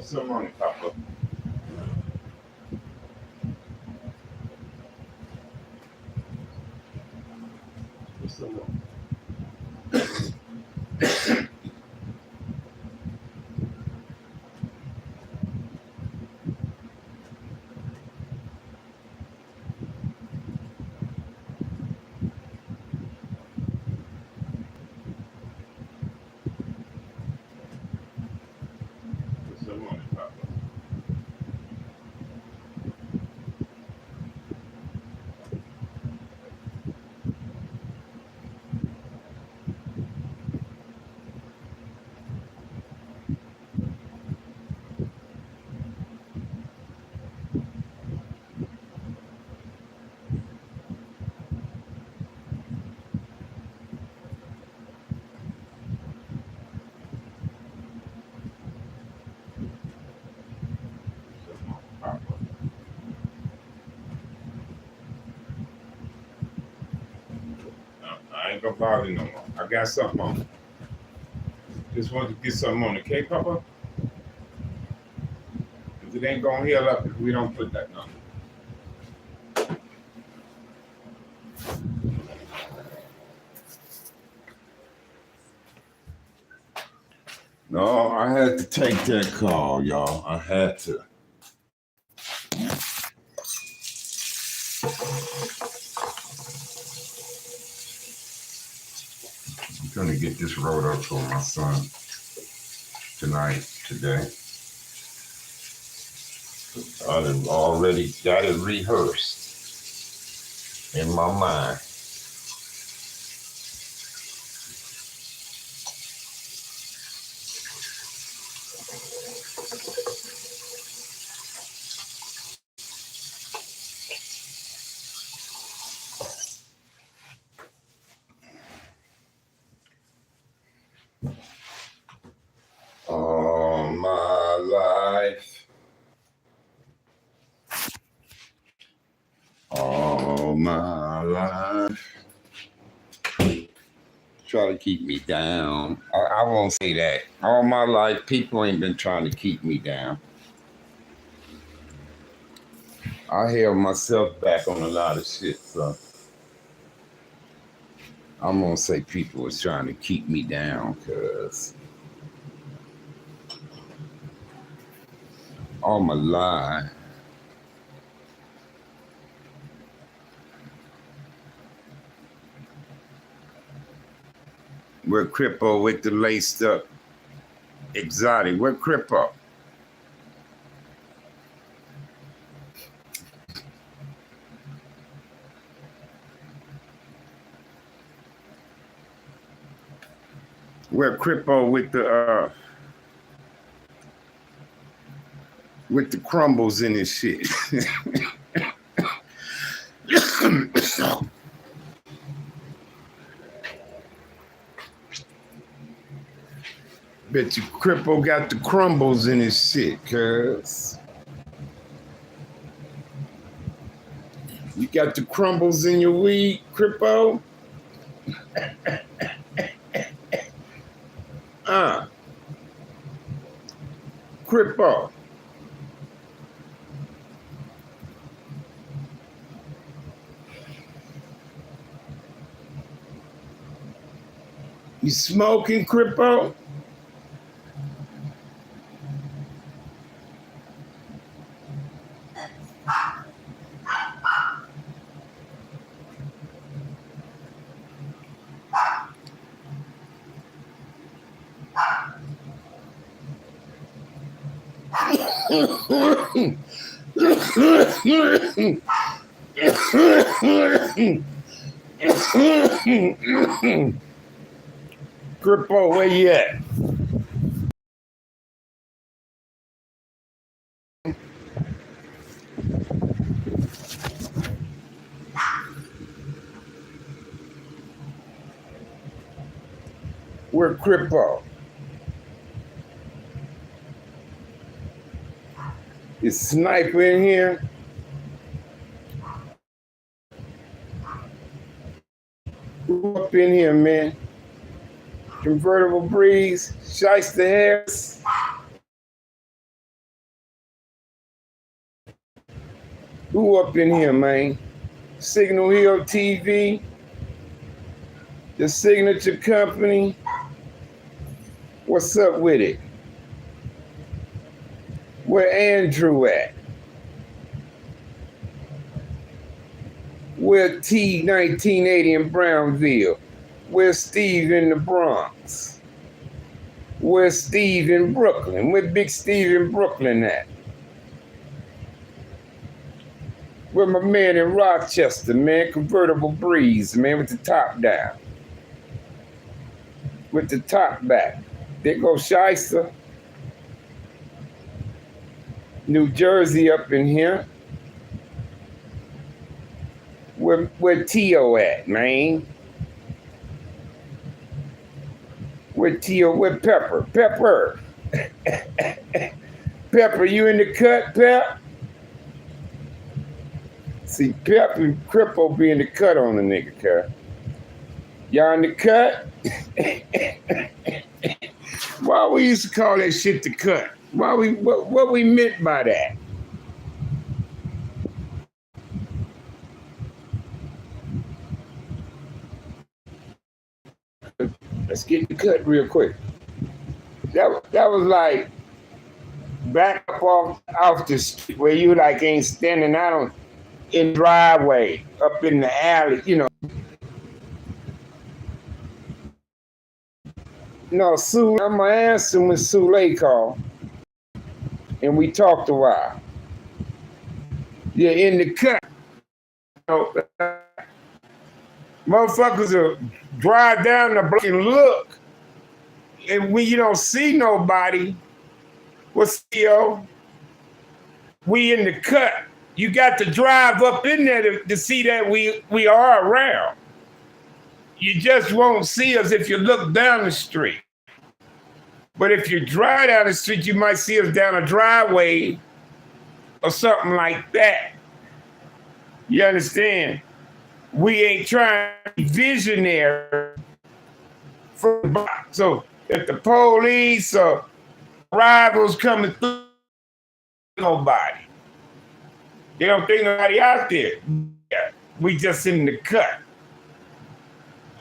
some money, Papa. Put some money. Put some money, Papa. Some money, Papa. No, I ain't gonna bother you no more. I got something on. Just wanted to get something on, okay, Papa? Because it ain't gonna heal up if we don't put that on. No, I had to take that call, y'all. I had to. I'm gonna get this rolled up for my son today. I done already got it rehearsed in my mind. All my life, all my life, try to keep me down. I won't say that. All my life, people ain't been trying to keep me down. I held myself back on a lot of shit, so I'm gonna say people was trying to keep me down, cause all my life. We're crippled with the laced up exotic. We're crippled. We're crippled with the crumbles in this shit. Bet you cripple got the crumbles in his shit, cuz. You got the crumbles in your weed, crippo? Crippo. You smoking, crippo? Crippo, where you at? We're crippo. Is Sniper in here? Who up in here, man? Convertible Breeze, Shyster Harris. Who up in here, man? Signal Hill TV, the signature company. What's up with it? Where Andrew at? Where T 1980 in Brownville? Where's Steve in the Bronx? Where's Steve in Brooklyn? Where Big Steve in Brooklyn at? Where my man in Rochester, man? Convertible Breeze, man, with the top down. With the top back. There goes Shyster. New Jersey up in here. Where Tio at, man? Where Tio, where Pepper? Pepper. Pepper, you in the cut, Pep? See, Pep and Cripple be in the cut on the nigga, cut. Y'all in the cut? Why we used to call that shit the cut? What we meant by that? Let's get the cut real quick. That was like back up off the street where you like ain't standing out in driveway, up in the alley, you know. No, Sue, I'm gonna answer when Sule called. And we talked a while. Yeah, in the cut. You know, motherfuckers will drive down the block and look. And when you don't see nobody, what's CEO? We in the cut. You got to drive up in there to see that we are around. You just won't see us if you look down the street. But if you drive down the street, you might see us down a driveway or something like that. You understand? We ain't trying to be visionary for the block. So if the police or rivals coming through, nobody. They don't think nobody out there. Yeah, we just in the cut.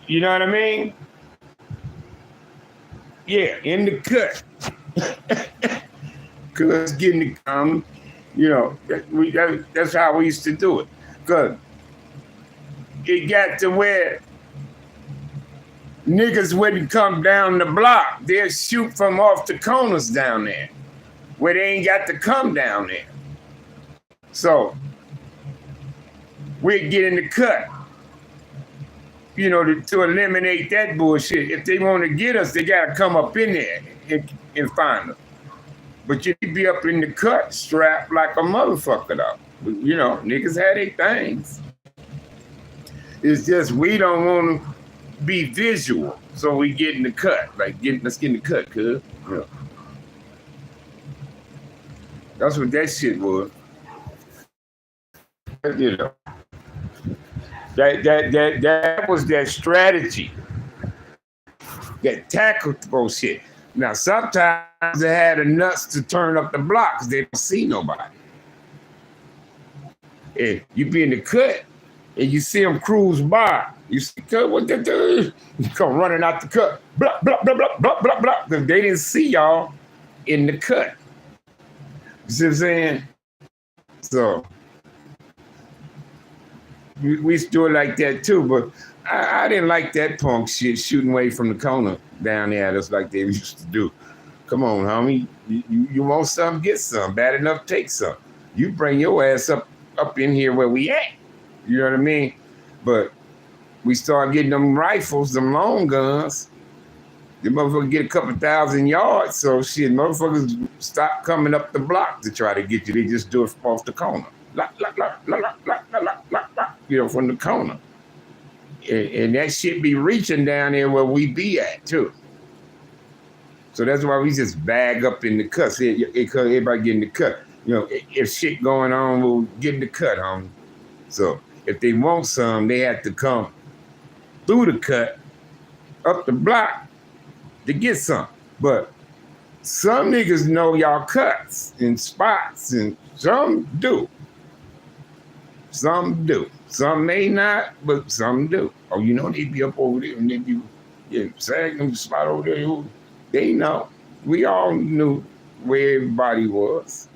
You know what I mean? Yeah, in the cut. Cause getting the you know, that's how we used to do it. Cause it got to where niggas wouldn't come down the block. They'd shoot from off the corners down there, where they ain't got to come down there. So we'd get in the cut. You know, to eliminate that bullshit. If they want to get us, they got to come up in there and find us. But you be up in the cut, strapped like a motherfucker, though. You know, niggas had their things. It's just we don't want to be visual, so we get in the cut. Like, let's get in the cut, cuz. You know. That's what that shit was. You know. That was that strategy, that tactical shit. Now, sometimes they had the nuts to turn up the block because they don't see nobody. And you be in the cut and you see them cruise by. You see, what they do? You come running out the cut. Blah, blah, blah, blah, blah, blah, blah. Because they didn't see y'all in the cut. You see what I'm saying? So we used to do it like that too, but I didn't like that punk shit, shooting away from the corner down there. That's like they used to do. Come on, homie. You want some, get some. Bad enough, take some. You bring your ass up in here where we at. You know what I mean? But we started getting them rifles, them long guns. The motherfuckers get a couple thousand yards, so shit, motherfuckers stop coming up the block to try to get you. They just do it from off the corner. You know, from the corner. And that shit be reaching down there where we be at, too. So that's why we just bag up in the cut. See, everybody get in the cut. You know, if shit going on, we'll get in the cut, homie. So if they want some, they have to come through the cut, up the block, to get some. But some niggas know y'all cuts and spots, and some do. Some do. Some may not, but some do. Oh, you know they be up over there and they be sagging them spot over there. They know. We all knew where everybody was.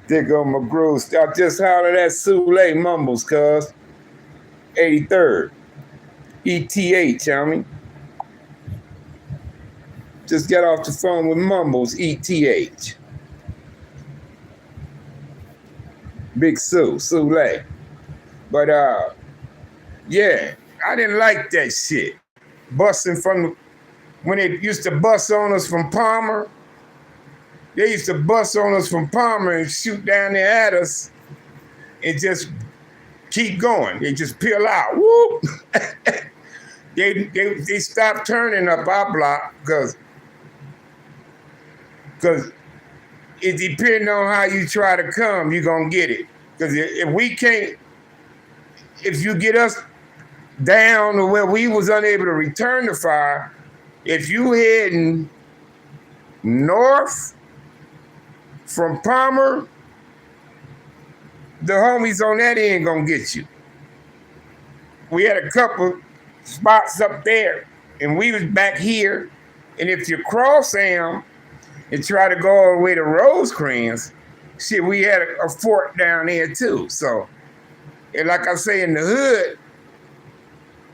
There go my groove. Stop just hollering at SULE mumbles, cuz. 83rd. ETH, I mean. Just got off the phone with Mumbles, ETH. Big SULE. But yeah, I didn't like that shit. Busting from when they used to bust on us from Palmer. They used to bust on us from Palmer and shoot down there at us and just keep going. They just peel out. Whoop! they stopped turning up our block because it depends on how you try to come, you're going to get it. Because if we can't, if you get us down to where we was unable to return the fire, if you heading north from Palmer, the homies on that end gonna get you. We had a couple spots up there, and we was back here, and if you cross them and try to go all the way to Rosecrans, shit, we had a fort down there too. So, and like I say, in the hood,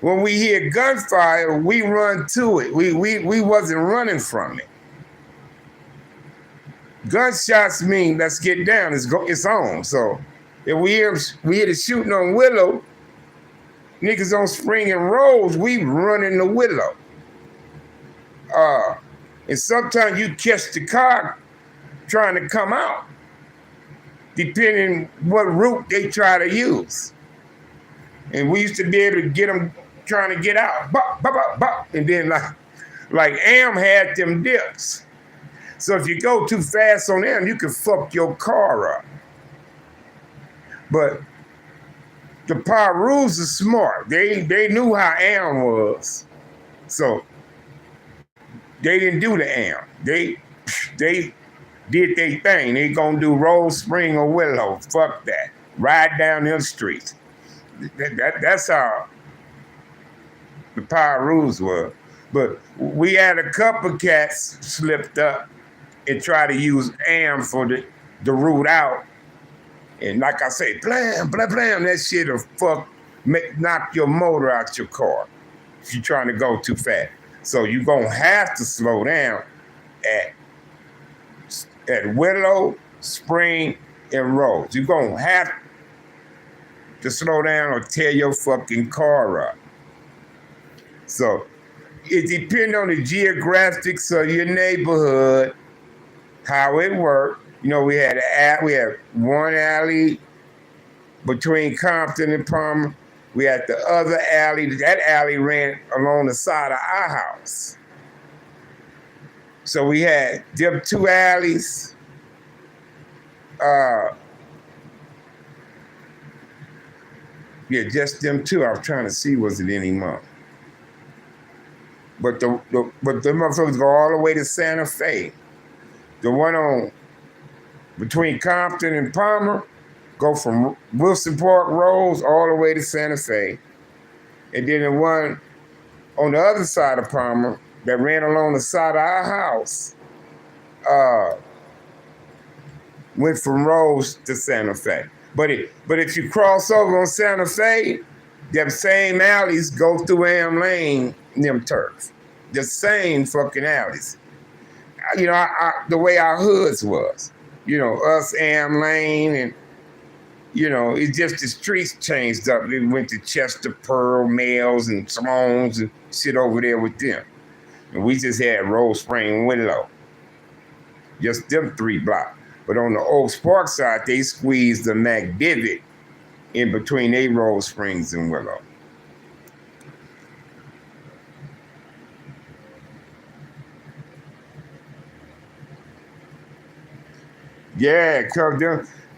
when we hear gunfire, we run to it. We wasn't running from it. Gunshots mean let's get down. It's on. So if we hear the shooting on Willow, niggas on Spring and Rose, we running the Willow. And sometimes you catch the car trying to come out, depending what route they try to use. And we used to be able to get them trying to get out. Bop, bop, bop, bop. And then like Am had them dips. So if you go too fast on them, you can fuck your car up. But the Pyrus are smart. They knew how Am was. So they didn't do the Am. They did their thing. They gonna do Rose Spring or Willow. Fuck that. Ride down them streets. That's how the Pyrus were. But we had a couple cats slipped up and try to use Am for the route out. And like I say, blam, blam, blam, that shit'll knock your motor out your car if you're trying to go too fast. So you're gonna have to slow down at Willow, Spring, and Rose. You're gonna have to slow down or tear your fucking car up. So it depends on the geographics of your neighborhood, how it worked. You know, we had one alley between Compton and Palmer. We had the other alley. That alley ran along the side of our house. So we had them two alleys. Yeah, just them two. I was trying to see, was it any more? But the motherfuckers go all the way to Santa Fe. The one on between Compton and Palmer go from Wilson Park Road all the way to Santa Fe. And then the one on the other side of Palmer that ran along the side of our house went from Rose to Santa Fe. But if you cross over on Santa Fe, them same alleys go through Am Lane, them turf. The same fucking alleys. You know, the way our hoods was. You know, us, Am Lane, and, you know, it's just the streets changed up. They went to Chester, Pearl, Mills, and Simone's and shit over there with them. And we just had Rose Spring, Willow. Just them 3 blocks. But on the Oaks Park side, they squeezed the McDivitt in between they Rose Springs and Willow. Yeah, because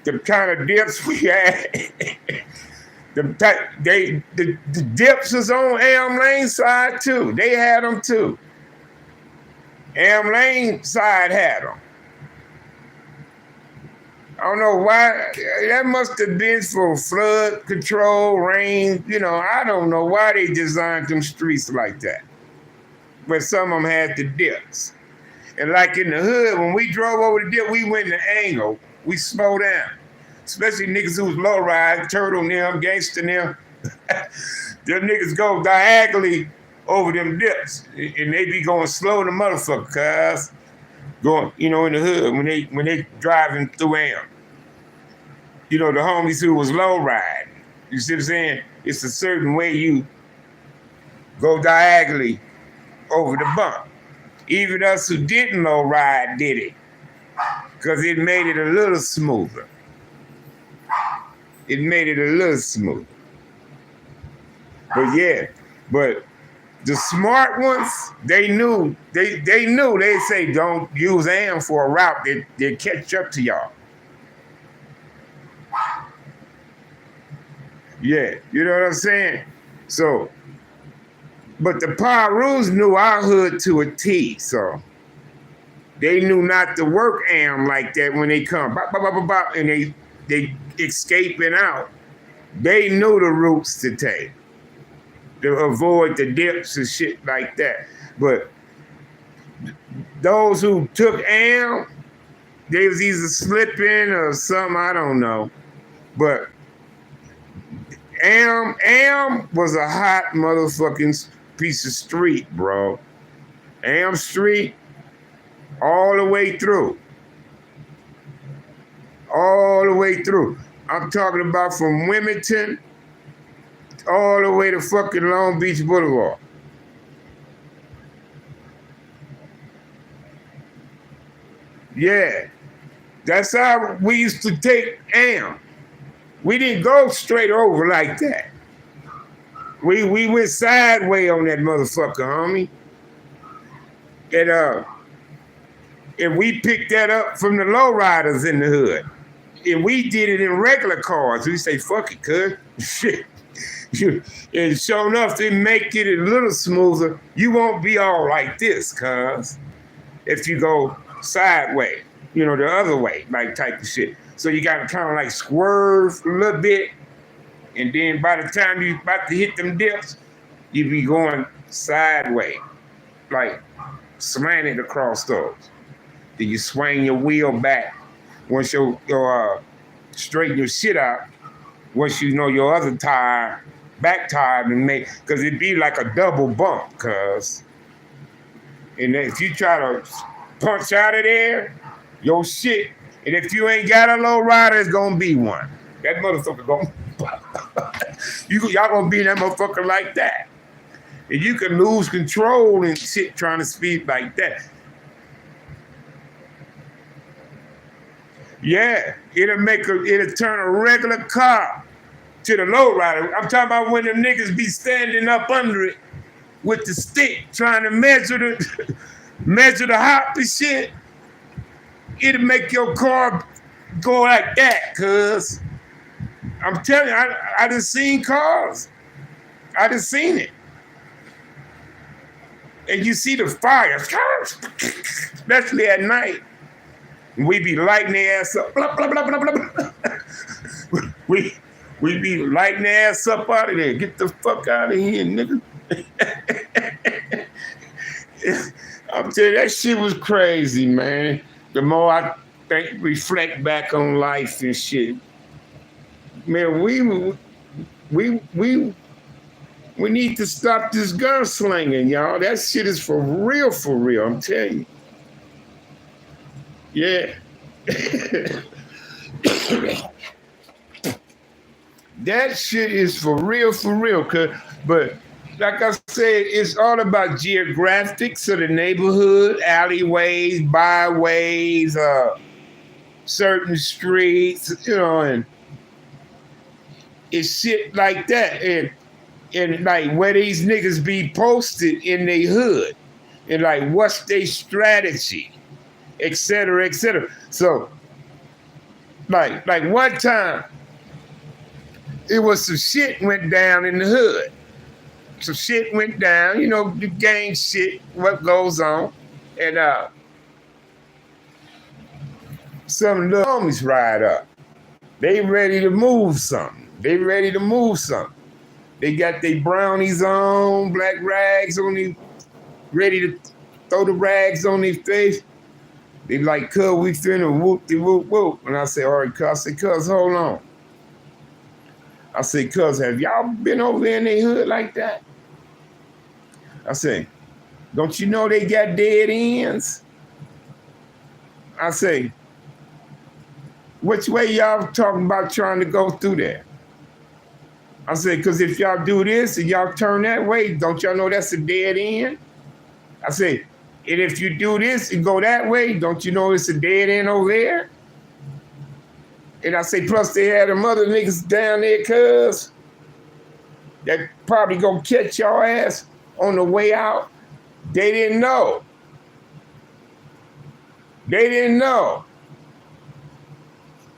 the kind of dips we had, The dips was on Am Lane side too. They had them too. Am Lane side had them. I don't know why. That must have been for flood control, rain. I don't know why they designed them streets like that. But some of them had the dips. And like in the hood, when we drove over the dip, we went in the angle. We slowed down. Especially niggas who was low ride, turtle them, gangster them. Them niggas go diagonally over them dips. And they be going slow in the motherfucker, cuz. Going, in the hood when they driving through Am. The homies who was low ride. You see what I'm saying? It's a certain way you go diagonally over the bump. Even us who didn't low ride did it. Because it made it a little smoother. It made it a little smoother. But yeah, the smart ones, they knew. They say don't use Am for a route that catch up to y'all. Yeah, you know what I'm saying? So, but the Pirus knew our hood to a T, so they knew not to work Am like that when they come. Bop, bop, bop, bop, and they escaping out. They knew the routes to take to avoid the dips and shit like that. But those who took Am, they was either slipping or something, I don't know. But Am was a hot motherfucking piece of street, bro. Am Street, all the way through. All the way through. I'm talking about from Wilmington all the way to fucking Long Beach Boulevard. Yeah. That's how we used to take Am. We didn't go straight over like that. We went sideways on that motherfucker, homie. And we picked that up from the lowriders in the hood. And we did it in regular cars. We say, fuck it, cuz. Shit. And sure enough, they make it a little smoother. You won't be all like this, cuz. If you go sideways, the other way, like type of shit. So you got to kind of like swerve a little bit. And then by the time you about to hit them dips, you be going sideways, like slanted across those. Then you swing your wheel back once you straighten your shit out. Once you know your other tire, back tire, because it'd be like a double bump, cuz. And if you try to punch out of there, your shit. And if you ain't got a low rider, it's gonna be one. That motherfucker gonna y'all gonna be in that motherfucker like that. And you can lose control and shit trying to speed like that. Yeah, it'll turn a regular car to the low rider. I'm talking about when them niggas be standing up under it with the stick trying to measure the hop and shit. It'll make your car go like that, cuz. I'm telling you, I done seen cars. I done seen it. And you see the fire, especially at night. We be lighting their ass up. Blah, blah, blah, blah, blah, blah. We be lighting their ass up out of there. Get the fuck out of here, nigga. I'm telling you, that shit was crazy, man. The more I reflect back on life and shit, man, we need to stop this gunslinging, y'all. That shit is for real, I'm telling you. Yeah. That shit is for real, but like I said, it's all about geographics of the neighborhood, alleyways, byways, certain streets, and it's shit like that. And like where these niggas be posted in their hood, and like what's their strategy, et cetera, et cetera. So like one time, it was some shit went down in the hood. Some shit went down, you know, the gang shit, what goes on. And some little homies ride up. They ready to move something. They got their brownies on, black rags on their, ready to throw the rags on their face. They like, cuz, we finna whoop-de-whoop-whoop. And I say, all right, cuz. I say, cuz, hold on. I say, cuz, have y'all been over there in their hood like that? I say, don't you know they got dead ends? I say, which way y'all talking about trying to go through there? I say, because if y'all do this and y'all turn that way, don't y'all know that's a dead end? I say, and if you do this and go that way, don't you know it's a dead end over there? And I say, plus they had them other niggas down there, cuz, that probably gonna catch your ass on the way out. They didn't know.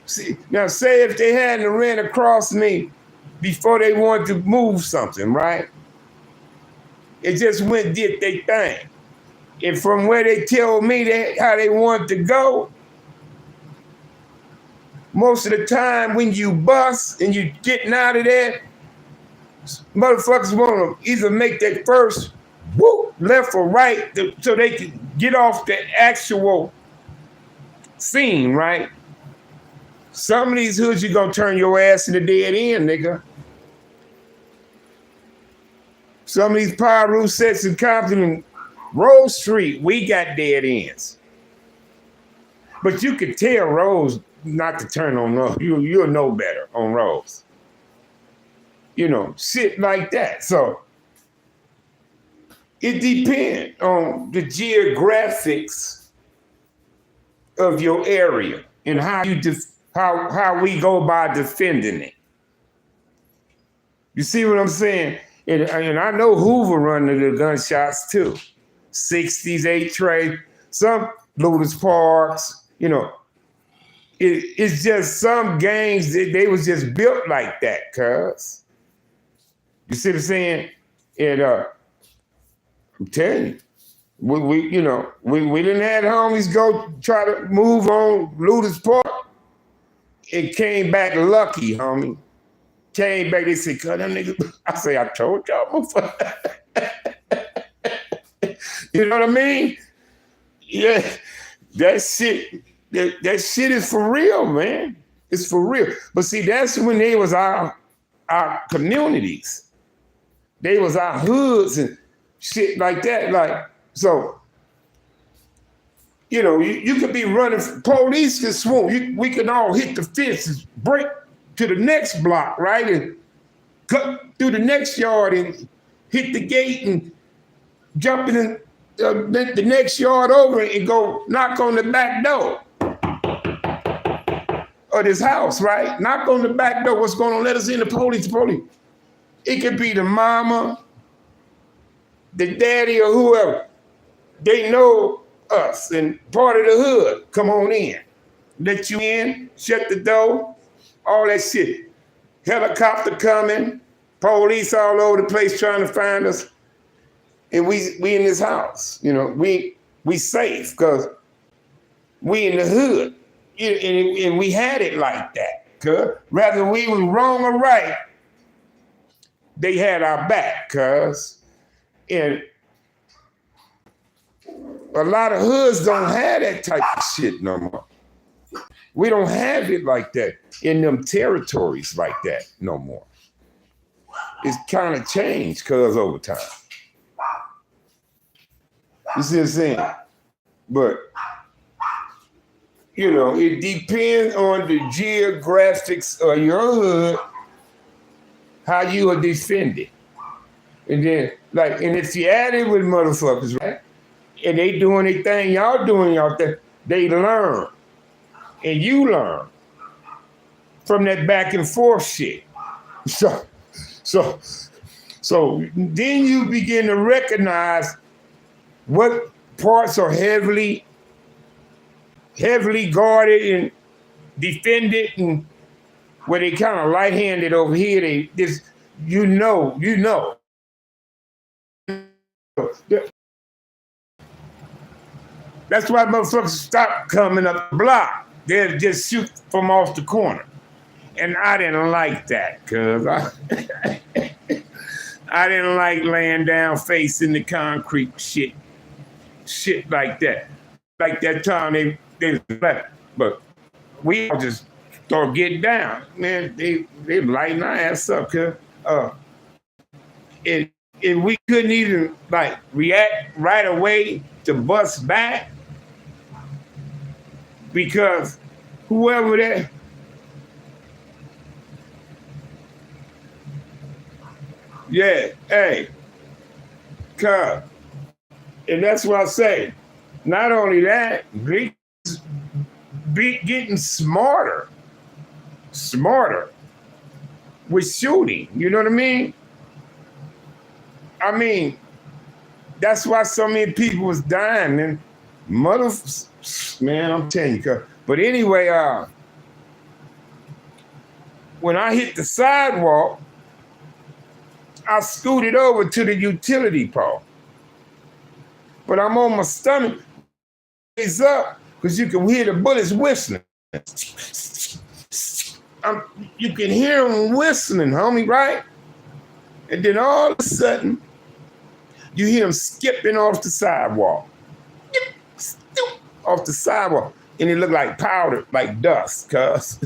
See, now say if they hadn't ran across me before they wanted to move something, right? It just went and did their thing. And from where they told me how they wanted to go, most of the time when you bust and you getting out of there, motherfuckers want to either make that first whoop, left or right, so they can get off the actual scene, right? Some of these hoods, you're going to turn your ass in the dead end, nigga. Some of these Pyro sets in Compton and Rose Street, we got dead ends. But you could tell Rose not to turn on Rose. You'll know better on Rose. You know, shit like that. So it depends on the geographics of your area and how you how we go by defending it. You see what I'm saying? And I know Hoover run the gunshots too. 60s, 8 Trey, some Lotus Parks, you know. It's just some gangs, they was just built like that, cuz. You see what I'm saying? And I'm telling you, we didn't have homies go try to move on Lotus Park. It came back lucky, homie. Came back, they said, cuz them niggas, I say, I told y'all. You know what I mean? Yeah, that shit is for real, man. It's for real. But see, that's when they was our communities. They was our hoods and shit like that. Like, so, you know, you could be running, police can swoop. We can all hit the fence, break to the next block, right? And cut through the next yard and hit the gate and jump in the next yard over and go knock on the back door of this house, right? Knock on the back door. What's going on? Let us in. The police. It could be the mama, the daddy, or whoever. They know us and part of the hood. Come on in. Let you in. Shut the door. All that shit. Helicopter coming. Police all over the place trying to find us. And we in this house. You know, we safe because we in the hood. And we had it like that. Cause whether we were wrong or right, they had our back, cuz. And a lot of hoods don't have that type of shit no more. We don't have it like that in them territories like that no more. It's kind of changed, cuz, over time. You see what I'm saying? But, you know, it depends on the geographics of your hood, how you are defended. And then, like, and if you add it with motherfuckers, right? And they doing their thing, y'all doing y'all thing, they learn. And you learn from that back and forth shit. So then you begin to recognize what parts are heavily guarded and defended, and where they kind of light-handed over here. They this, you know. That's why motherfuckers stop coming up the block. They'll just shoot from off the corner. And I didn't like that, cuz I didn't like laying down facing the concrete shit like that. Like that time they left. But we all just start getting down. Man, they lighting our ass up, cuz and we couldn't even like react right away to bust back because whoever that hey, cuz, and that's what I say. Not only that, be getting smarter with shooting. You know what I mean? I mean, that's why so many people was dying, and man, I'm telling you. But anyway, when I hit the sidewalk, I scooted over to the utility pole. But I'm on my stomach, raised up, because you can hear the bullets whistling. You can hear them whistling, homie, right? And then all of a sudden, you hear them skipping off the sidewalk. Off the sidewalk. And it looked like powder, like dust, cuz.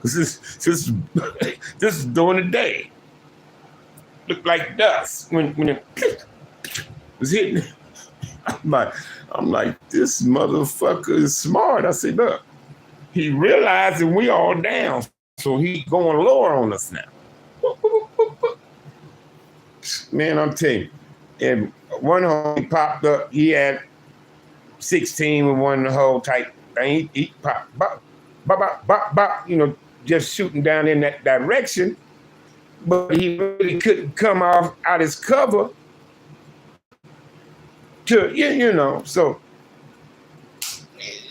This is during the day. Looked like dust when it was hitting. I'm like, this motherfucker is smart. I said, look, he realizing we all down, so he going lower on us now. Man, I'm telling you. And one homie popped up. He had 16 with one hole type thing. He popped, bop, bop, bop, bop, bop, just shooting down in that direction. But he really couldn't come out his cover to, so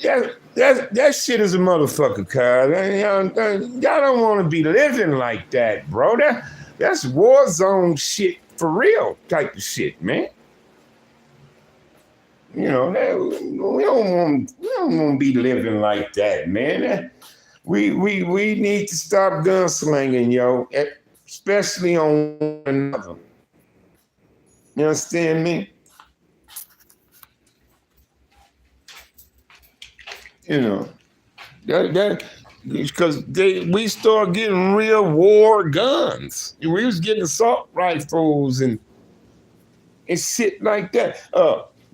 that shit is a motherfucker, cuz. Y'all don't want to be living like that, bro. That's war zone shit for real type of shit, man. We don't want to be living like that, man. We need to stop gunslinging, yo, especially on one another. You understand me? That because we start getting real war guns. We was getting assault rifles and shit like that.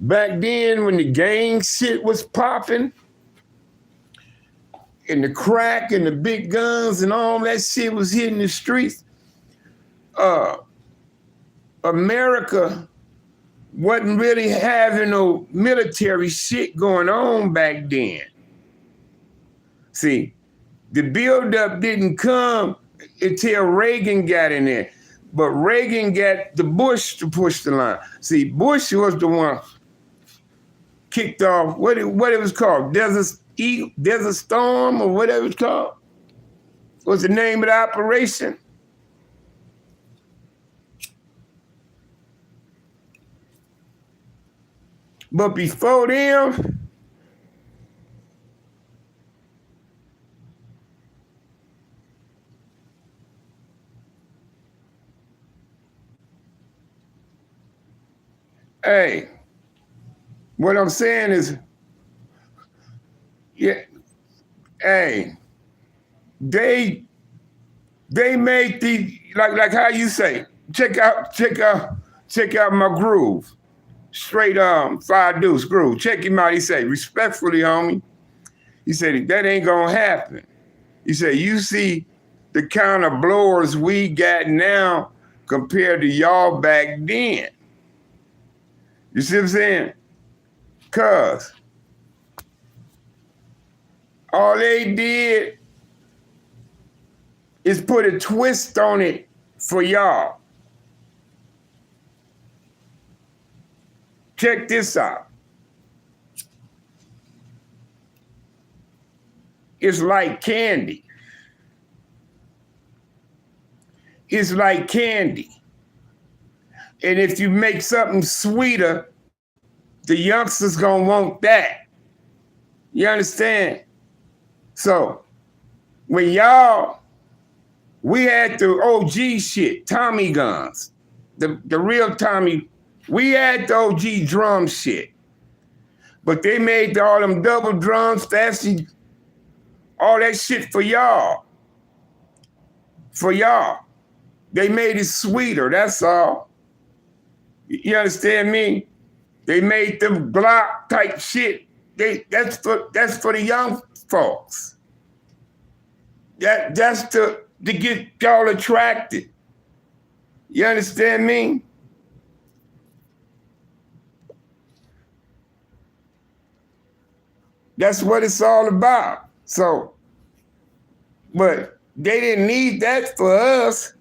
Back then when the gang shit was popping, and the crack and the big guns and all that shit was hitting the streets, America wasn't really having no military shit going on back then. See, the buildup didn't come until Reagan got in there. But Reagan got the Bush to push the line. See, Bush was the one kicked off what it was called, Desert Storm or whatever it's called. What's the name of the operation? But before them, hey, what I'm saying is, hey, they made the like how you say, check out my groove. Straight five deuce groove. Check him out. He said, respectfully, homie. He said, that ain't gonna happen. He said, you see the kind of blowers we got now compared to y'all back then. You see what I'm saying? Cuz all they did is put a twist on it for y'all. Check this out. It's like candy. is like candy. And if you make something sweeter, the youngsters gonna want that. You understand? So when we had the OG shit, Tommy guns, the real Tommy. We had the OG drum shit, but they made all them double drums, fancy, all that shit for y'all. For y'all, they made it sweeter. That's all. You understand me? They made the Glock type shit. That's for the young folks. That's to get y'all attracted. You understand me? That's what it's all about. So, but they didn't need that for us.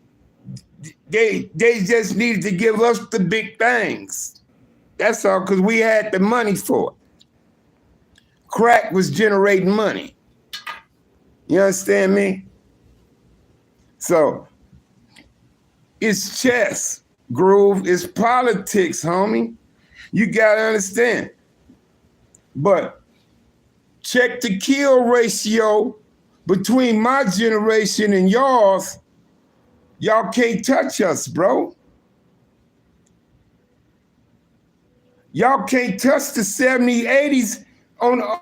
They just needed to give us the big things. That's all, because we had the money for it. Crack was generating money. You understand me? So, it's chess, Groove. It's politics, homie. You gotta understand. But check the kill ratio between my generation and yours. Y'all can't touch us, bro. Y'all can't touch the 70s, 80s on the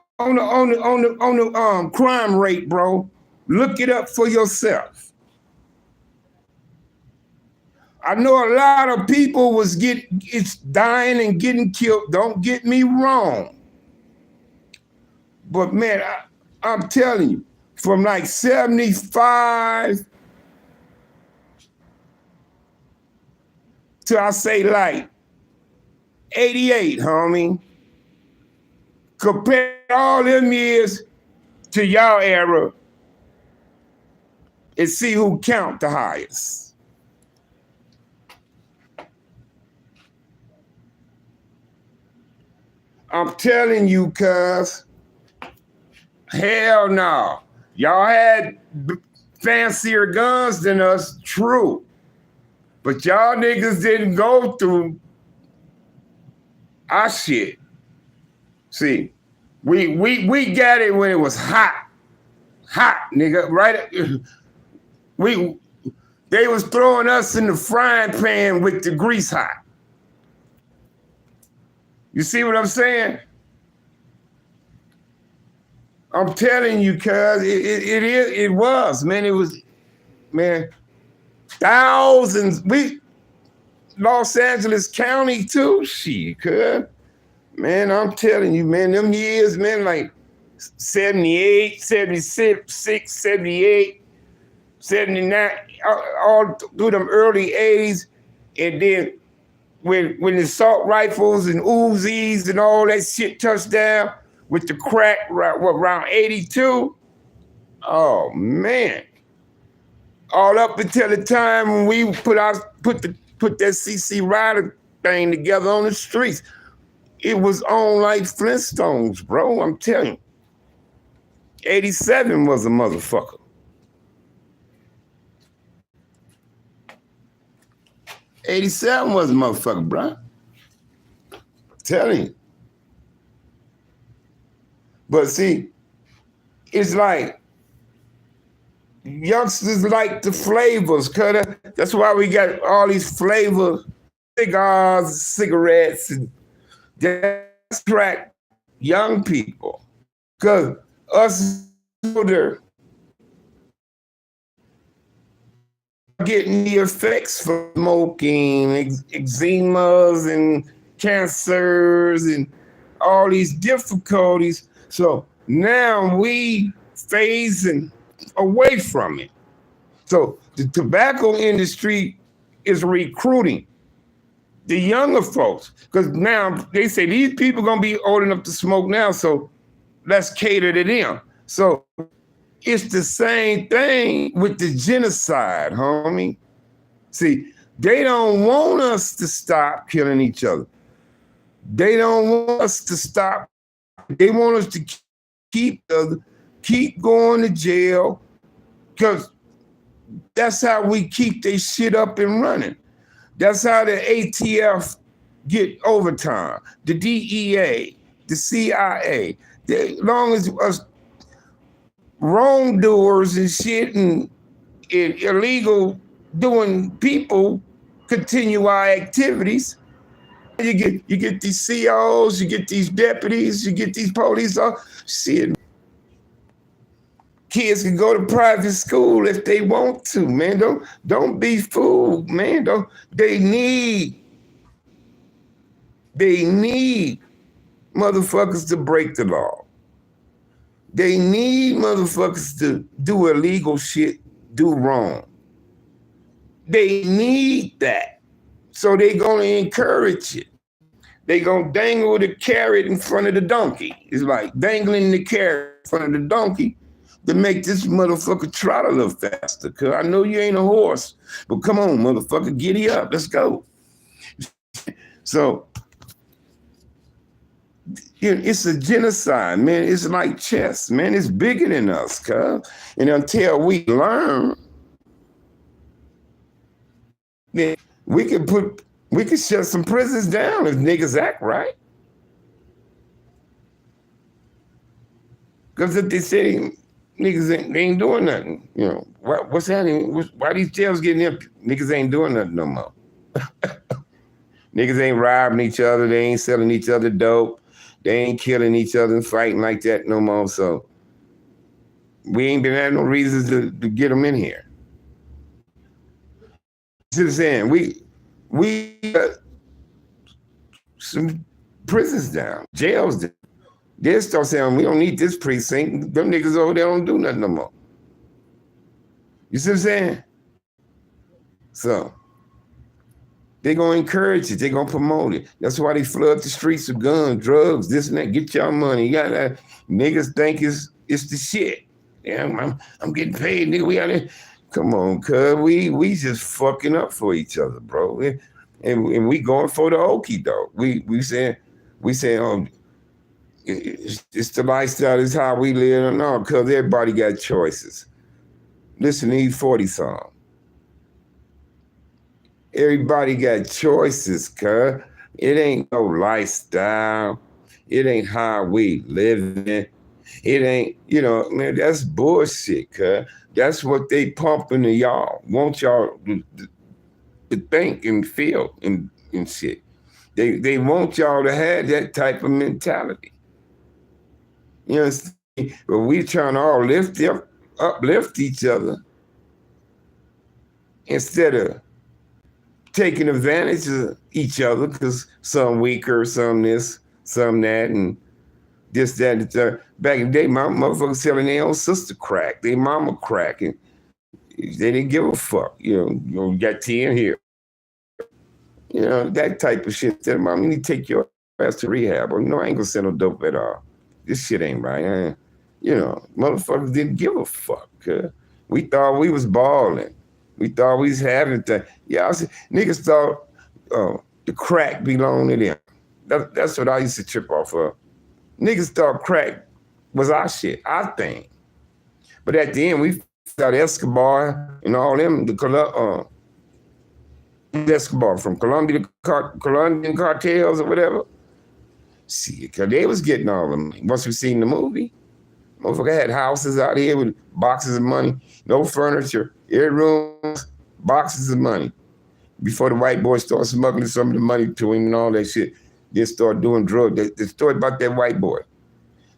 crime rate, bro. Look it up for yourself. I know a lot of people it's dying and getting killed. Don't get me wrong. But man, I'm telling you, from like 75 to I say like 88, homie. Compare all them years to y'all era and see who count the highest. I'm telling you, cuz, hell no. Y'all had fancier guns than us, true. But y'all niggas didn't go through our shit. See, we got it when it was hot, nigga. Right? They was throwing us in the frying pan with the grease hot. You see what I'm saying? I'm telling you, cuz it was, man. It was, man. Thousands. Los Angeles County too. Shit, cuz. Man, I'm telling you, man, them years, man, like 78, 76, 78, 79, all through them early 80s. And then when the assault rifles and Uzis and all that shit touched down with the crack around 82. Oh man. All up until the time when we put that CC Rider thing together on the streets. It was on like Flintstones, bro. I'm telling you. 87 was a motherfucker. 87 was a motherfucker, bro. I'm telling you. But see, it's like youngsters like the flavors, cuz that's why we got all these flavors, cigars, cigarettes, and that's attract young people. Cause us older getting the effects from smoking, eczemas and cancers and all these difficulties. So now we phasing away from it. So the tobacco industry is recruiting the younger folks, because now they say these people gonna be old enough to smoke now, so let's cater to them. So it's the same thing with the genocide, homie. See, they don't want us to stop killing each other. They don't want us to stop. They want us to keep going to jail, because That's how we keep this shit up and running. That's how the ATF get overtime, the DEA, the CIA. As long as us wrongdoers and shit and illegal doing people continue our activities, you get these COs, you get these deputies, you get these police officers. Shit. Kids can go to private school if they want to, man. Don't be fooled, man. They need motherfuckers to break the law. They need motherfuckers to do illegal shit, do wrong. They need that. So they gonna encourage it. They gonna dangle the carrot in front of the donkey. It's like dangling the carrot in front of the donkey to make this motherfucker trot a little faster. Cause I know you ain't a horse, but come on, motherfucker, giddy up, let's go. So it's a genocide, man. It's like chess, man. It's bigger than us, cuz. And until we learn, then we can shut some prisons down if niggas act right. Because if they say niggas ain't doing nothing, you know, what's happening? Why these jails getting empty? Niggas ain't doing nothing no more. Niggas ain't robbing each other. They ain't selling each other dope. They ain't killing each other and fighting like that no more. So we ain't been having no reasons to get them in here. Just saying, we got some prisons down, jails down. They'll start saying, we don't need this precinct. Them niggas over there don't do nothing no more. You see what I'm saying? So they're going to encourage it. They're going to promote it. That's why they flood the streets with guns, drugs, this and that. Get y'all money. You got that. Niggas think it's the shit. Yeah, I'm getting paid, nigga. We out there. Come on, cuz. We just fucking up for each other, bro. And we going for the okie doke. We saying, it's the lifestyle, it's how we live. No, cuz everybody got choices. Listen to E40 song. Everybody got choices, cuz. It ain't no lifestyle. It ain't how we living. It ain't, you know, man, that's bullshit, cuz. That's what they pumping to y'all. Want y'all to think and feel and shit. They want y'all to have that type of mentality. You know, but we trying to all uplift each other instead of taking advantage of each other because some weaker, some this, some that, and this, that, and the third. Back in the day, my motherfuckers selling their own sister crack, their mama crack, and they didn't give a fuck. You know, you got 10 here. You know, that type of shit. Tell mom, you need to take your ass to rehab. Or, no, I ain't gonna sell no dope at all. This shit ain't right. You know, motherfuckers didn't give a fuck. We thought we was balling. We thought we was having things. Yeah, niggas thought the crack belonged to them. That's what I used to trip off of. Niggas thought crack was our shit, our thing. But at the end, we got Escobar and all them, Escobar from Colombian cartels or whatever. See, because they was getting all the money. Once we seen the movie, motherfucker had houses out here with boxes of money, no furniture, every room, boxes of money. Before the white boys started smuggling some of the money to him and all that shit, they started doing drugs. The story about that white boy.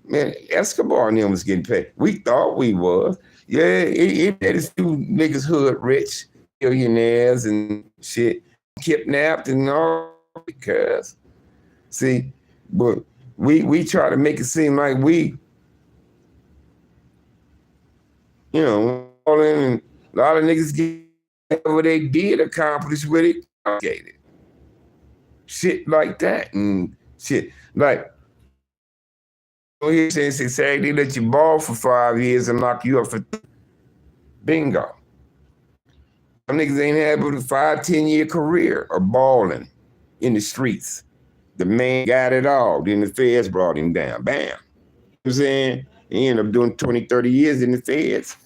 Man, Escobar and them was getting paid. We thought we was. Yeah, it made us few niggas hood rich, billionaires and shit, kidnapped and all because, see, but we try to make it seem like we, you know, all in, and a lot of niggas get whatever they did accomplish with it, shit like that and shit. Like, here say they let you ball for 5 years and lock you up for bingo. Some niggas ain't had but a 5-10 year career of balling in the streets. The man got it all. Then the feds brought him down. Bam. You know what I'm saying? He ended up doing 20, 30 years in the feds.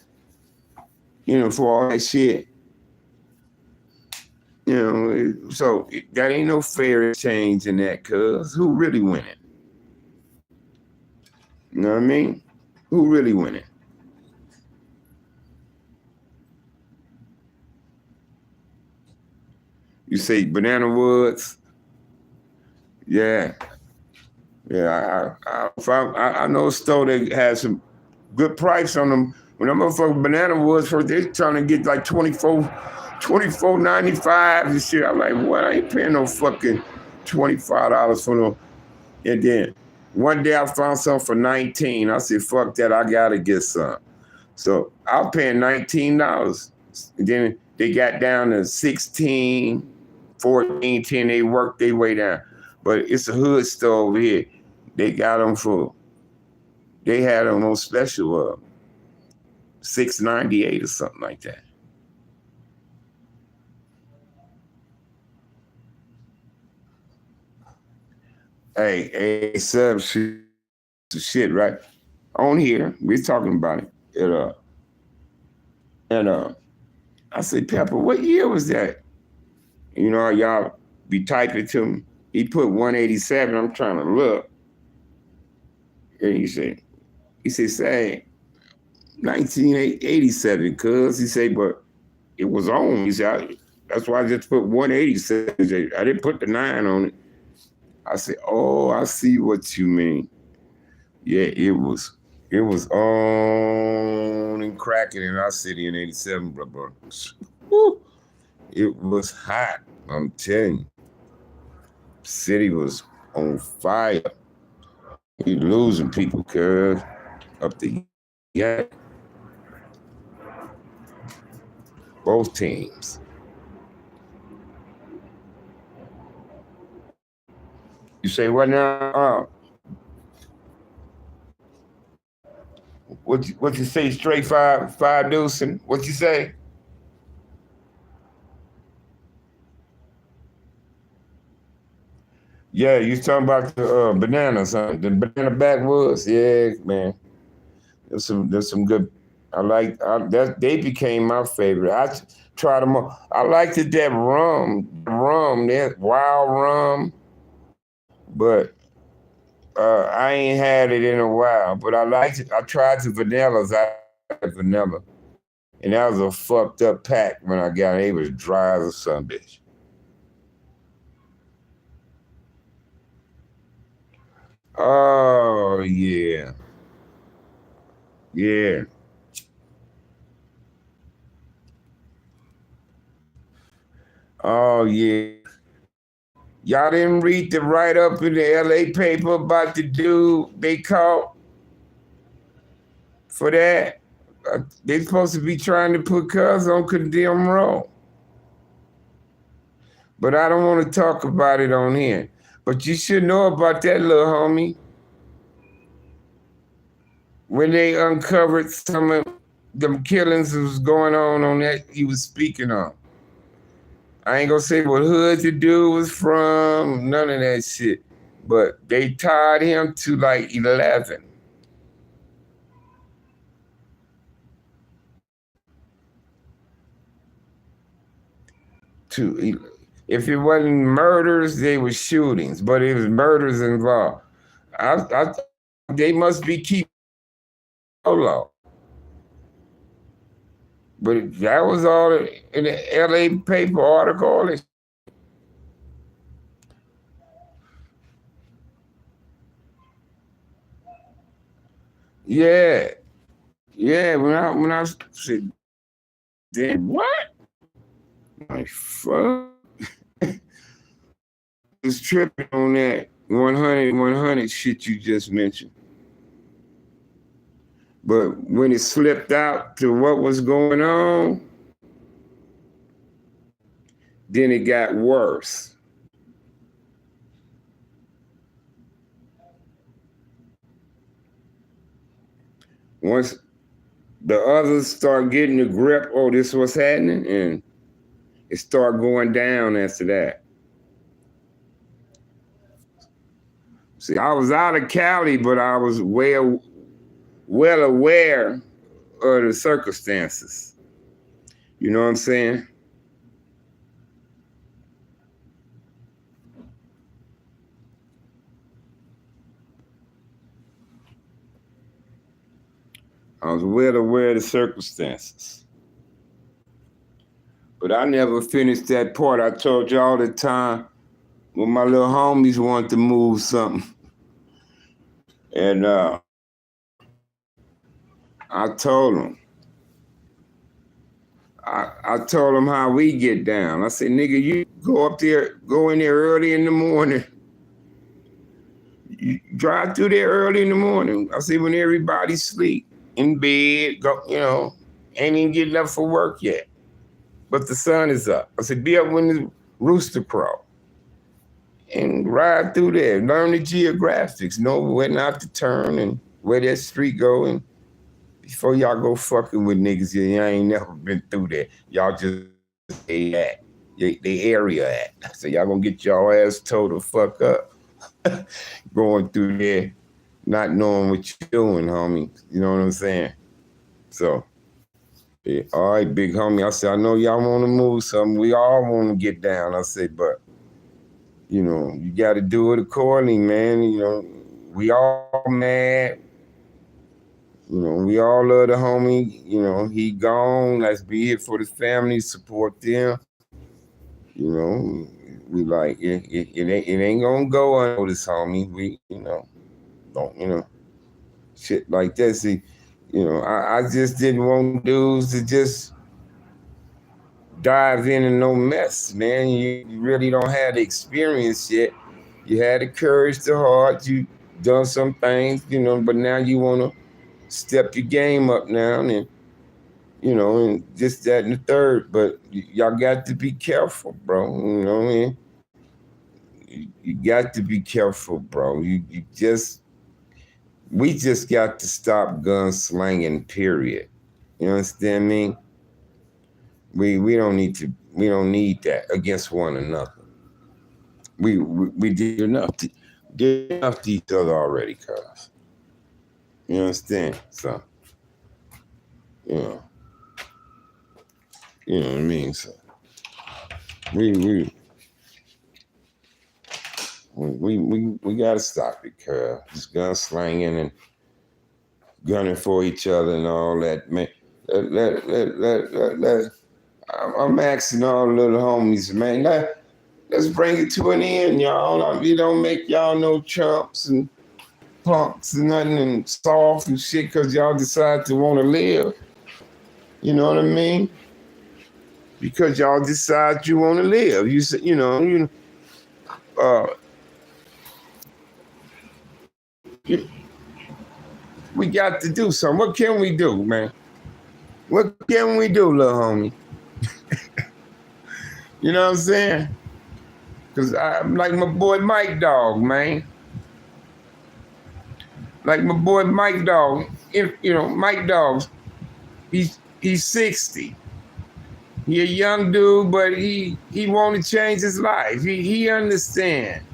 for all that shit. So that ain't no fair exchange in that, cuz who really winning? You know what I mean? Who really winning? You say Banana Woods? Yeah. Yeah, I know a store that has some good price on them. When them motherfucking Banana Woods first, they trying to get like $24.95 and shit. I'm like, what? I ain't paying no fucking $25 for them. And then one day I found some for $19. I said, fuck that, I gotta get some. So I was paying $19. And then they got down to 16, 14, 10. They worked their way down. But it's a hood store over here. They got them they had them on special, $6.98 or something like that. Hey, sub shit, right? On here, we're talking about it. And I said, Pepper, what year was that? Y'all be typing to me. He put 187. I'm trying to look. And he said, say 1987, cuz. He said, but it was on. He said, that's why I just put 187. I didn't put the 9 on it. I said, oh, I see what you mean. Yeah, it was on and cracking in our city in 87, bro. Woo. It was hot, I'm telling you. City was on fire. We losing people, cuz, up the both teams. You say what now? What you say? Straight five deucing? What you say? Yeah, you talking about the bananas, huh? The banana backwoods. Yeah, man. There's some good. That. They became my favorite. I tried them all. I liked that rum, that wild rum, but I ain't had it in a while. But I liked it. I tried the vanillas. I had vanilla, and that was a fucked up pack when I got it. It was dry as a son bitch. Oh yeah, yeah. Oh yeah. Y'all didn't read the write up in the LA paper about the dude they caught for that? They supposed to be trying to put cuz on condemned row. But I don't want to talk about it on here. But you should know about that little homie. When they uncovered some of them killings that was going on that he was speaking on. I ain't gonna say what hood the dude was from, none of that shit. But they tied him to like 11. If it wasn't murders, they were shootings, but it was murders involved. They must be keeping low. But that was all in the LA paper article. Yeah. Yeah, when I said, then what? Like, fuck. Was tripping on that 100 shit you just mentioned. But when it slipped out to what was going on, then it got worse. Once the others start getting the grip, oh, this what's happening, and it start going down after that. See, I was out of Cali, but I was well aware of the circumstances. You know what I'm saying? I was well aware of the circumstances. But I never finished that part. I told you all the time when my little homies wanted to move something. And I told them. I told them how we get down. I said, nigga, you go in there early in the morning. You drive through there early in the morning. I said, when everybody's asleep, in bed, go, ain't even getting up for work yet. But the sun is up. I said, be up when the rooster crow. And ride through there, learn the geographics, know where not to turn and where that street go. And before y'all go fucking with niggas, y'all ain't never been through there. Y'all just the area at. So y'all gonna get y'all ass told to fuck up. Going through there, not knowing what you're doing, homie. You know what I'm saying? So, yeah, all right, big homie. I said, I know y'all want to move something. We all want to get down. I said, but, you got to do it accordingly, man. We all mad. We all love the homie. He gone. Let's be here for the family, support them. We like, it ain't going to go unnoticed, homie. We, don't, shit like that. See, I just didn't want dudes to just dive in no mess, man. You really don't have the experience yet. You had the courage, the heart. You done some things, but now you want to step your game up now and, and just that and the third. But y'all got to be careful, bro. You know what I mean? You got to be careful, bro. We just got to stop gunslinging, period. You understand me? We don't need that against one another. We did enough to each other already, cuz. You understand? So, you know what I mean? So we gotta stop it, cuz. Just gunslinging and gunning for each other and all that, man. I'm asking all the little homies, man. Let's bring it to an end, y'all. You don't make y'all no chumps and punks and nothing and soft and shit because y'all decide to want to live. You know what I mean? Because y'all decide you want to live. You say, we got to do something. What can we do, man? What can we do, little homie? You know what I'm saying? Because I'm like my boy Mike Dog, man. Like my boy Mike Dog. Mike Dog, he's 60. He a young dude, but he want to change his life. He understand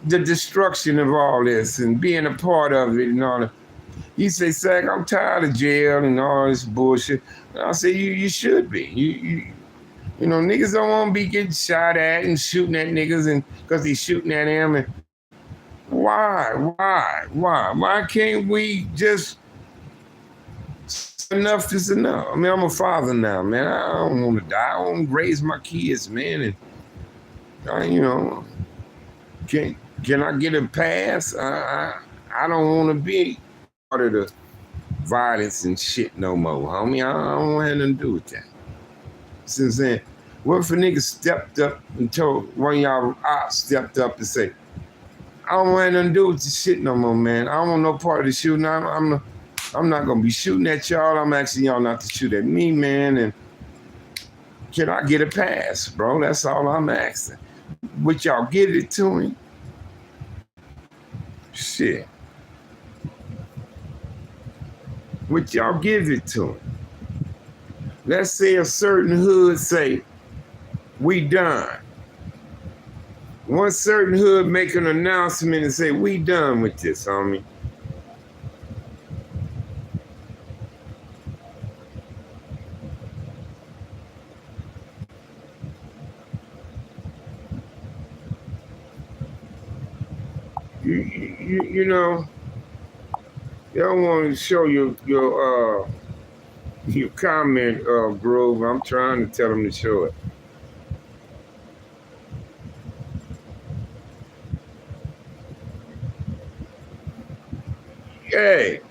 the destruction of all this and being a part of it and all that. He say, Sack, I'm tired of jail and all this bullshit. And I say, you should be. Niggas don't want to be getting shot at and shooting at niggas and because he's shooting at him. And why can't we just enough is enough? I mean, I'm a father now, man. I don't want to die. I want to raise my kids, man. And can I get a pass? I don't want to be part of the violence and shit no more, homie. I don't want nothing to do with that. Since then, what if a nigga stepped up and told one of y'all stepped up and say, I don't want nothing to do with this shit no more, man. I don't want no part of the shooting. I'm not gonna be shooting at y'all. I'm asking y'all not to shoot at me, man. And can I get a pass, bro? That's all I'm asking. Would y'all get it to him? Shit. Would y'all give it to him? Let's say a certain hood say, we done. One certain hood make an announcement and say, we done with this, homie. you know, they don't want to show your comment, Groove. I'm trying to tell them to show it. Hey,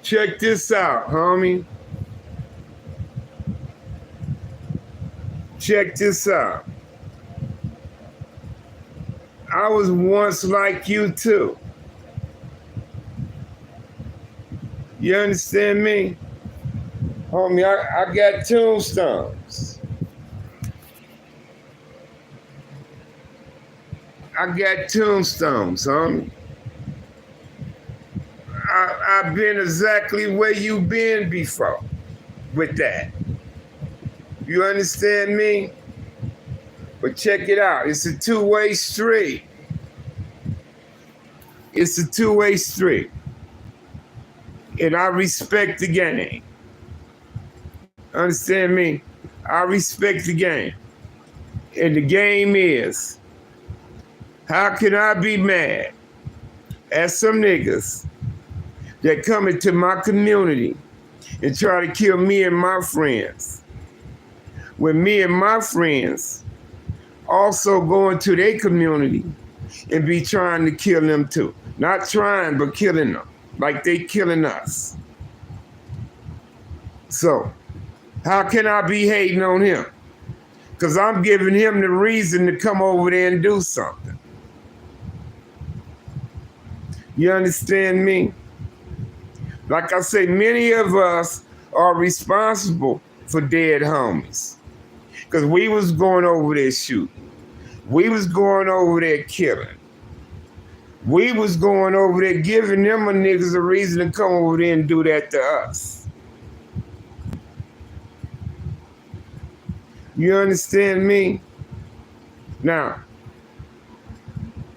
check this out, homie. Check this out. I was once like you too. You understand me? Homie, I got tombstones. I got tombstones, homie. I've been exactly where you been before with that. You understand me? But check it out. It's a two-way street. It's a two-way street. And I respect the game. Understand me? I respect the game. And the game is, how can I be mad at some niggas that come into my community and try to kill me and my friends, when me and my friends also go into their community and be trying to kill them too? Not trying, but killing them, like they killing us. So, how can I be hating on him? Because I'm giving him the reason to come over there and do something. You understand me? Like I say, many of us are responsible for dead homies. Because we was going over there shooting. We was going over there killing. We was going over there giving them a niggas a reason to come over there and do that to us. You understand me? Now,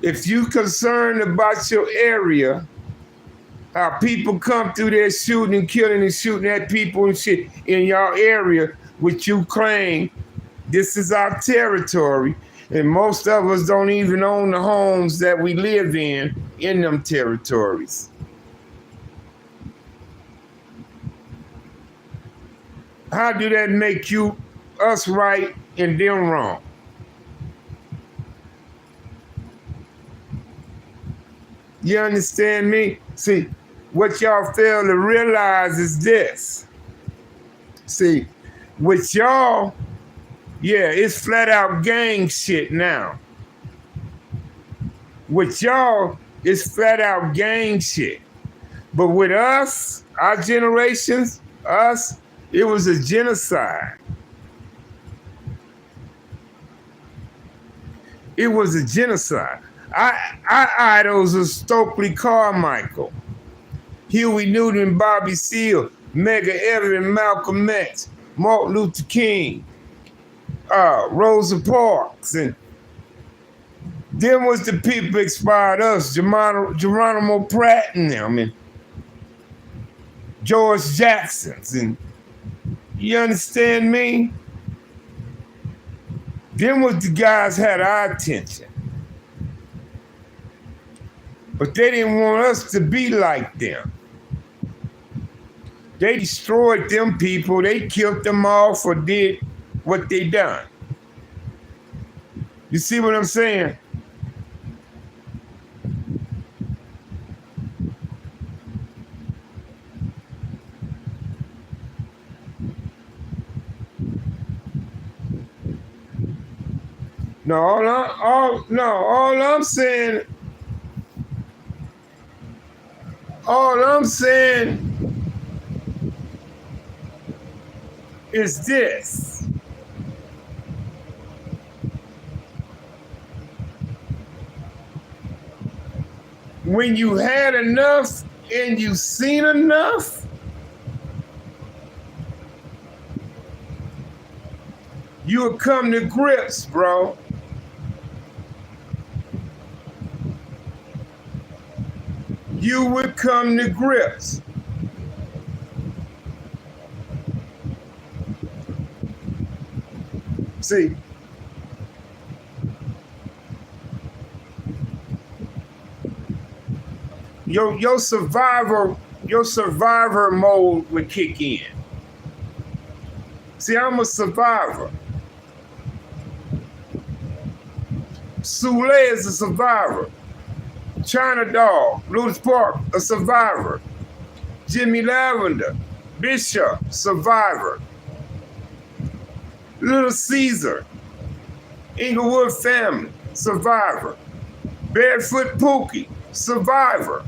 if you concerned about your area, how people come through there shooting and killing and shooting at people and shit in your area, which you claim this is our territory, and most of us don't even own the homes that we live in them territories. How do that make us right and them wrong? You understand me? See, what y'all fail to realize is this. See, with y'all, yeah, it's flat out gang shit now. With y'all, it's flat out gang shit. But with us, our generations, it was a genocide. It was a genocide. Our idols are Stokely Carmichael, Huey Newton, Bobby Seale, Medgar Evers, Malcolm X, Martin Luther King, Rosa Parks, and them was the people inspired us, Geronimo Pratt and them, and George Jackson's, and you understand me? Them was the guys had our attention. But they didn't want us to be like them. They destroyed them people. They killed them off or did what they done. You see what I'm saying? No, all I'm saying is this. When you had enough and you seen enough, you would come to grips, bro. You would come to grips. See, your survivor mode would kick in. See, I'm a survivor. SULE is a survivor. China Dog, Lewis Park, a survivor. Jimmy Lavender, Bishop, survivor. Little Caesar, Inglewood family, survivor. Barefoot Pookie, survivor.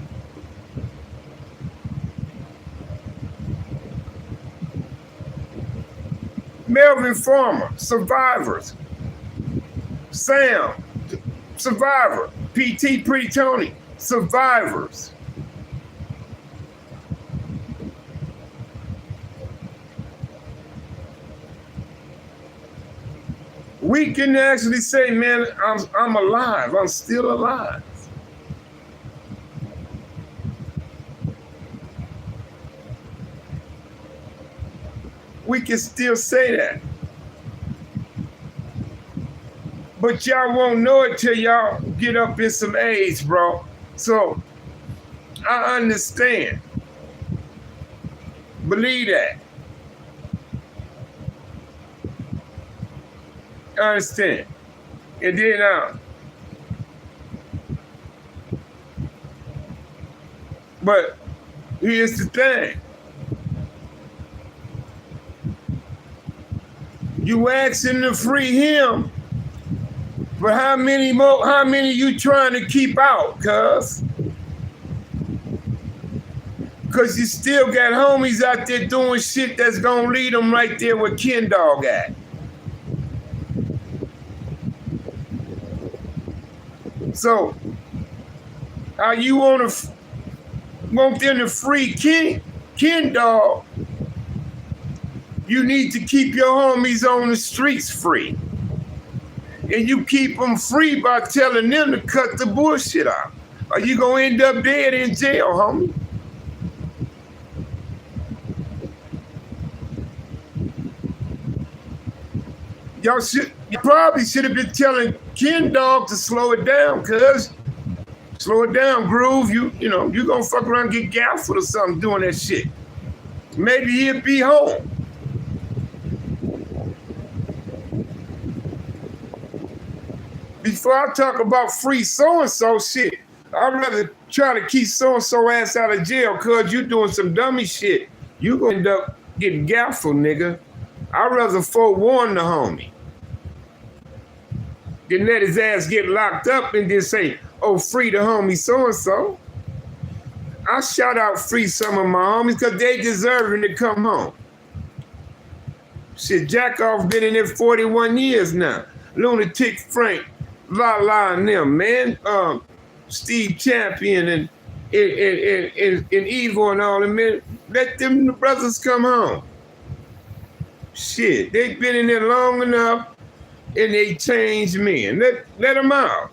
Melvin Farmer, survivors. Sam, survivor. PT Pretty Tony, survivors. We can actually say, man, I'm alive. I'm still alive. We can still say that. But y'all won't know it till y'all get up in some age, bro. So I understand. Believe that. I understand. And then but here's the thing. You asking to free him, but how many you trying to keep out, cuz? Cause you still got homies out there doing shit that's gonna lead them right there where Ken Dog at. So, how you want them to free Ken Dog? You need to keep your homies on the streets free. And you keep them free by telling them to cut the bullshit out. Or you gonna end up dead in jail, homie. You probably should have been telling Ken Dog to slow it down, cuz. Slow it down, Groove. You gonna fuck around and get gaffled or something doing that shit. Maybe he'll be home. Before I talk about free so-and-so shit, I'd rather try to keep so-and-so ass out of jail, cuz you doing some dummy shit. You gonna end up getting gaffled, nigga. I'd rather forewarn the homie than let his ass get locked up and then say, oh, free the homie so-and-so. I shout out free some of my homies because they deserving to come home. Shit, Jackoff been in there 41 years now. Lunatic Frank, La and them, man. Steve Champion and Evo and all them, man. Let them brothers come home. Shit, they been in there long enough and they changed men. Let them out.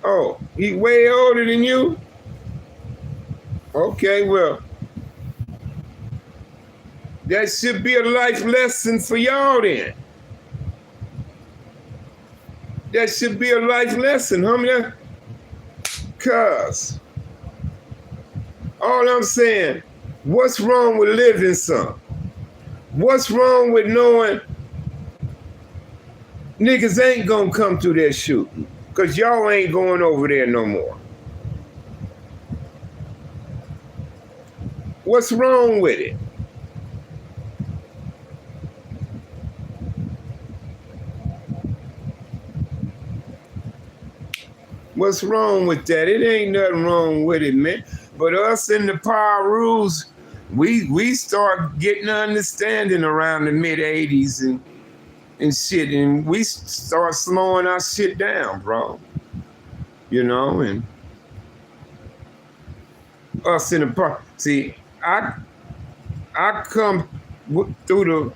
Oh, he way older than you? Okay, well, that should be a life lesson for y'all then. That should be a life lesson, homie. Cuz, all I'm saying, what's wrong with living some? What's wrong with knowing niggas ain't gonna come through that shooting? Cause y'all ain't going over there no more. What's wrong with it? What's wrong with that? It ain't nothing wrong with it, man. But us in the power rules, we start getting understanding around the mid-'80s and shit, and we start slowing our shit down, bro. You know, and us in the power. See, I come through the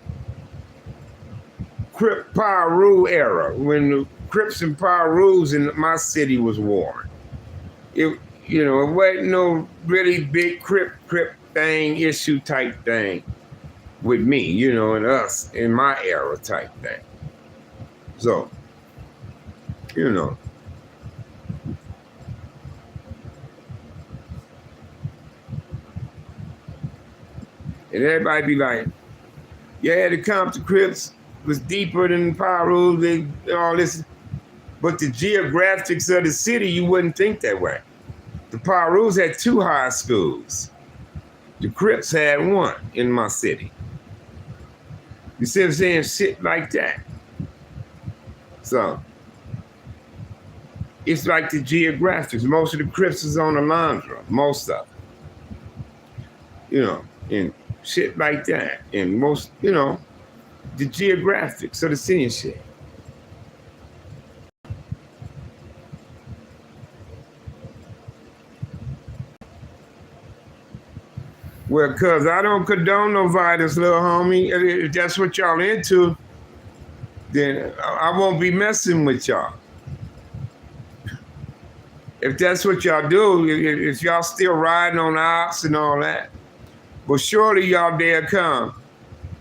Crip Power Rule era when the Crips and Power Rules in my city was warring. It wasn't no really big Crip thing, issue type thing with me, and us in my era type thing. So, And everybody be like, yeah, the Compton Crips was deeper than Piru, all this. But the geographics of the city, you wouldn't think that way. The Pirus had 2 high schools. The Crips had 1 in my city. You see what I'm saying? Shit like that. So, it's like the geographics. Most of the Crips is on the Alondra. Most of them. You know, and shit like that. And most, you know, the geographics of the city and shit. Well, cuz I don't condone no violence, little homie. If that's what y'all into, then I won't be messing with y'all. If that's what y'all do, if y'all still riding on ops and all that, but surely y'all dare come.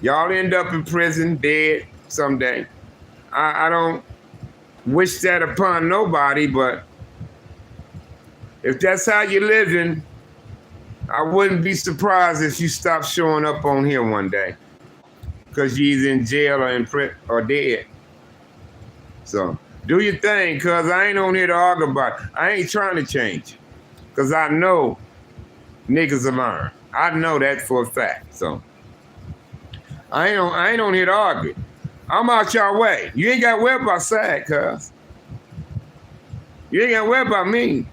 Y'all end up in prison, dead someday. I don't wish that upon nobody, but if that's how you're living, I wouldn't be surprised if you stopped showing up on here one day because you're either in jail or in prison or dead. So do your thing, cuz I ain't on here to argue about it. I ain't trying to change it because I know niggas will learn. I know that for a fact. So I ain't on here to argue. I'm out y'all way. You ain't got to worry about SAG, cuz. You ain't got to worry about me.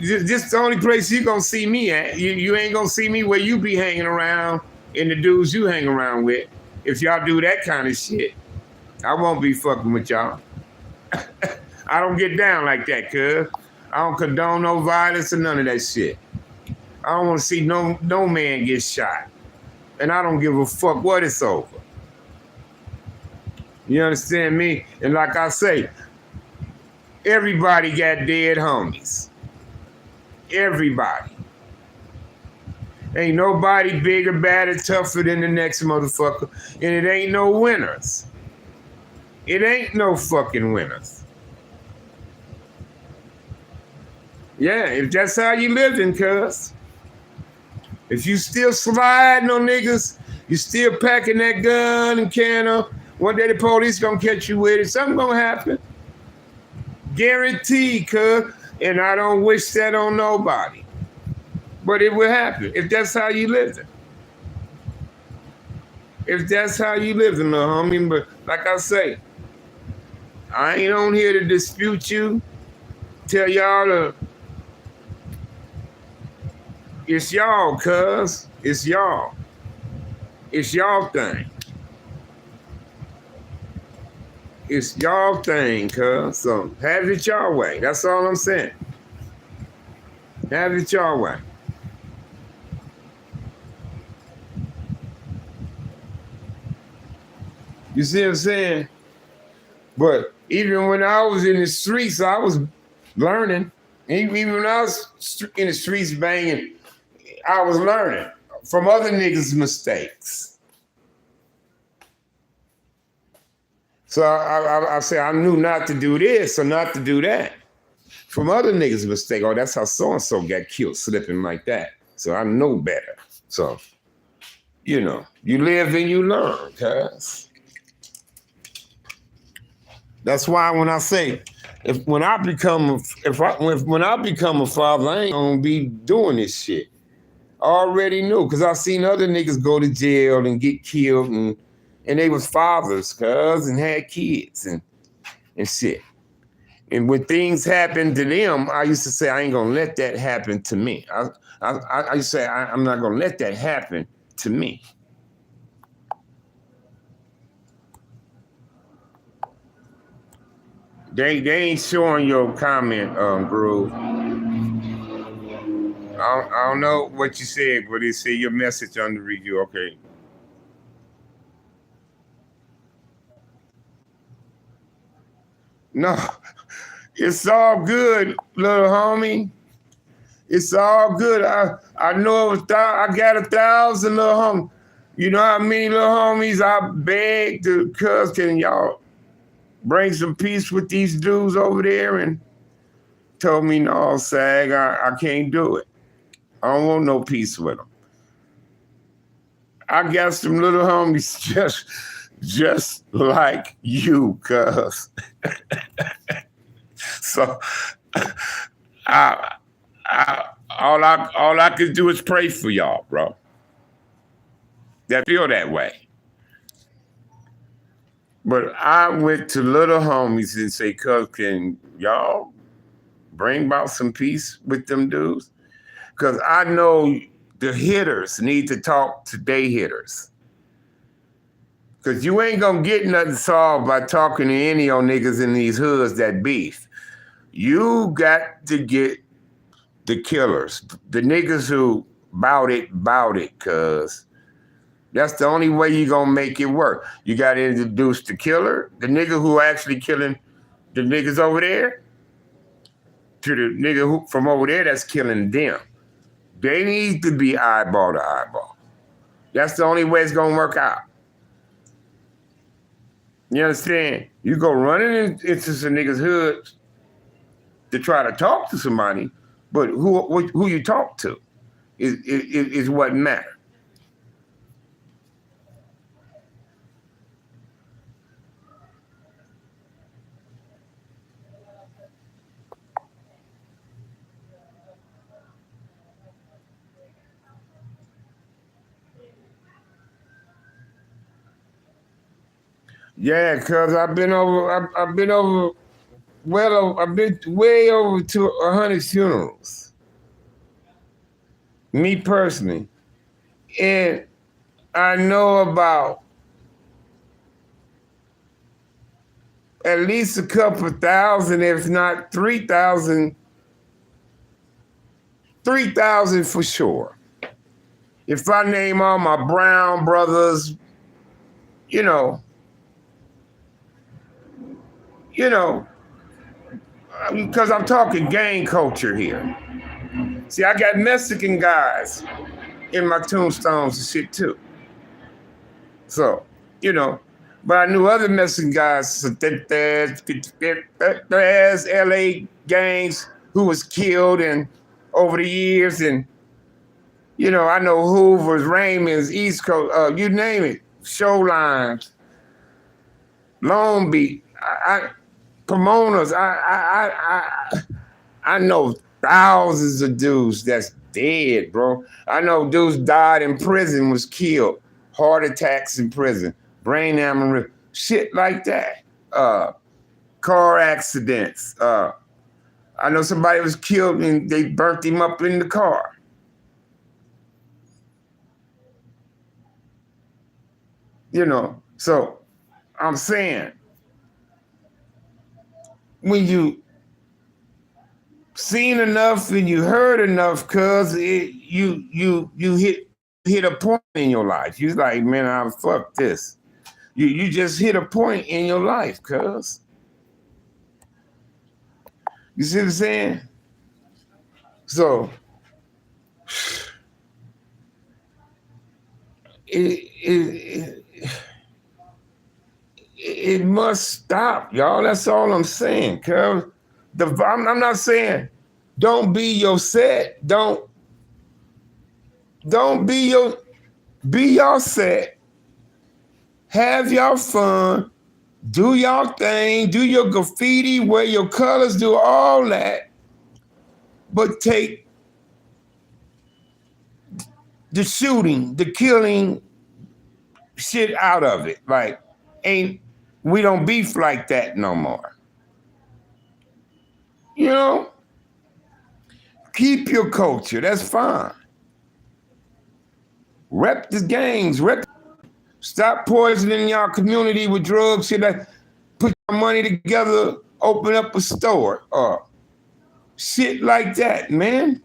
This the only place you gonna see me at. You ain't gonna see me where you be hanging around and the dudes you hang around with. If y'all do that kind of shit, I won't be fucking with y'all. I don't get down like that, cuz. I don't condone no violence or none of that shit. I don't want to see no man get shot. And I don't give a fuck what it's over. You understand me? And like I say, everybody got dead homies. Everybody. Ain't nobody bigger, badder, tougher than the next motherfucker. And it ain't no winners. It ain't no fucking winners. Yeah, if that's how you living, cuz. If you still sliding on niggas, you still packing that gun and cannon, one day the police gonna catch you with it. Something gonna happen. Guaranteed, cuz. And I don't wish that on nobody. But it will happen if that's how you living. If that's how you living, little homie. But like I say, I ain't on here to dispute you. Tell y'all to, it's y'all, cuz. It's y'all. It's y'all thing. It's y'all thing, cuz. So have it y'all way. That's all I'm saying. Have it y'all way. You see what I'm saying? But even when I was in the streets, I was learning. Even when I was in the streets banging, I was learning from other niggas' mistakes. So I say I knew not to do this or not to do that. From other niggas' mistake. Oh, that's how so-and-so got killed, slipping like that. So I know better. So, you know, you live and you learn, cuz. That's why when I say, when I become a father, I ain't gonna be doing this shit. I already knew, because I seen other niggas go to jail and get killed, and they was fathers, cuz, and had kids and shit. And when things happened to them, I used to say, I ain't gonna let that happen to me. I used to say, I'm not gonna let that happen to me. They ain't showing your comment, Groove. I don't know what you said, but it said your message on the review. Okay. No, it's all good, little homie. It's all good. I know I got 1,000 little homies. You know how many little homies I begged to, cuz, can y'all bring some peace with these dudes over there? And told me, no, Sag, I can't do it. I don't want no peace with them. I got some little homies just like you, cuz. So all I could do is pray for y'all, bro. That feel that way. But I went to little homies and say, cuz, can y'all bring about some peace with them dudes? Because I know the hitters need to talk to they hitters. Because you ain't going to get nothing solved by talking to any old niggas in these hoods that beef. You got to get the killers, the niggas who bout it, cuz that's the only way you gonna make it work. You gotta introduce the killer, the nigga who actually killing the niggas over there, to the nigga who from over there that's killing them. They need to be eyeball to eyeball. That's the only way it's gonna work out. You understand? You go running into some niggas' hoods to try to talk to somebody, but who you talk to is what matters. Yeah, cuz I've been way over to 100 funerals. Me personally. And I know about at least a couple thousand, if not 3,000 for sure. If I name all my Brown brothers, because I'm talking gang culture here. See, I got Mexican guys in my tombstones and shit too. So, but I knew other Mexican guys, there's LA gangs who was killed and over the years, and I know Hoover's, Raymond's, East Coast, you name it, Showlines, Long Beach, Pomona's. I know thousands of dudes that's dead, bro. I know dudes died in prison, was killed, heart attacks in prison, brain aneurysm, shit like that. Car accidents. I know somebody was killed and they burnt him up in the car. So I'm saying, when you seen enough and you heard enough, cuz you hit a point in your life. You're like, man, I fuck this. You just hit a point in your life, cuz. You see what I'm saying? So it must stop, y'all. That's all I'm saying, cuz. I'm not saying don't be your set. Don't be your set. Have your fun. Do your thing. Do your graffiti. Wear your colors. Do all that. But take the shooting, the killing shit out of it. Like, we don't beef like that no more. Keep your culture. That's fine. Rep the gangs. Stop poisoning your community with drugs. Shit, put your money together. Open up a store. Or shit like that, man.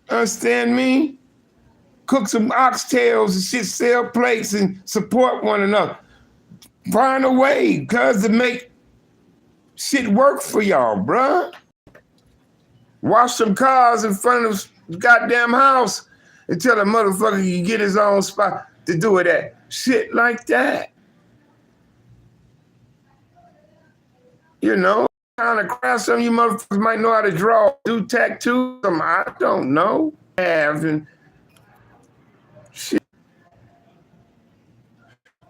Understand me? Cook some oxtails and shit. Sell plates and support one another. Find a way, cuz, to make shit work for y'all, bruh. Wash some cars in front of the goddamn house and tell the motherfucker he can get his own spot to do it at. Shit like that. Kind of craft. Some of you motherfuckers might know how to draw, do tattoos. I don't know.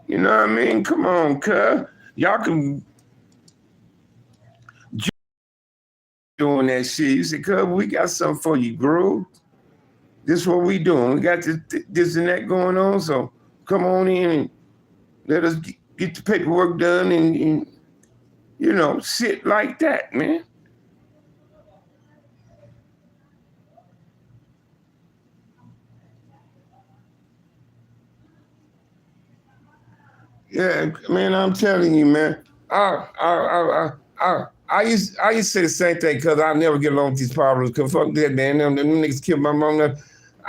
You know what I mean? Come on, cuz. Y'all can doing that shit. You say, cuz, we got something for you, Groove. This is what we doing. We got this and that going on, so come on in and let us get the paperwork done and you know, shit like that, man. Yeah, man, I'm telling you, man. I used to say the same thing because I never get along with these power rules. Cause fuck that, man. Them niggas killed my mom.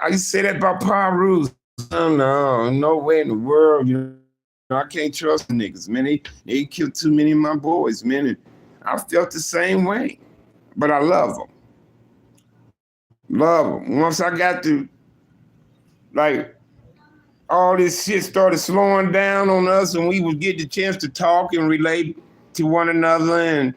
I used to say that about power rules. No, no way in the world. You know, I can't trust the niggas, man. They killed too many of my boys, man. And I felt the same way. But I love them. Love them. Once I got to, like, all this shit started slowing down on us and we would get the chance to talk and relate to one another, and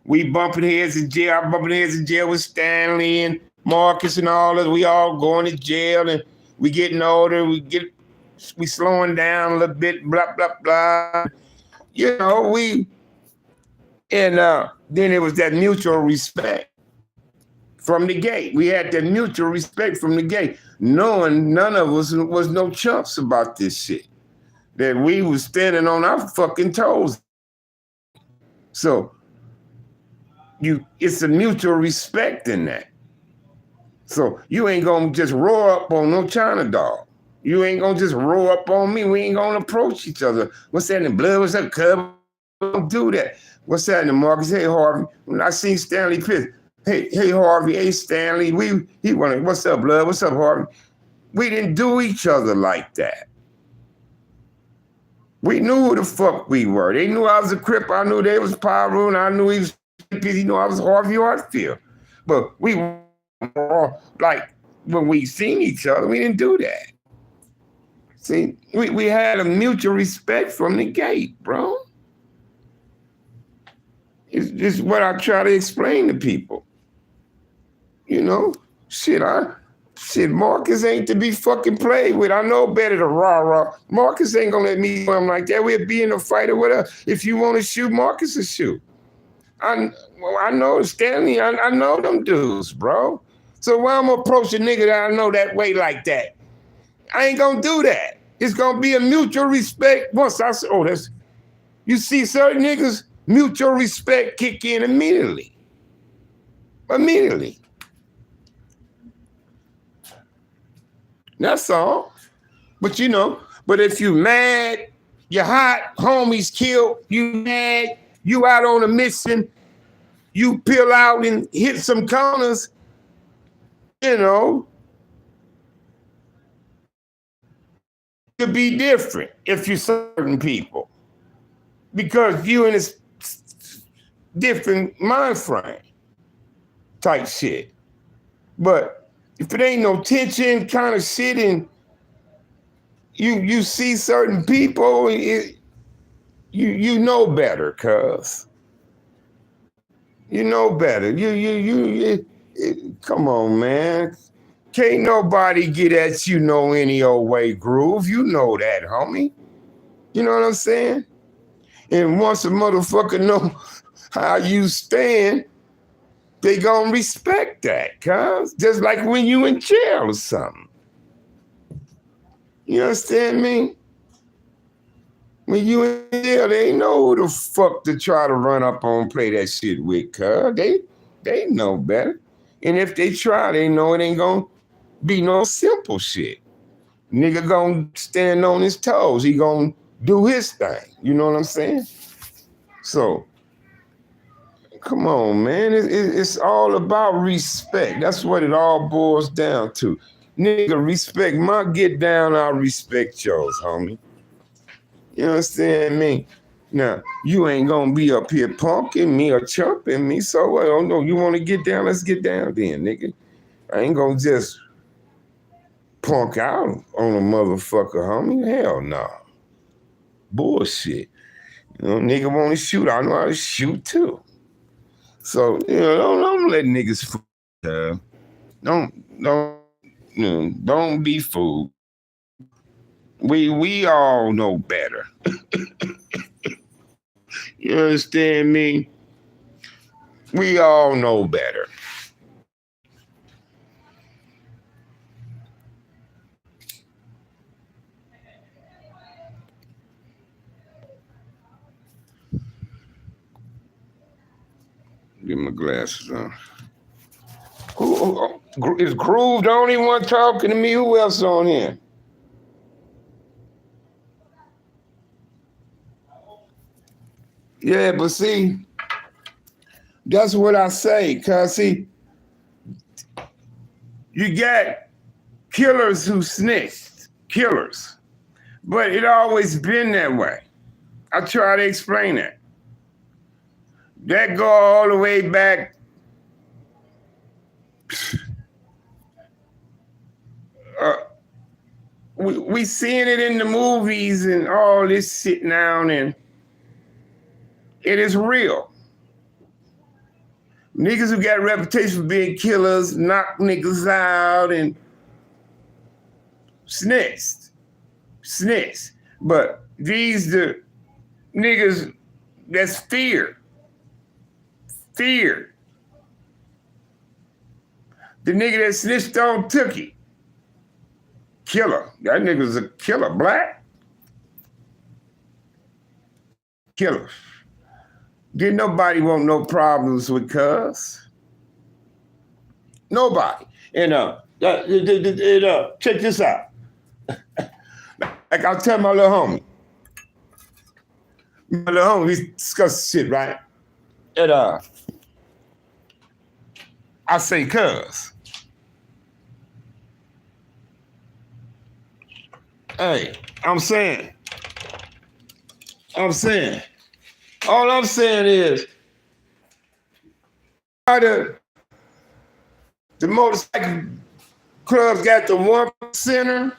we bumping heads in jail. I'm bumping heads in jail with Stanley and Marcus and all that. We all going to jail and we getting older. We slowing down a little bit, blah, blah, blah. You know, then it was that mutual respect from the gate. We had that mutual respect from the gate, knowing none of us was no chumps about this shit. That we was standing on our fucking toes. So it's a mutual respect in that. So you ain't gonna just roar up on no China dog. You ain't gonna just roar up on me. We ain't gonna approach each other. What's that in the blood? What's that, cub? Don't do that. What's that in the Marcus? Hey, Harvey. When I seen Stanley Pitts, hey, Harvey. Hey, Stanley. He wanted, what's up, blood? What's up, Harvey? We didn't do each other like that. We knew who the fuck we were. They knew I was a Crip. I knew they was Pyro, and I knew he was. He knew I was Harvey Hartfield. But we were like, when we seen each other, we didn't do that. See, we had a mutual respect from the gate, bro. It's just what I try to explain to people. You know, shit, Marcus ain't to be fucking played with. I know better to rah-rah. Marcus ain't gonna let me do him like that. We'll be in a fight or whatever. If you want to shoot, Marcus will shoot. I know Stanley, I know them dudes, bro. So why I'm gonna approach a nigga that I know that way like that? I ain't gonna do that. It's gonna be a mutual respect. Once I say, oh, that's, you see certain niggas, mutual respect kick in immediately. Immediately. That's all. But you know, but if you mad, you're hot, homies killed, you mad, you out on a mission, you peel out and hit some corners, you know, it could be different if you're certain people. Because you in this different mind frame type shit. But if it ain't no tension kind of shit and you see certain people, you know better, cuz. You know better. Come on, man. Can't nobody get at you no any old way, Groove. You know that, homie. You know what I'm saying? And once a motherfucker know how you stand, they gonna respect that, cuz. Just like when you in jail or something. You understand me? When you in jail, they ain't know who the fuck to try to run up on play that shit with, cuz. They know better. And if they try, they know it ain't gonna be no simple shit. Nigga gonna stand on his toes. He gonna do his thing. You know what I'm saying? So, come on, man. It's all about respect. That's what it all boils down to. Nigga, respect my get down, I'll respect yours, homie. You understand me? Now, you ain't gonna be up here punking me or chumping me. So what? Oh no, you wanna get down? Let's get down then, nigga. I ain't gonna just punk out on a motherfucker, homie. Hell no. Bullshit. You know, nigga wanna shoot, I know how to shoot too. So, you know, don't let niggas fool. Don't be fooled. We all know better. You understand me? We all know better. Get my glasses on. Is Groove the only one talking to me? Who else on here? Yeah, but see, that's what I say. Cause see, you got killers who snitched, killers, but it always been that way. I try to explain that. That go all the way back. We seeing it in the movies and all this shit now, and it is real. Niggas who got a reputation for being killers, knock niggas out and snitched. But these the niggas that's feared. The nigga that snitched on Tookie. Killer. That nigga's a killer. Black. Killer. Didn't nobody want no problems with cuz. Nobody. And check this out. Like I'll tell my little homie. We discuss shit, right? And I say cuz. Hey, I'm saying. All I'm saying is the motorcycle clubs got the 1%er.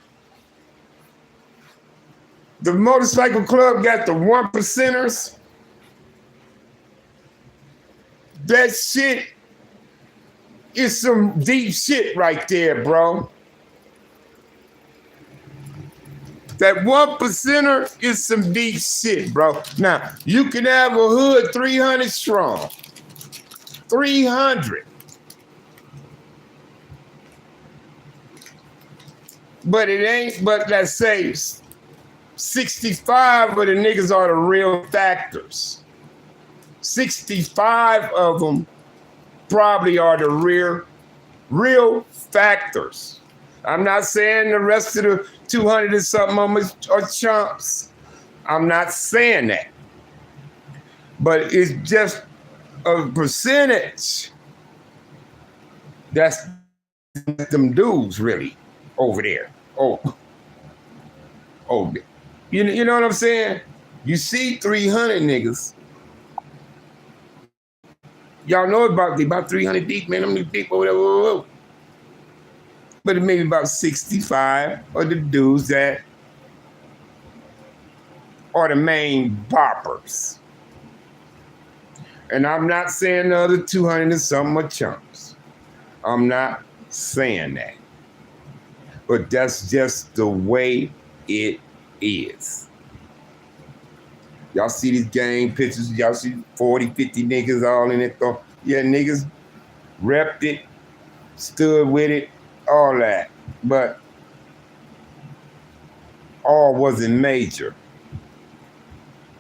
The motorcycle club got the 1%ers. That shit is some deep shit right there, bro. That 1%er is some deep shit, bro. Now, you can have a hood 300 strong. 300. But it ain't, but let's say 65 of the niggas are the real factors. 65 of them probably are the real factors. I'm not saying the rest of the 200 and something of them are chumps. I'm not saying that. But it's just a percentage. That's them dudes really over there. Oh, you know what I'm saying? You see 300 niggas. Y'all know about 300 deep, man. I'm deep or whatever. But it may be about 65 of the dudes that are the main boppers. And I'm not saying the other 200 and something are chumps. I'm not saying that. But that's just the way it is. Y'all see these gang pictures, y'all see 40, 50 niggas all in it. Yeah, niggas repped it, stood with it, all that. But all wasn't major.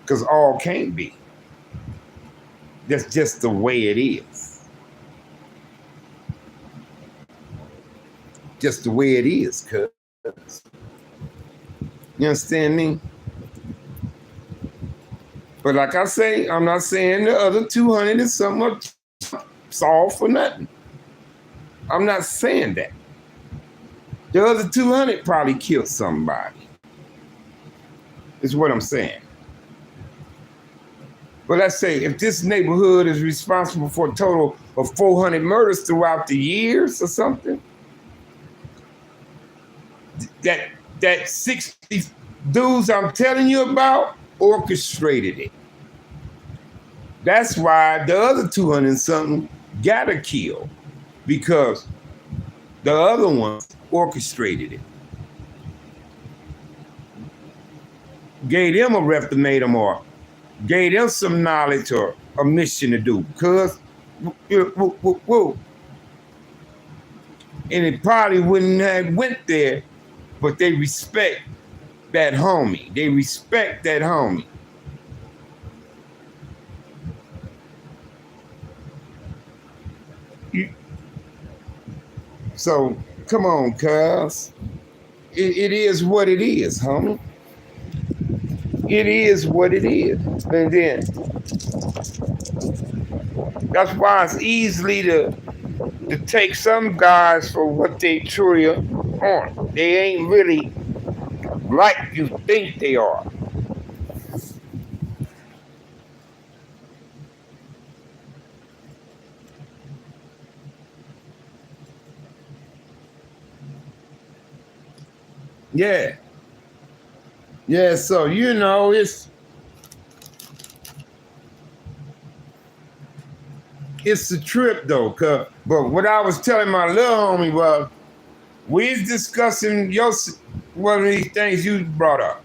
Because all can't be. That's just the way it is. Just the way it is, cuz. You understand me? But like I say, I'm not saying the other 200 and something solved for nothing. I'm not saying that. The other 200 probably killed somebody. Is what I'm saying. But let's say if this neighborhood is responsible for a total of 400 murders throughout the years or something, that 60 dudes I'm telling you about orchestrated it. That's why the other 200 and something got to kill, because the other ones orchestrated it. gave them a referendum or gave them some knowledge or a mission to do. Cause, and it probably wouldn't have went there, but they respect that homie. They respect that homie. So come on, cuz. It is what it is, homie. It is what it is. And then that's why it's easily to take some guys for what they truly are. They ain't really like you think they are. Yeah. Yeah, so it's a trip though, but what I was telling my little homie was we was discussing one of these things you brought up.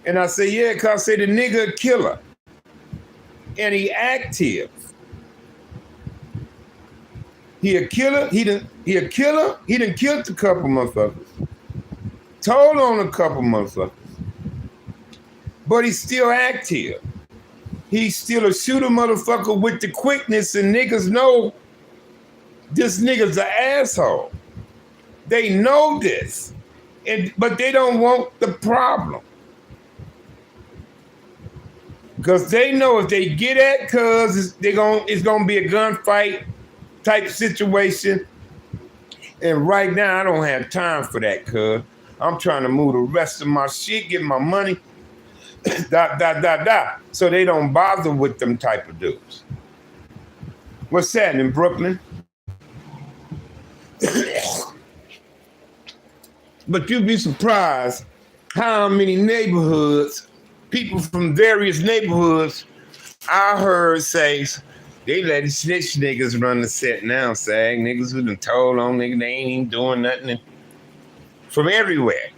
And I said, yeah, cause I said the nigga a killer. And he active. He a killer, he done killed a couple motherfuckers. Told on a couple motherfuckers. But he's still active. He's still a shooter motherfucker with the quickness, and niggas know this nigga's an asshole. They know this, but they don't want the problem. Because they know if they get at cuz it's gonna be a gunfight type situation. And right now I don't have time for that, cuz. I'm trying to move the rest of my shit, get my money. So they don't bother with them type of dudes. What's that in Brooklyn? But you'd be surprised how many neighborhoods, people from various neighborhoods, I heard say they let the snitch niggas run the set now, sag niggas who done told on niggas they ain't even doing nothing. From everywhere.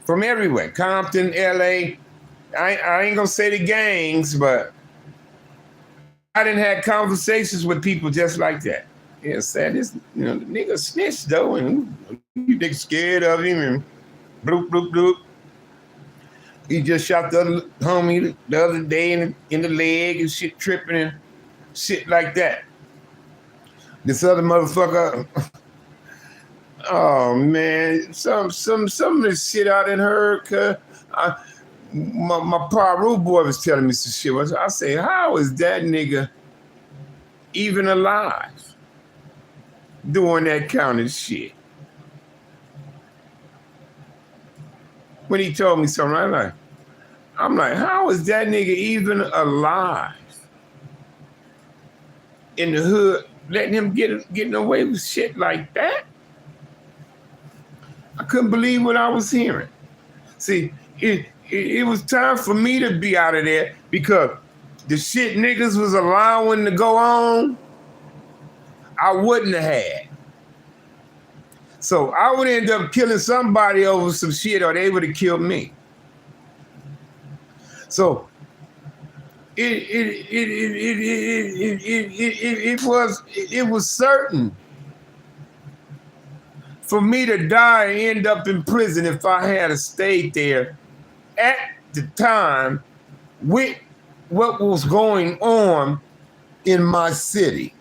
From everywhere. Compton, LA. I ain't gonna say the gangs, but I done had conversations with people just like that. Yeah, sad. This, the nigga snitched though, and you niggas scared of him, and bloop, bloop, bloop. He just shot the other homie the other day in the leg and shit, tripping and shit like that. This other motherfucker. Oh man, some of this shit I done heard. Cause my Paru boy was telling me some shit. I say, how is that nigga even alive doing that kind of shit? When he told me something, I'm like, how is that nigga even alive in the hood, letting him getting away with shit like that? I couldn't believe what I was hearing. See, it was time for me to be out of there because the shit niggas was allowing to go on, I wouldn't have had. So I would end up killing somebody over some shit, or they would have killed me. So it was certain for me to die and end up in prison if I had stayed there at the time with what was going on in my city.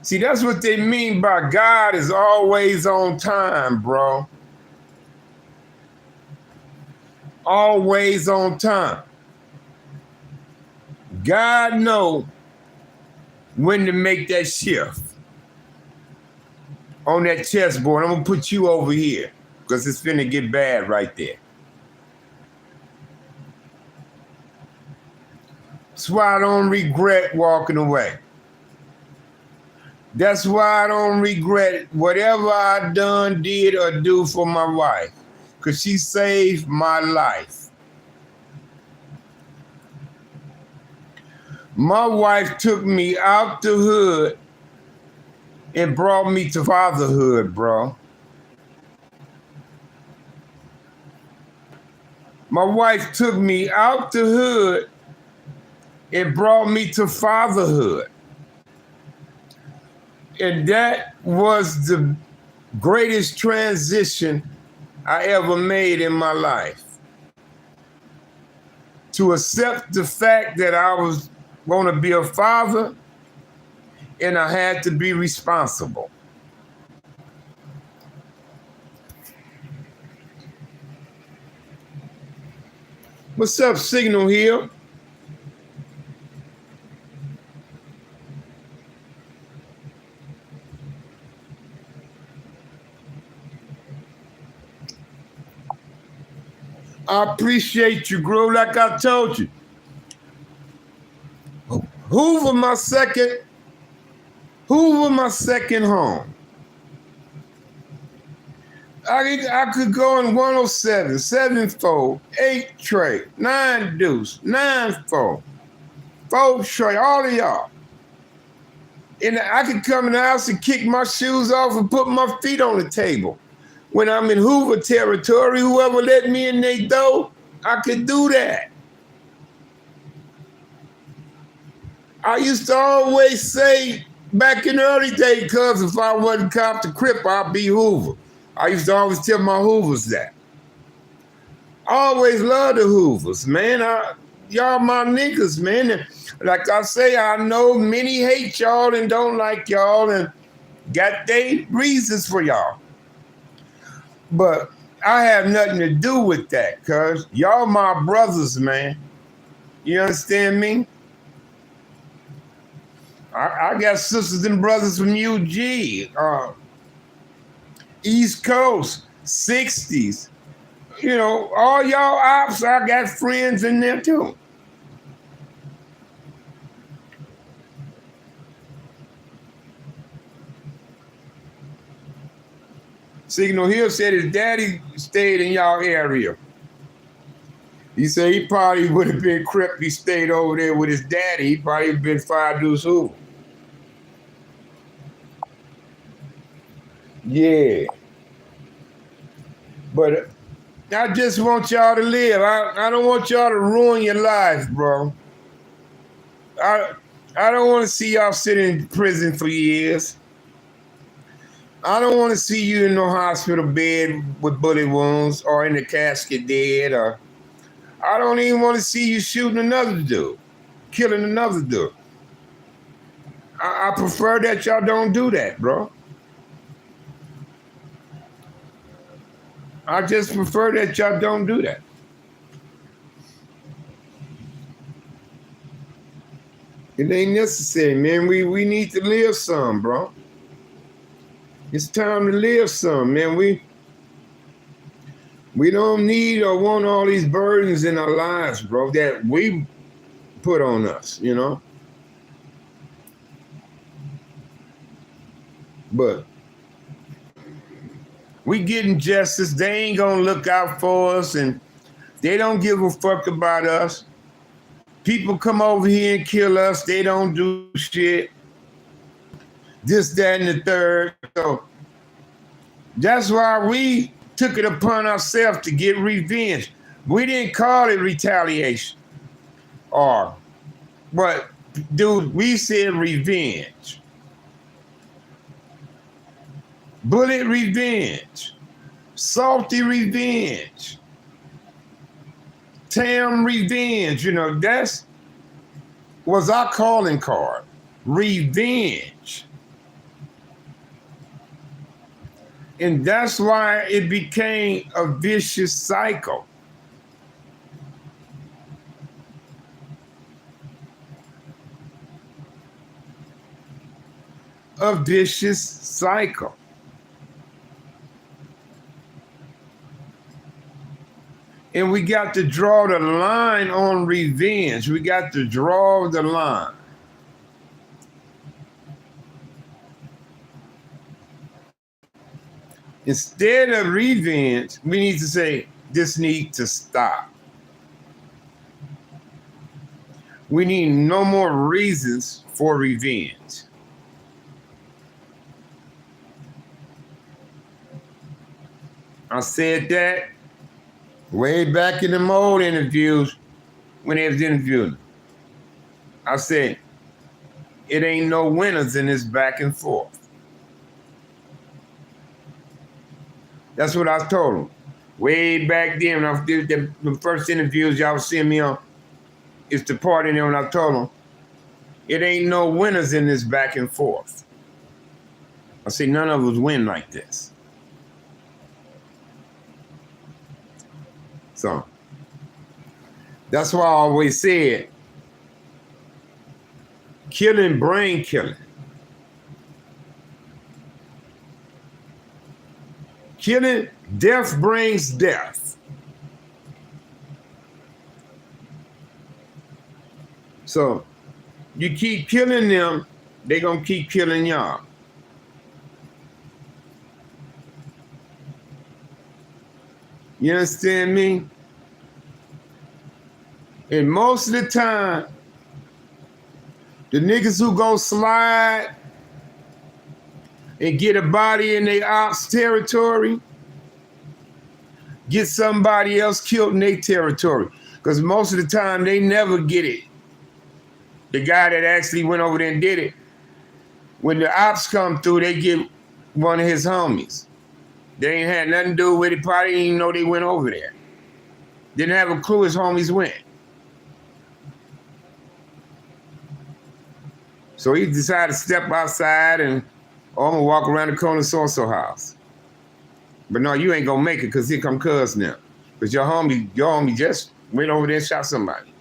See, that's what they mean by God is always on time, bro. Always on time. God knows when to make that shift on that chessboard. I'm gonna put you over here because it's finna get bad right there. That's why I don't regret walking away. That's why I don't regret whatever I done, did, or do for my wife, because she saved my life. My wife took me out the hood It brought me to fatherhood, bro. My wife took me out the hood. It brought me to fatherhood. And that was the greatest transition I ever made in my life. To accept the fact that I was going to be a father and I had to be responsible. What's up, Signal Hill? I appreciate you, Grow. Like I told you, Hoover my second home. I could go in 107, 7-4, 8 tray, 9 deuce, 9-4, 4 tray, all of y'all. And I could come in the house and kick my shoes off and put my feet on the table. When I'm in Hoover territory, whoever let me in their door, I could do that. I used to always say back in the early days, cuz if I wasn't cop the Crip, I'd be Hoover. I used to always tell my Hoovers that. I always loved the Hoovers, man. Y'all my niggas, man. And like I say, I know many hate y'all and don't like y'all and got their reasons for y'all. But I have nothing to do with that, cuz y'all my brothers, man. You understand me? I got sisters and brothers from UG, East Coast, 60s. You know, all y'all ops, I got friends in there too. Signal Hill said his daddy stayed in y'all area. He said he probably would have been Crip if he stayed over there with his daddy. He probably been 5 Deuce Hoover. Yeah. But I just want y'all to live. I don't want y'all to ruin your life, bro. I don't want to see y'all sit in prison for years. I don't want to see you in no hospital bed with bullet wounds or in the casket dead. Or I don't even want to see you shooting another dude, killing another dude. I prefer that y'all don't do that, bro. I just prefer that y'all don't do that. It ain't necessary, man. We need to live some, bro. It's time to live some, man. We don't need or want all these burdens in our lives, bro, that we put on us, you know? But we getting justice. They ain't gonna look out for us and they don't give a fuck about us. People come over here and kill us. They don't do shit. This, that, and the third. So that's why we took it upon ourselves to get revenge. We didn't call it retaliation. But dude, we said revenge. Bullet revenge. Salty revenge. Tam revenge. You know, that's was our calling card. Revenge. And that's why it became a vicious cycle. A vicious cycle. And we got to draw the line on revenge. We got to draw the line. Instead of revenge, we need to say, this needs to stop. We need no more reasons for revenge. I said that way back in them old interviews when they was interviewing. I said, it ain't no winners in this back and forth. That's what I told them. Way back then, when I did the first interviews y'all was seeing me on, it's the part in there when I told them, it ain't no winners in this back and forth. I said, none of us win like this. So, that's why I always said, killing, brain killing. Killing, death brings death. So, you keep killing them, they gonna keep killing y'all. You understand me? And most of the time, the niggas who go slide and get a body in their ops territory, get somebody else killed in their territory. Because most of the time, they never get it. The guy that actually went over there and did it, when the ops come through, they get one of his homies. They ain't had nothing to do with it, probably didn't even know they went over there. Didn't have a clue his homies went. So he decided to step outside and, oh, I'm gonna walk around the corner so-so house. But no, you ain't gonna make it because here come cuz now. Because your homie just went over there and shot somebody.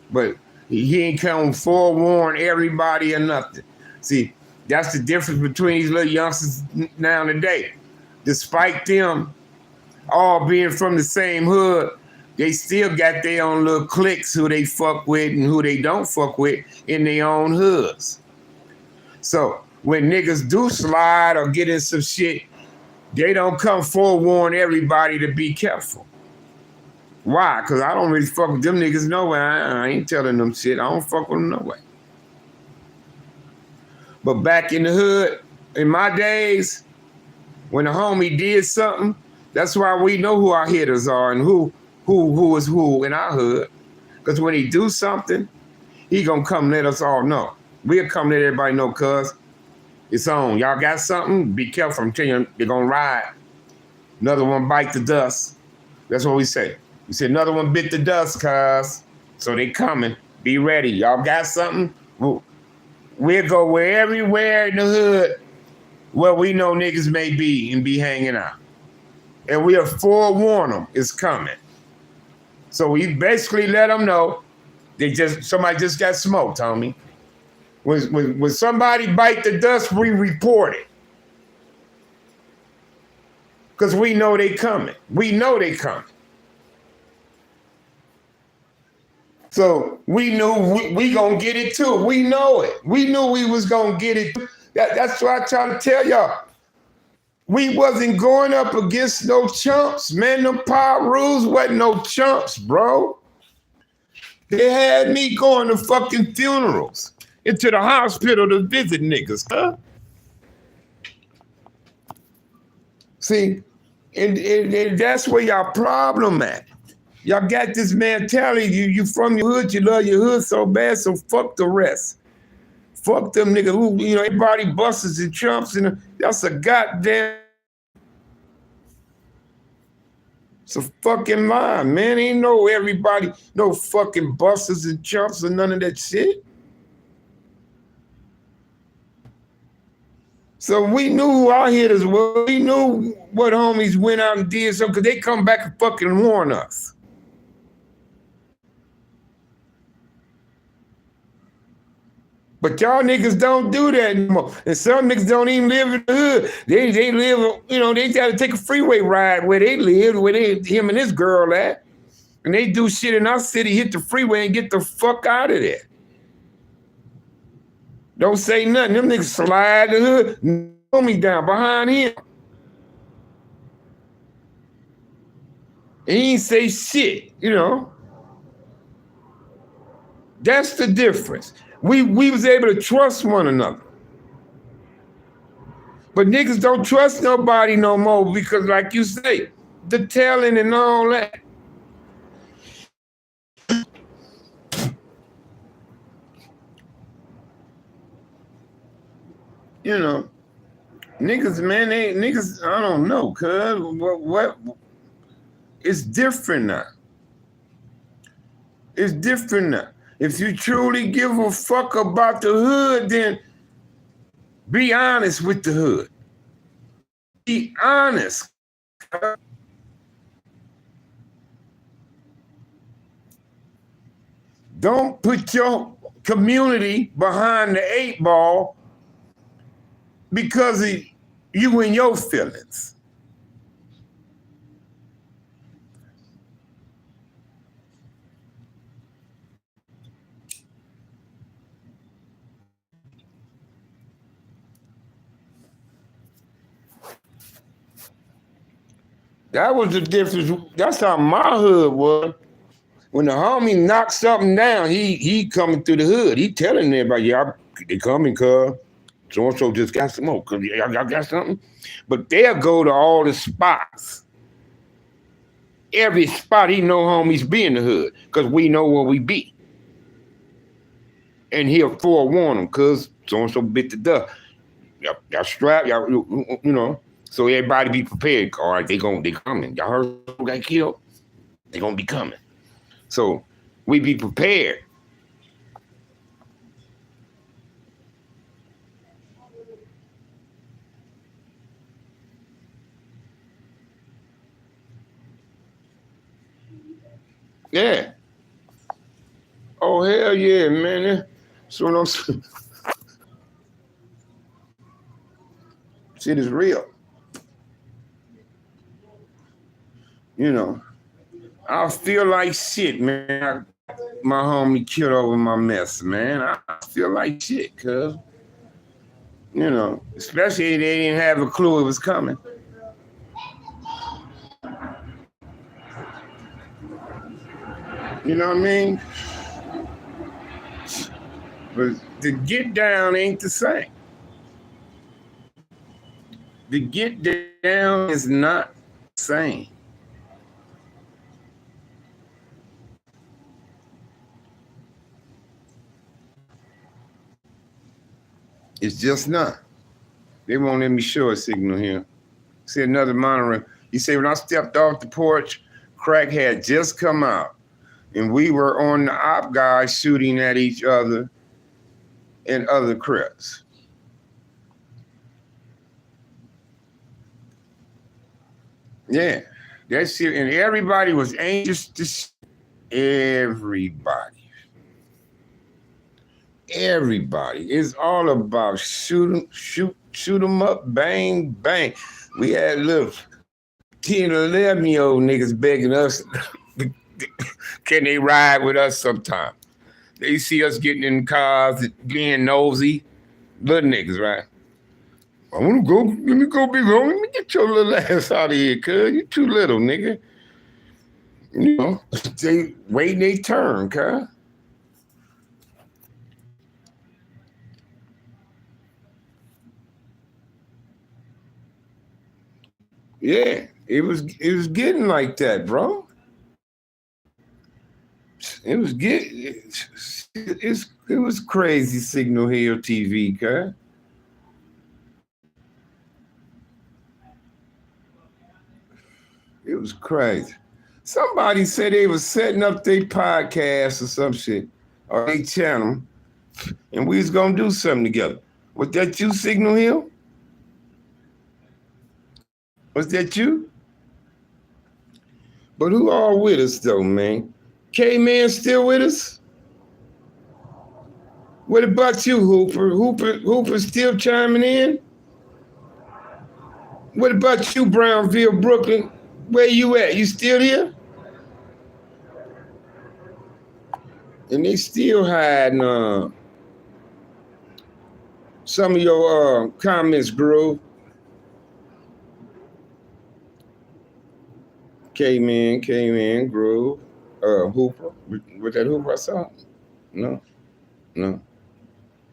But he ain't come forewarn everybody or nothing. See, that's the difference between these little youngsters now today. Despite them all being from the same hood, they still got their own little cliques who they fuck with and who they don't fuck with in their own hoods. So when niggas do slide or get in some shit, they don't come forewarn everybody to be careful. Why? Because I don't really fuck with them niggas no way. I ain't telling them shit. I don't fuck with them no way. But back in the hood, in my days, when a homie did something, that's why we know who our hitters are and who is who in our hood. Because when he do something, he gonna come let us all know. We'll come let everybody know, cuz it's on. Y'all got something? Be careful. I'm telling you, they're gonna ride. Another one bite the dust. That's what we say. We say another one bit the dust, cuz. So they coming. Be ready. Y'all got something? We'll go everywhere in the hood where we know niggas may be and be hanging out. And we'll forewarn them it's coming. So we basically let them know somebody just got smoked, homie. When somebody bite the dust, we report it. Because we know they coming. We know they coming. So we knew we gonna get it too. We know it. We knew we was gonna get it. That's what I try to tell y'all. We wasn't going up against no chumps, man. Them power rules wasn't no chumps, bro. They had me going to fucking funerals, into the hospital to visit niggas, huh? See, and that's where y'all problem at. Y'all got this mentality, you from your hood, you love your hood so bad, so fuck the rest. Fuck them niggas who, everybody busts and chumps, and that's a goddamn, it's a fucking lie, man. Ain't no everybody, no fucking busters and chumps or none of that shit. So we knew who our hitters were. We knew what homies went out and did something, because they come back and fucking warn us. But y'all niggas don't do that anymore. And some niggas don't even live in the hood. They live, they got to take a freeway ride where they live, him and his girl at. And they do shit in our city, hit the freeway and get the fuck out of there. Don't say nothing. Them niggas slide the hood, pull me down behind him. And he ain't say shit, That's the difference. We was able to trust one another. But niggas don't trust nobody no more because, like you say, the telling and all that. You know, niggas, man, niggas, I don't know, cuz what it's different now. It's different now. If you truly give a fuck about the hood, then be honest with the hood. Be honest. Don't put your community behind the 8 ball because of you and your feelings. That was the difference. That's how my hood was. When the homie knocked something down, he coming through the hood. He telling everybody, yeah, they coming, cuz. So-and-so just got some more. Cause y'all got something? But they'll go to all the spots. Every spot he know homies be in the hood. Cause we know where we be. And he'll forewarn them, cuz so-and-so bit the dust. Y'all strapped, y'all, you know. So everybody be prepared. All right, they coming. Y'all heard who got killed? They gonna be coming. So we be prepared. Yeah. Oh hell yeah, man. So what I'm saying. Shit is real. You know, I feel like shit, man. My homie killed over my mess, man. I feel like shit, cuz. You know, especially if they didn't have a clue it was coming. You know what I mean? But the get down ain't the same. The get down is not the same. It's just not. They won't let me show a signal here. See another monitor. You say when I stepped off the porch, crack had just come out, and we were on the op guys shooting at each other and other crips. Yeah, that shit, and everybody was anxious to everybody. Everybody. It's all about shoot 'em up, bang, bang. We had little 10 or 11-year-old niggas begging us, can they ride with us sometime? They see us getting in cars, being nosy. Little niggas, right? I want to go, let me go big home. Let me get your little ass out of here, cuz. You too little, nigga. You know, they waiting their turn, cuz. Yeah, it was getting like that, bro. It was getting it was crazy Signal Hill TV, cuz. It was crazy. Somebody said they was setting up their podcast or some shit, or their channel, and we was gonna do something together. Was that you, Signal Hill? Was that you? But who all with us though, man? K-Man still with us? What about you, Hooper? Hooper still chiming in? What about you, Brownville, Brooklyn? Where you at? You still here? And they still hiding some of your comments, Groove. K-Man, Groove, Hooper. Was that Hooper I saw? No, no.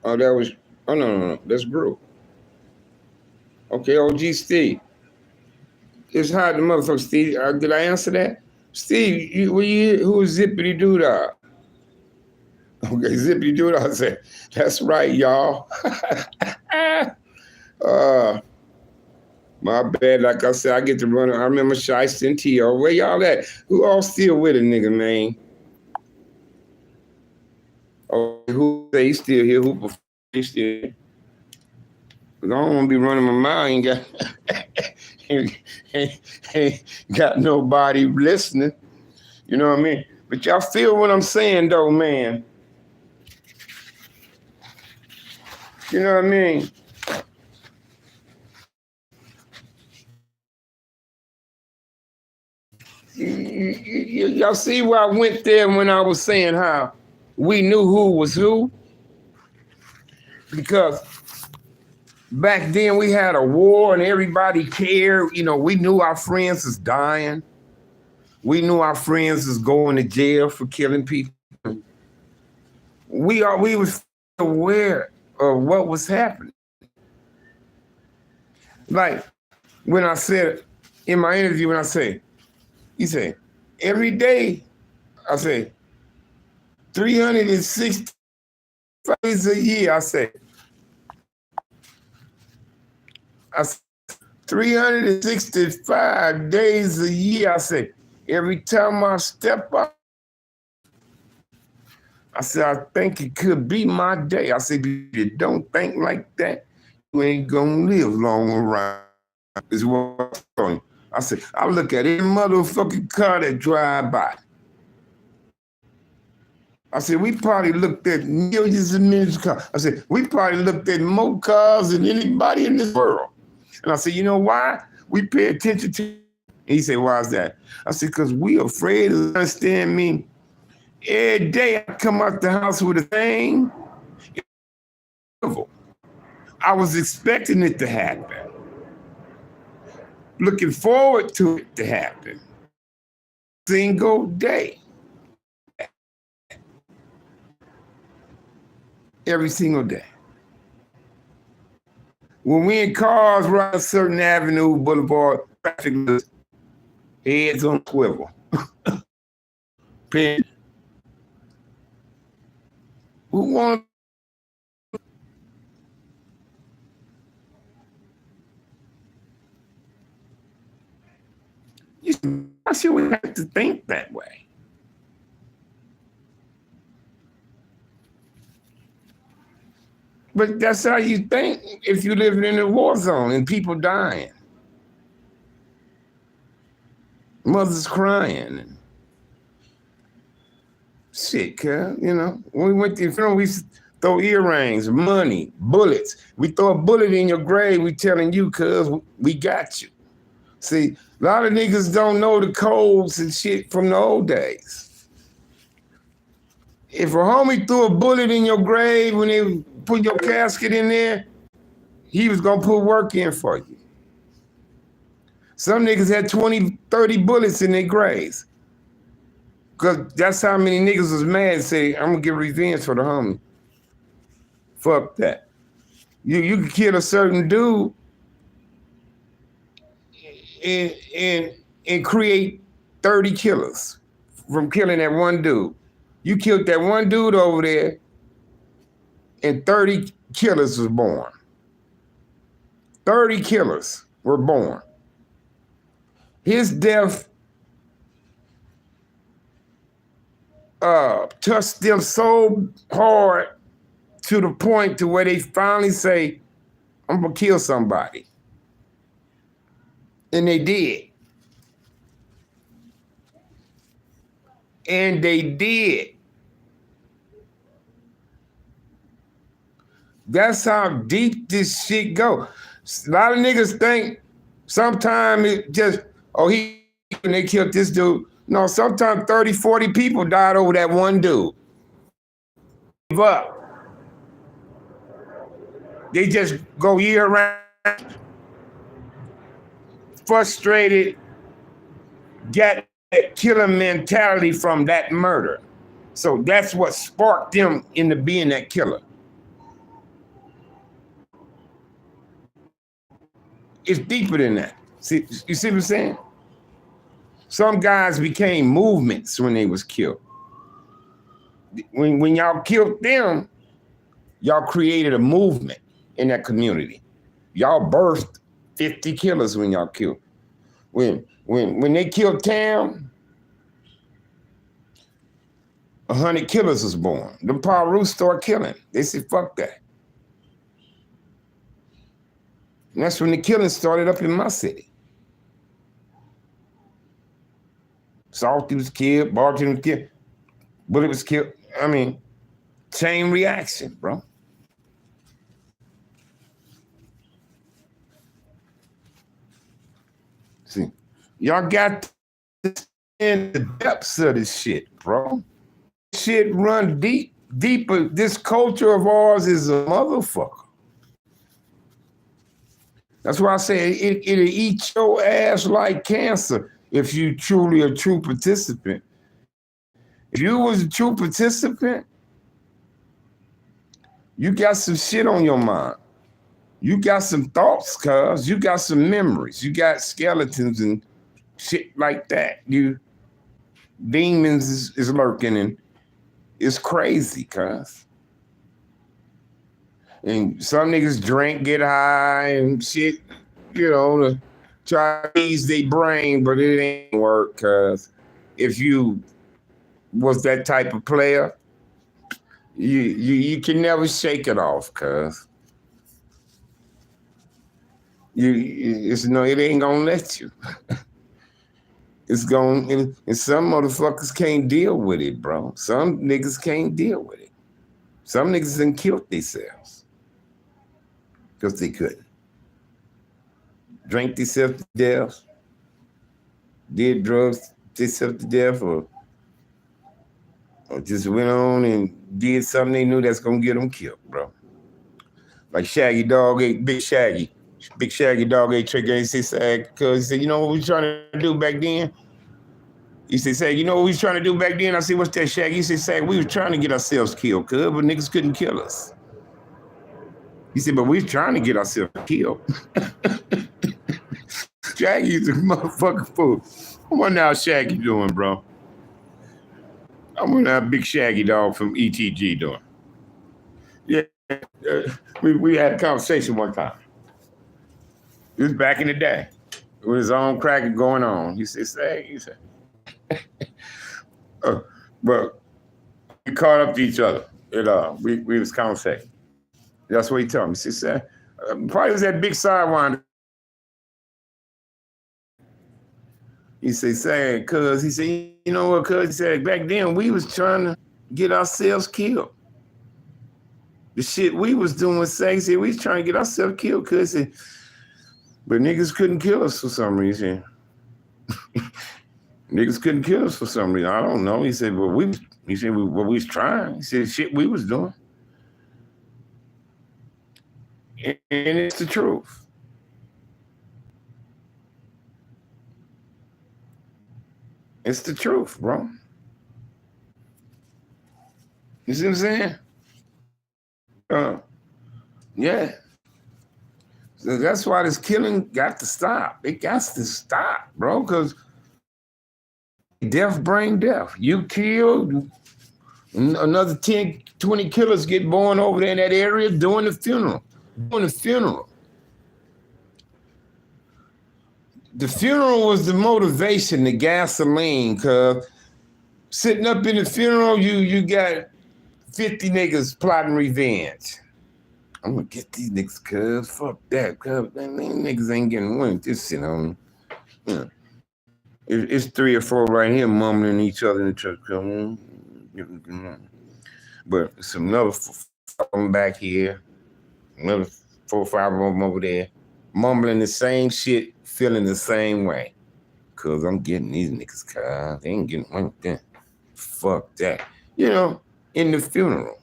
Oh, that was, oh, no. That's Groove. Okay, OG Steve. It's hard to motherfucker, Steve. Did I answer that? Steve, who is Zippity Doodah? Okay, Zippity Doodah said, that's right, y'all. My bad. Like I said, I get to run. I remember Shiesty and T.O. Where y'all at? Who all still with a nigga, man? Oh, who say he's still here? Who he's still here? I don't want to be running my mouth. Ain't got nobody listening. You know what I mean? But y'all feel what I'm saying, though, man. You know what I mean? Y'all see where I went there when I was saying how we knew who was who? Because back then we had a war and everybody cared. You know, we knew our friends was dying. We knew our friends was going to jail for killing people. We was aware of what was happening. Like when I said in my interview, when I say, he said, every day, I say, 360 days a year, I say 365 days a year, I say, every time I step up, I said, I think it could be my day. I said, if you don't think like that, you ain't gonna live long around. Is what I'm telling you. I said, I look at every motherfucking car that drive by. I said, we probably looked at millions and millions of cars. I said, we probably looked at more cars than anybody in this world. And I said, you know why? We pay attention to. And he said, why is that? I said, because we afraid to understand me. Every day I come out the house with a thing. I was expecting it to happen. Looking forward to it to happen. Single day. Every single day. When we in cars ride a certain avenue, boulevard, traffic heads on swivel. Pin. Who wants? I sure we have to think that way. But that's how you think if you live in a war zone and people dying. Mothers crying. And shit, cuz, you know. When we went to the funeral, we throw earrings, money, bullets. We throw a bullet in your grave, we telling you, cuz, we got you. See, a lot of niggas don't know the codes and shit from the old days. If a homie threw a bullet in your grave when they put your casket in there, he was gonna put work in for you. Some niggas had 20, 30 bullets in their graves. Because that's how many niggas was mad and say, I'm gonna get revenge for the homie. Fuck that. You can kill a certain dude and create 30 killers from killing that one dude. You killed that one dude over there and 30 killers was born. 30 killers were born. His death touched them so hard to the point to where they finally say, I'm gonna kill somebody. And they did. And they did. That's how deep this shit go. A lot of niggas think sometimes it just, and they killed this dude. No, sometimes 30, 40 people died over that one dude. Give up. They just go year round, frustrated, get that killer mentality from that murder. So that's what sparked them into being that killer. It's deeper than that. See, you see what I'm saying? Some guys became movements when they was killed. When y'all killed them, y'all created a movement in that community. Y'all birthed 50 killers when y'all killed. When they killed Tam, 100 killers was born. The Paru started killing. They said, fuck that. And that's when the killing started up in my city. Salty was killed, Barton was killed, Bullet was killed. I mean, chain reaction, bro. See, y'all got to in the depths of this shit, bro. Shit run deeper. This culture of ours is a motherfucker. That's why I say it'll eat your ass like cancer if you truly a true participant. If you was a true participant, you got some shit on your mind. You got some thoughts, cuz. You got some memories. You got skeletons and shit like that. You demons is lurking and it's crazy, cuz. And some niggas drink, get high and shit, you know, to try to ease their brain, but it ain't work, cuz if you was that type of player, you can never shake it off, cuz. It ain't gonna let you. It's going, and some motherfuckers can't deal with it, bro. Some niggas can't deal with it. Some niggas done killed themselves because they couldn't. Drank themselves to death, did drugs themselves to death, or just went on and did something they knew that's gonna get them killed, bro. Like Shaggy Dog ate Big Shaggy Dog ate Trick He said, because he said, you know what we was trying to do back then? He said, you know what we was trying to do back then? I said, what's that, Shaggy? He said, we were trying to get ourselves killed, cuz, but niggas couldn't kill us. He said, but we was trying to get ourselves killed. Shaggy's a motherfucking fool. I wonder how Shaggy doing, bro. I wonder how Big Shaggy Dog from ETG doing. Yeah, we had a conversation one time. It was back in the day. With his own cracking going on. He said, but we caught up to each other. We was conversating. That's what he told me. He said, probably was that big sidewinder. He said, cuz, he said, you know what, cuz, he said, back then we was trying to get ourselves killed. The shit we was doing was saying, we was trying to get ourselves killed, cuz, but niggas couldn't kill us for some reason. Niggas couldn't kill us for some reason. I don't know. He said, we was trying. He said, shit we was doing. And it's the truth. It's the truth, bro. You see what I'm saying? Yeah. So that's why this killing got to stop. It got to stop, bro, because death bring death. You killed, another 10, 20 killers get born over there in that area during the funeral. The funeral was the motivation, the gasoline, cuz sitting up in the funeral, you got 50 niggas plotting revenge. I'm gonna get these niggas, cuz. Fuck that, cuz. Man, niggas ain't getting one. This shit on. Yeah. It's 3 or 4 right here mumbling each other in the church. But it's another 4 of them back here. Another 4 or 5 of them over there. Mumbling the same shit, feeling the same way. Cuz I'm getting these niggas, cuz. They ain't getting one thing. Fuck that. You know, in the funeral.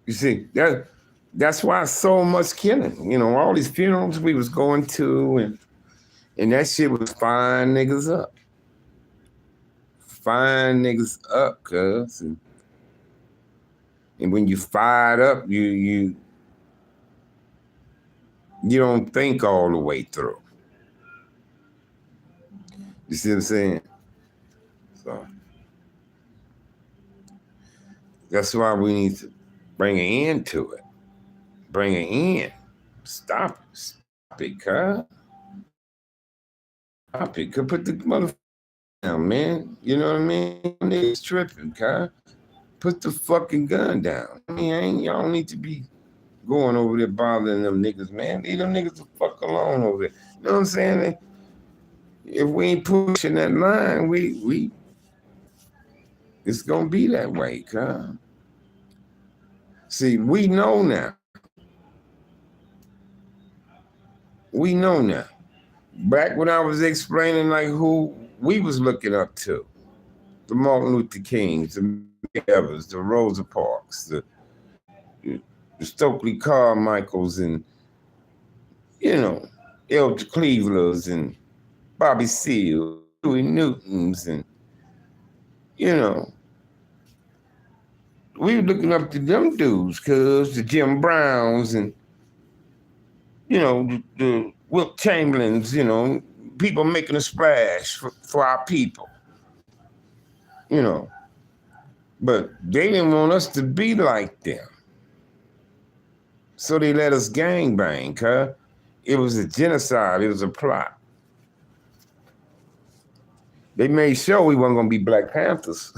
You see, that's why so much killing. You know, all these funerals we was going to, and that shit was fine niggas up. Fine niggas up, cuz. And when you fired up, you You don't think all the way through. You see what I'm saying? So that's why we need to bring an end to it. Bring an end. Stop it. Stop it, cuz. Stop it. Could put the motherfucker down, man. You know what I mean? Niggas tripping, cuz. Put the fucking gun down. I mean, y'all don't need to be going over there bothering them niggas, man. Leave them niggas the fuck alone over there. You know what I'm saying? If we ain't pushing that line, we it's gonna be that way, cuz. See, we know now. We know now. Back when I was explaining like who we was looking up to, the Martin Luther Kings, the Evers, the Rosa Parks, the Stokely Carmichaels, and Elder Cleavers and Bobby Seale, Huey Newtons, and we were looking up to them dudes, cuz the Jim Browns and the Wilt Chamberlains, people making a splash for our people. But they didn't want us to be like them. So they let us gangbang, cuz. It was a genocide. It was a plot. They made sure we weren't going to be Black Panthers.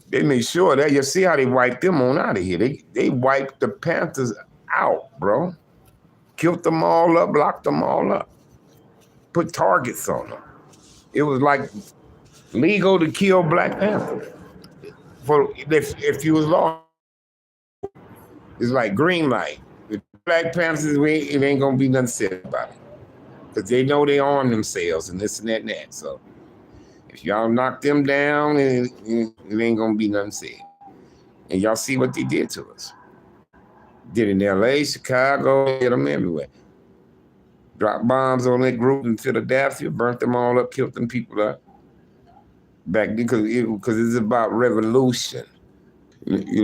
They made sure that. You see how they wiped them on out of here. They wiped the Panthers out, bro. Killed them all up, locked them all up. Put targets on them. It was like legal to kill Black Panthers. If you was lost, it's like green light. If Black Panthers, it ain't gonna be nothing said about it. Because they know they arm themselves and this and that and that. So if y'all knock them down, it ain't gonna be nothing said. And y'all see what they did to us. Did in LA, Chicago, hit them everywhere. Dropped bombs on that group in Philadelphia, burnt them all up, killed them people up. Back then, because it's about revolution.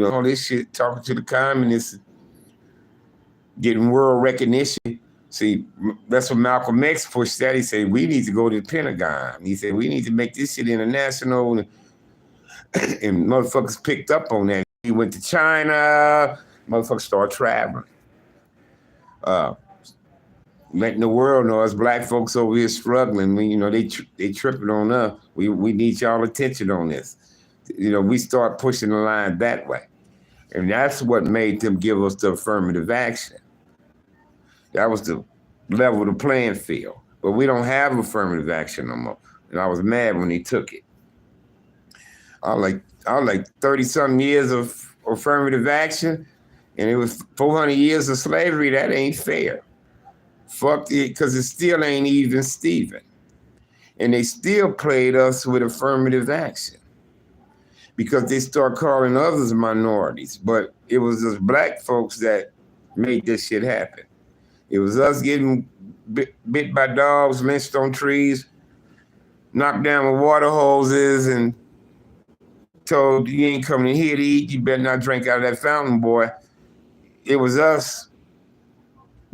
All this shit, talking to the communists, getting world recognition. See, that's what Malcolm X pushed that. He said, we need to go to the Pentagon. He said, we need to make this shit international. And motherfuckers picked up on that. He went to China. Motherfuckers started traveling. Letting the world know us Black folks over here struggling. They tripping on us. We need y'all attention on this. We start pushing the line that way. And that's what made them give us the affirmative action. That was the level of the playing field. But we don't have affirmative action no more. And I was mad when they took it. I was like 30-something years of affirmative action, and it was 400 years of slavery. That ain't fair. Fuck it, because it still ain't even Steven. And they still played us with affirmative action because they start calling others minorities. But it was us Black folks that made this shit happen. It was us getting bit by dogs, lynched on trees, knocked down with water hoses, and told you ain't coming here to eat, you better not drink out of that fountain, boy. It was us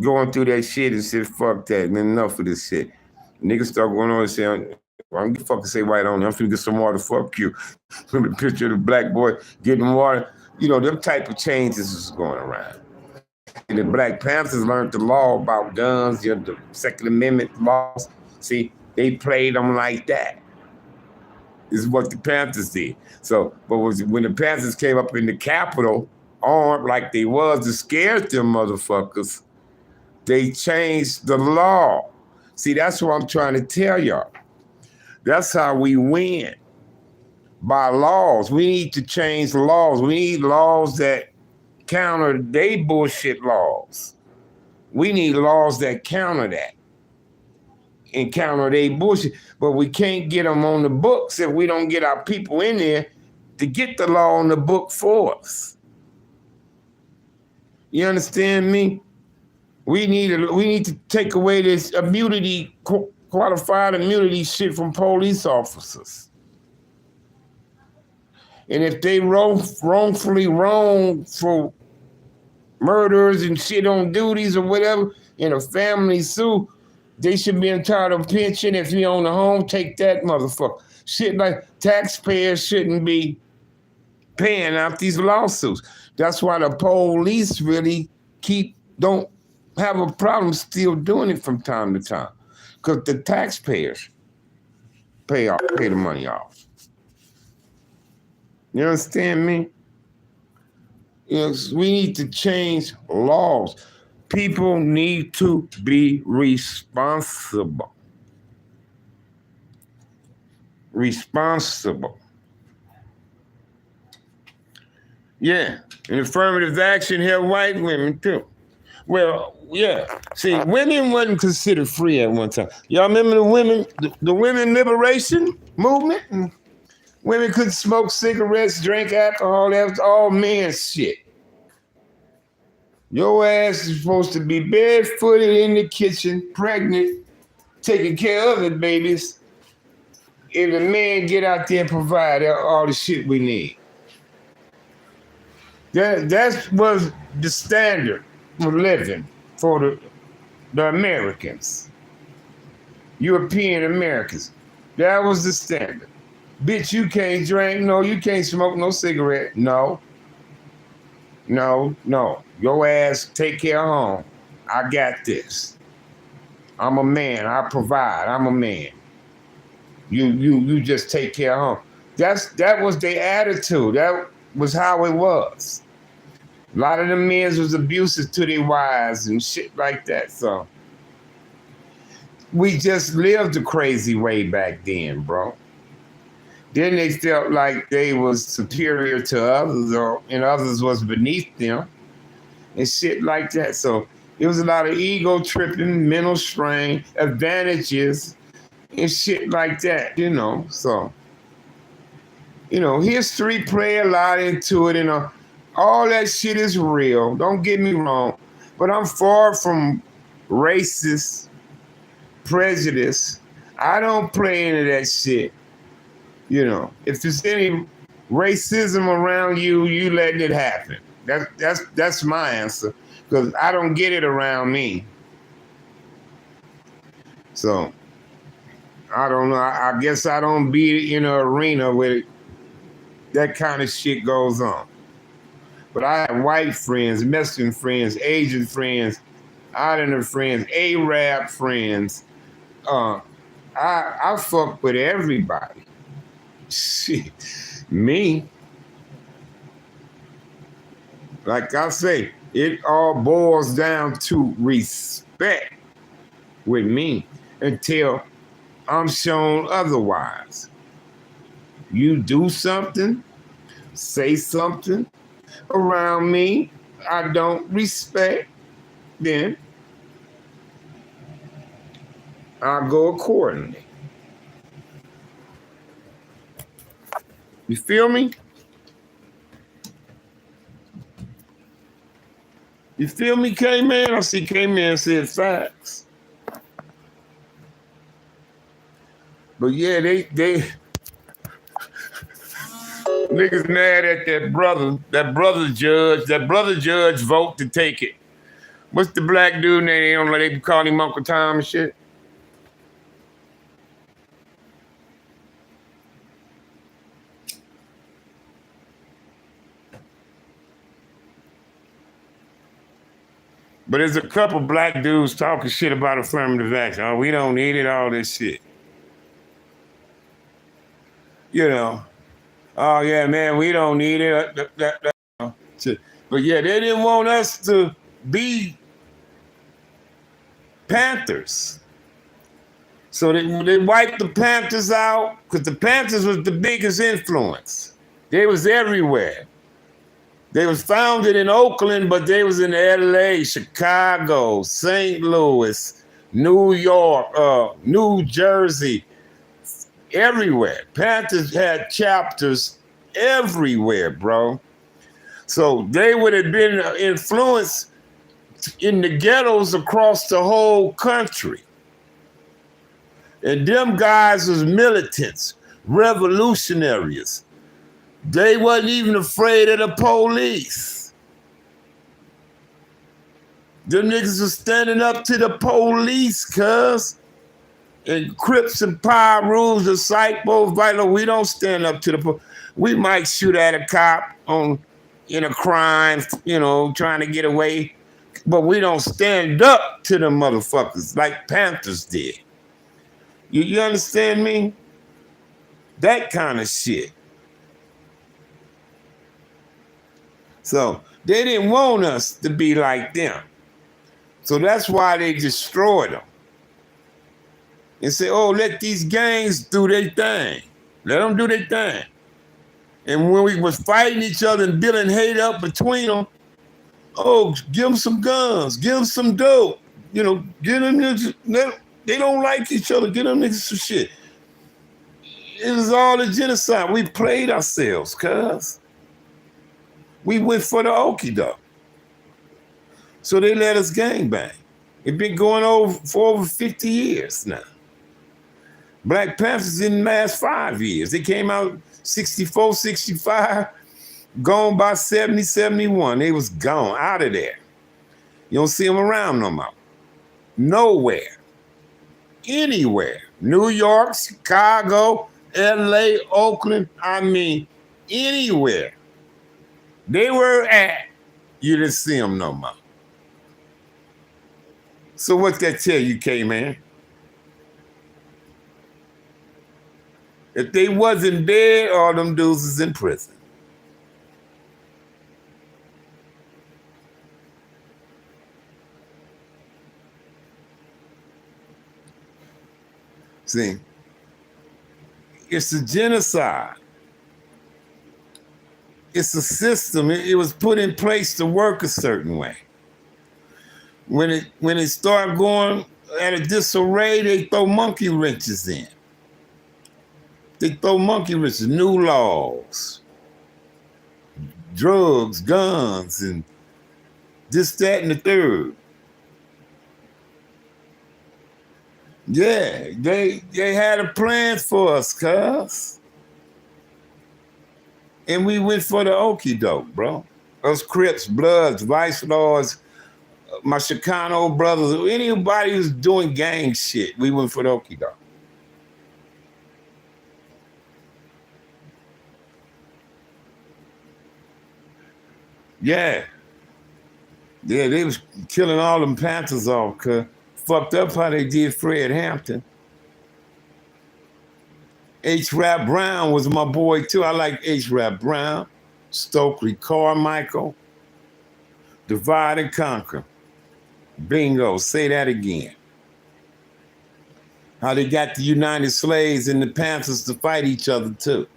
going through that shit and said, fuck that, man, enough of this shit. Niggas start going on and saying, well, I'm gonna fucking say white on there. I'm finna get some water, fuck you. Remember the picture of the Black boy getting water? Them type of changes is going around. And the Black Panthers learned the law about guns, the Second Amendment laws. See, they played them like that. This is what the Panthers did. So, but when the Panthers came up in the Capitol, armed like they was to scare them motherfuckers, they changed the law. See, that's what I'm trying to tell y'all. That's how we win. By laws. We need to change the laws. We need laws that counter they bullshit laws. We need laws that counter that and counter they bullshit. But we can't get them on the books if we don't get our people in there to get the law on the book for us. You understand me? We need to take away this immunity, qualified immunity shit from police officers. And if they wrongfully wrong for murderers and shit on duties or whatever, in a family sue, they should be entitled to pension. If you own a home, take that motherfucker. Shit like taxpayers shouldn't be paying out these lawsuits. That's why the police really don't have a problem still doing it from time to time. Because the taxpayers pay the money off. You understand me? Yes, we need to change laws. People need to be responsible. Responsible. Yeah, and affirmative action help white women too. Well, yeah. See, women wasn't considered free at one time. Y'all remember the women liberation movement? Women couldn't smoke cigarettes, drink alcohol. That was all men shit. Your ass is supposed to be barefooted in the kitchen, pregnant, taking care of it, babies. If a man get out there and provide all the shit we need. That was the standard for living for the Americans. European Americans. That was the standard. Bitch, you can't drink. No, you can't smoke no cigarette. No. Your ass take care of home. I got this. I'm a man. I provide. I'm a man. You just take care of home. That was their attitude. That was how it was. A lot of the men was abusive to their wives and shit like that. So we just lived the crazy way back then, bro. Then they felt like they was superior to others, and others was beneath them, and shit like that. So it was a lot of ego tripping, mental strain, advantages, and shit like that, So, history play a lot into it, and all that shit is real. Don't get me wrong, but I'm far from racist, prejudice. I don't play into that shit. If there's any racism around you, you letting it happen. That's my answer, because I don't get it around me. So I don't know. I guess I don't be in an arena where that kind of shit goes on. But I have white friends, Mexican friends, Asian friends, Islander friends, Arab friends. I fuck with everybody. Shit, me. Like I say, it all boils down to respect with me until I'm shown otherwise. You do something, say something around me I don't respect, then I'll go accordingly. You feel me? You feel me, K-Man? I see K-Man said facts. But yeah, they niggas mad at that brother judge vote to take it. What's the black dude name? They call him Uncle Tom and shit. But there's a couple black dudes talking shit about affirmative action. Oh, we don't need it, all this shit. Oh yeah, man, we don't need it. But yeah, they didn't want us to be Panthers. So they wiped the Panthers out, because the Panthers was the biggest influence. They was everywhere. They was founded in Oakland, but they was in LA, Chicago, St. Louis, New York, New Jersey, everywhere. Panthers had chapters everywhere, bro. So they would have been influenced in the ghettos across the whole country. And them guys was militants, revolutionaries. They wasn't even afraid of the police. Them niggas was standing up to the police, cuz. And Crips and Power rules, the psychos, vital. We don't stand up to the police. We might shoot at a cop in a crime, trying to get away. But we don't stand up to the motherfuckers like Panthers did. You understand me? That kind of shit. So they didn't want us to be like them. So that's why they destroyed them. And say, oh, let these gangs do their thing. Let them do their thing. And when we was fighting each other and building hate up between them, oh, give them some guns, give them some dope. Get them niggas, they don't like each other, get them niggas some shit. It was all a genocide. We played ourselves, cuz. We went for the okie doke. So they let us gangbang. It's been going for over 50 years now. Black Panthers didn't last 5 years. They came out 64, 65, gone by 70, 71. They was gone, out of there. You don't see them around no more. Nowhere. Anywhere. New York, Chicago, LA, Oakland, anywhere. They were at, you didn't see them no more. So what's that tell you, K-Man? If they wasn't dead, all them dudes is in prison. See, it's a genocide. It's a system. It was put in place to work a certain way. When it started going at a disarray, they throw monkey wrenches in. They throw monkey wrenches, new laws, drugs, guns, and this, that, and the third. Yeah, they had a plan for us, cuz. And we went for the okie doke, bro. Us Crips, Bloods, Vice Lords, my Chicano brothers, anybody who's doing gang shit, we went for the okie doke. Yeah. Yeah, they was killing all them Panthers off, cuz. Fucked up how they did Fred Hampton. H. Rap Brown was my boy too. I like H. Rap Brown, Stokely Carmichael, Divide and Conquer. Bingo, say that again. How they got the United Slaves and the Panthers to fight each other too.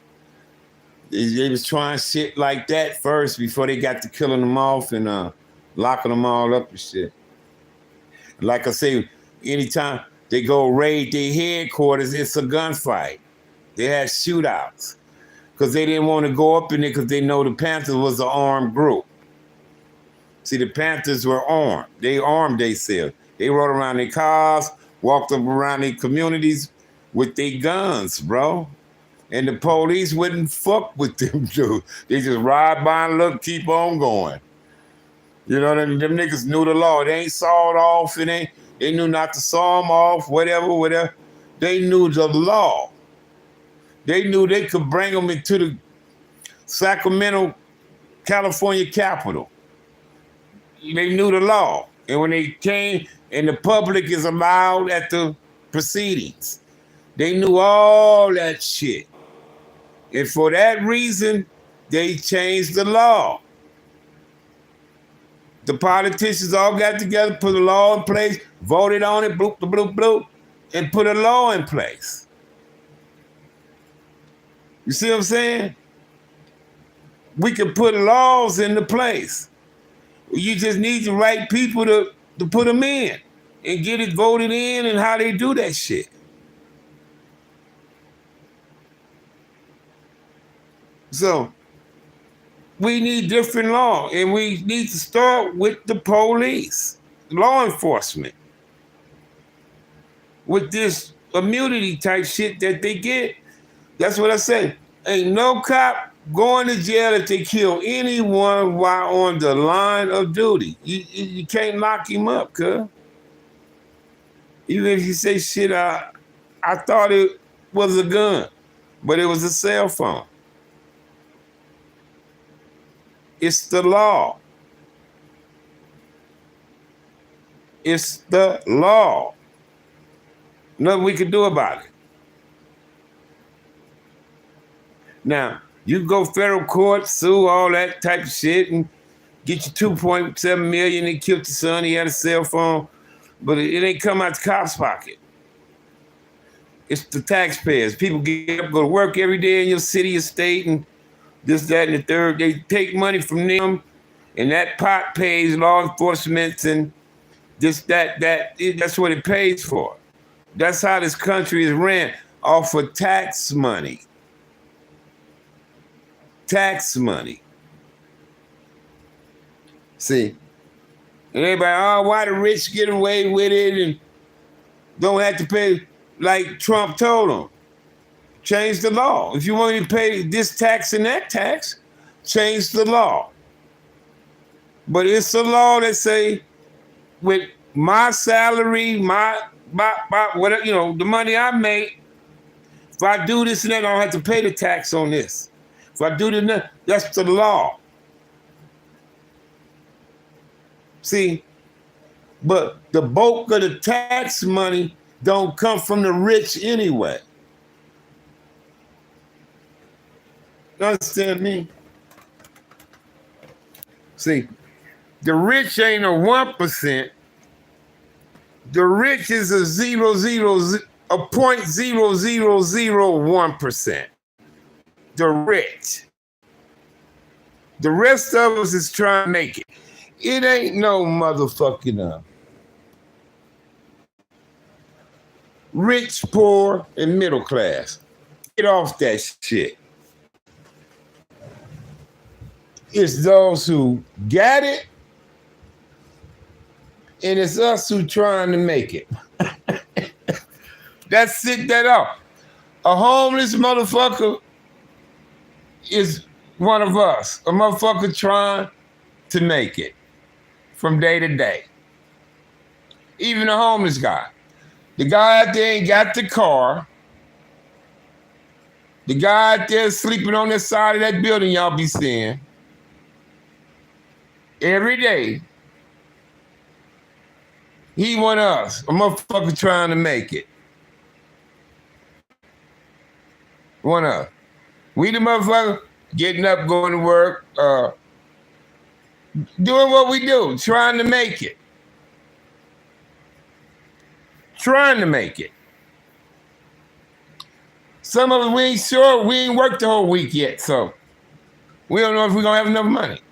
They was trying shit like that first before they got to killing them off and locking them all up and shit. Like I say, anytime they go raid their headquarters, it's a gunfight. They had shootouts because they didn't want to go up in there because they know the Panthers was an armed group. See, the Panthers were armed. They armed themselves. They rode around their cars, walked up around their communities with their guns, bro. And the police wouldn't fuck with them dudes. They just ride by and look, keep on going. You know, them niggas knew the law. They ain't sawed off. They knew not to saw them off, whatever. They knew the law. They knew they could bring them into the Sacramento, California capital. They knew the law. And when they came, and the public is allowed at the proceedings, they knew all that shit. And for that reason, they changed the law. The politicians all got together, put a law in place, voted on it, bloop, bloop, bloop, and put a law in place. You see what I'm saying? We can put laws into place. You just need the right people to put them in and get it voted in and how they do that shit. So we need different law, and we need to start with the police, law enforcement, with this immunity type shit that they get. That's what I say. Ain't no cop going to jail if they kill anyone while on the line of duty. You can't lock him up, cuz. Even if you say shit, I thought it was a gun, but it was a cell phone. It's the law. It's the law. Nothing we can do about it. Now, you go federal court, sue, all that type of shit, and get you 2.7 million and killed your son. He had a cell phone, but it ain't come out the cop's pocket. It's the taxpayers. People get up, go to work every day in your city or state, and this, that, and the third. They take money from them, and that pot pays law enforcement and this, that's what it pays for. That's how this country is ran, off of tax money. Tax money. See, and everybody, oh, why the rich get away with it and don't have to pay, like Trump told them. Change the law. If you want me to pay this tax and that tax, change the law. But it's a law that say, with my salary, my whatever, you know, the money I make, if I do this and that, I don't have to pay the tax on this. If I do this, that's the law. See, but the bulk of the tax money don't come from the rich anyway. You understand me? See, the rich ain't a 1%. The rich is a 0.0001%. The rich. The rest of us is trying to make it. It ain't no motherfucking rich, poor, and middle class. Get off that shit. It's those who got it, and it's us who trying to make it. That's it, that off. A homeless motherfucker is one of us. A motherfucker trying to make it from day to day. Even a homeless guy. The guy out there ain't got the car. The guy out there sleeping on the side of that building y'all be seeing every day. He one of us, a motherfucker trying to make it. One of us. We the motherfucker getting up, going to work, doing what we do, trying to make it. Trying to make it. Some of us, we ain't sure, we ain't worked the whole week yet, so we don't know if we're gonna have enough money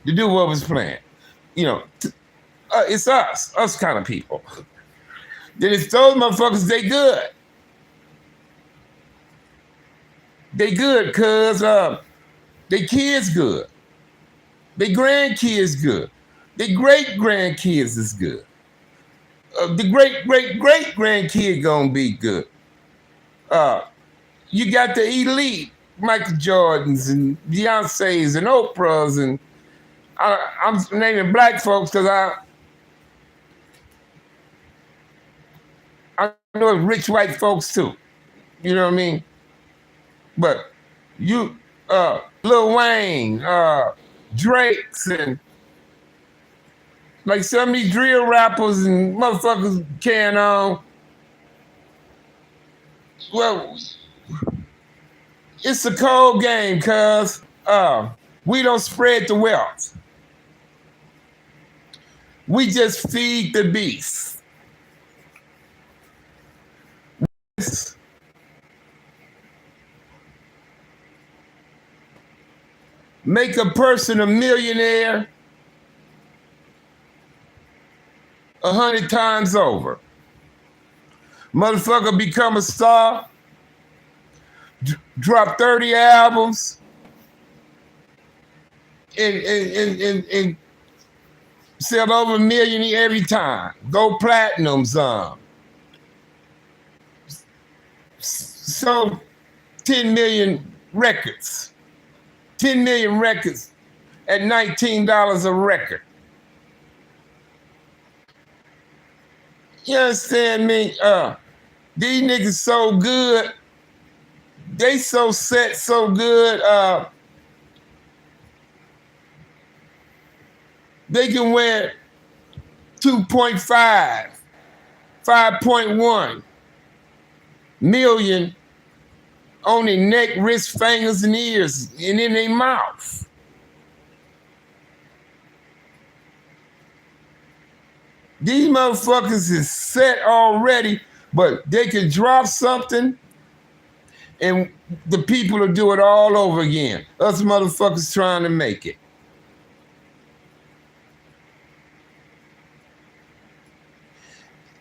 to do what was planned. You know, it's us kind of people. Then it's those motherfuckers, they good. They good cause they kids good. They grandkids good. They great-grandkids is good. The great-great-great-grandkid gonna be good. You got the elite Michael Jordans and Beyonce's and Oprah's, and I'm naming black folks because I know rich white folks too. You know what I mean? But you, Lil Wayne, Drake's, and like some of these drill rappers and motherfuckers carrying on. Well, it's a cold game, cuz we don't spread the wealth. We just feed the beast. Make a person a millionaire 100 times over. Motherfucker become a star, drop 30 albums, and sell over $1 million every time. Go platinum some. So 10 million records. 10 million records at $19 a record. You understand me? These niggas so good. They so set, so good. They can wear 2.5, 5.1 million on their neck, wrist, fingers, and ears, and in their mouth. These motherfuckers is set already, but they can drop something and the people will do it all over again. Us motherfuckers trying to make it.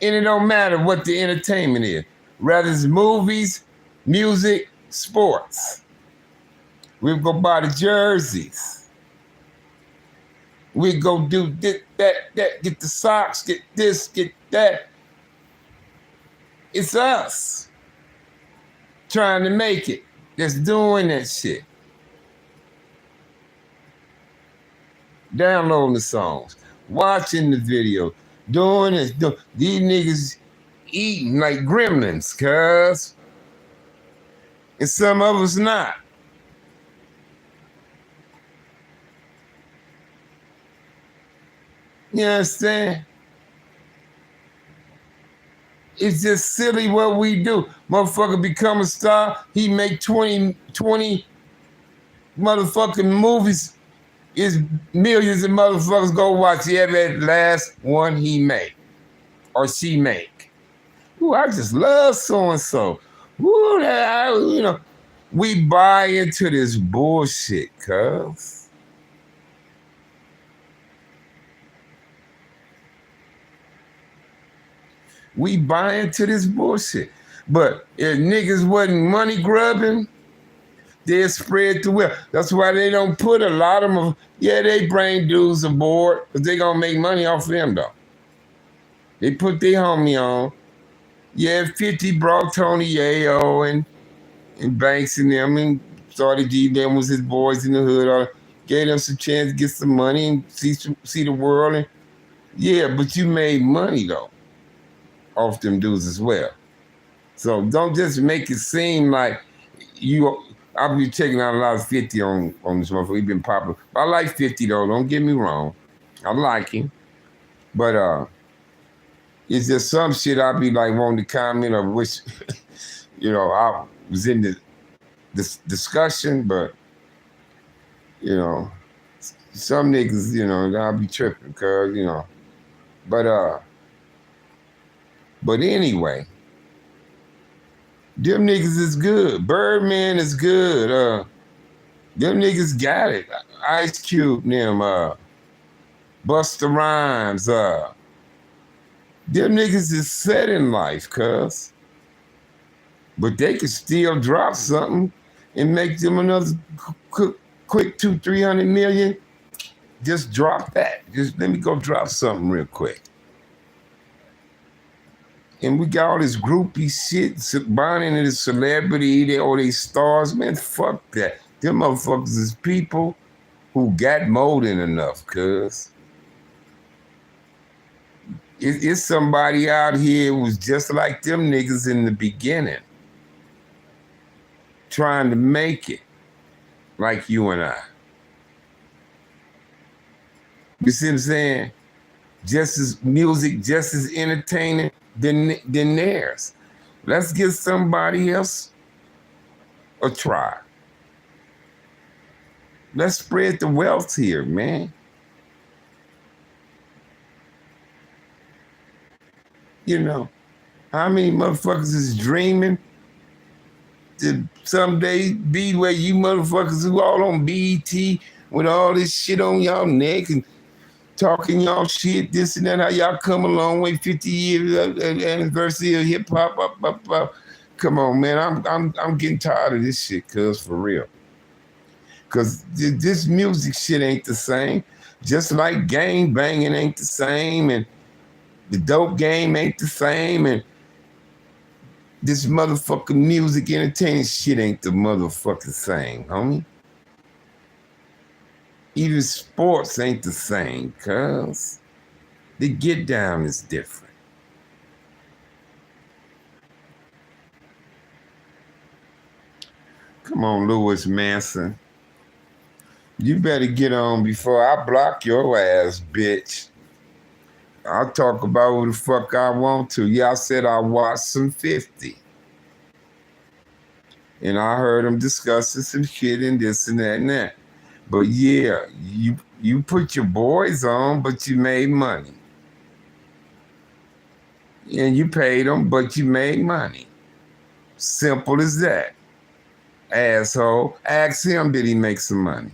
And it don't matter what the entertainment is. Rather it's movies, music, sports. We'll go buy the jerseys. We go do this, that, get the socks, get this, get that. It's us trying to make it that's doing that shit. Downloading the songs, watching the video, doing this. These niggas eating like gremlins, cuz. And some of us not. You understand? It's just silly what we do. Motherfucker become a star. He make 20 motherfucking movies. Is millions of motherfuckers go watch every last one he make or she make. Ooh, I just love so-and-so. Ooh, you know, we buy into this bullshit, cuz. We buy into this bullshit. But if niggas wasn't money grubbing, they'll spread the wealth. That's why they don't put a lot of them. Yeah, they bring dudes aboard, but they gonna make money off of them though. They put their homie on. Yeah, 50 brought Tony Yayo and Banks and them and started G. Them was his boys in the hood. Or gave them some chance to get some money and see the world. And yeah, but you made money though off them dudes as well. So don't just make it seem like you. I'll be taking out a lot of 50 on this motherfucker. He's been popular. I like 50 though. Don't get me wrong. I like him, but it's just some shit I'll be like wanting to comment or wish, you know, I was in this discussion, but you know, some niggas, you know, I'll be tripping, cause you know, but anyway, them niggas is good. Birdman is good. Them niggas got it. Ice Cube, them, Busta Rhymes, them niggas is set in life, cuz. But they could still drop something and make them another quick 200-300 million. Just drop that. Just let me go drop something real quick. And we got all this groupie shit, buying into this celebrity, they stars. Man, fuck that. Them motherfuckers is people who got more than enough, cuz. It's somebody out here who's just like them niggas in the beginning, trying to make it like you and I. You see what I'm saying? Just as music, just as entertaining than theirs. Let's give somebody else a try. Let's spread the wealth here, man. You know, how many motherfuckers is dreaming to someday be where you motherfuckers who all on BET with all this shit on y'all neck and talking y'all shit, this and that, how y'all come a long way, 50 years anniversary of hip hop, up. Come on, man, I'm getting tired of this shit, cuz, for real. Cause this music shit ain't the same. Just like gang banging ain't the same, and the dope game ain't the same, and This motherfucking music entertainment shit ain't the motherfucking same, homie. Even sports ain't the same, cuz the get down is different. Come on, Lewis Manson. You better get on before I block your ass, bitch. I'll talk about who the fuck I want to. Yeah, I said I watched some 50. And I heard them discussing some shit and this and that and that. But yeah, you put your boys on, but you made money. And you paid them, but you made money. Simple as that. Asshole. Ask him, did he make some money?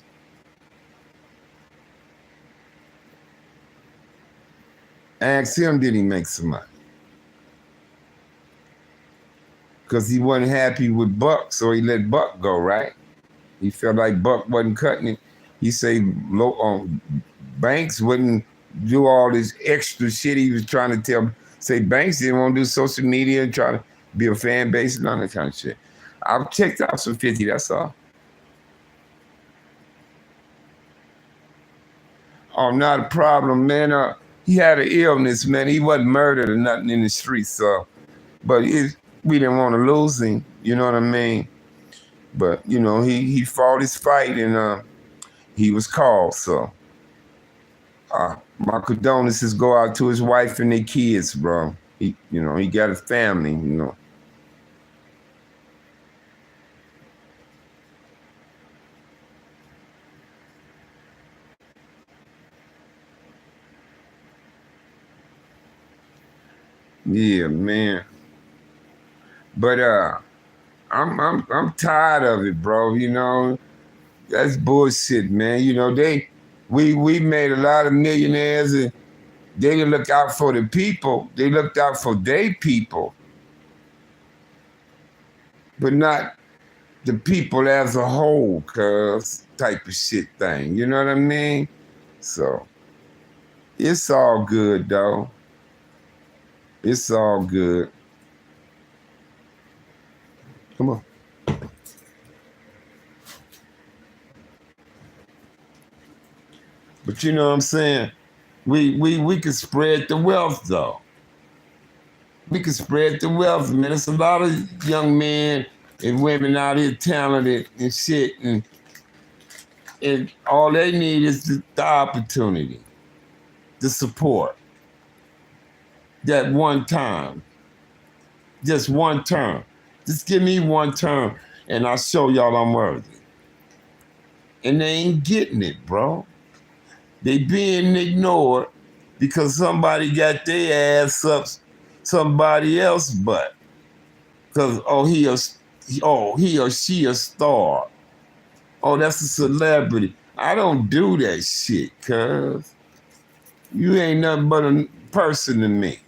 Ask him, did he make some money? Because he wasn't happy with Buck, so he let Buck go, right? He felt like Buck wasn't cutting it. He said Banks wouldn't do all this extra shit he was trying to say Banks didn't want to do social media and try to be a fan base and all that kind of shit. I've checked out some 50, that's all. Oh, not a problem, man. He had an illness, man. He wasn't murdered or nothing in the streets, so. But we didn't want to lose him, you know what I mean? But, you know, he fought his fight and he was called, so. My condolences go out to his wife and their kids, bro. He got a family, you know. Yeah, man. But I'm tired of it, bro. You know, that's bullshit, man. You know, we made a lot of millionaires and they didn't look out for the people. They looked out for their people, but not the people as a whole, cuz type of shit thing. You know what I mean? So it's all good though. It's all good. Come on. But you know what I'm saying? We can spread the wealth though. We can spread the wealth, man. There's a lot of young men and women out here talented and shit, and all they need is the opportunity, the support. That one time, just one term. Just give me one term, and I'll show y'all I'm worthy. And they ain't getting it, bro. They being ignored because somebody got their ass up somebody else butt. Because he or she a star. Oh, that's a celebrity. I don't do that shit, cuz. You ain't nothing but a person to me.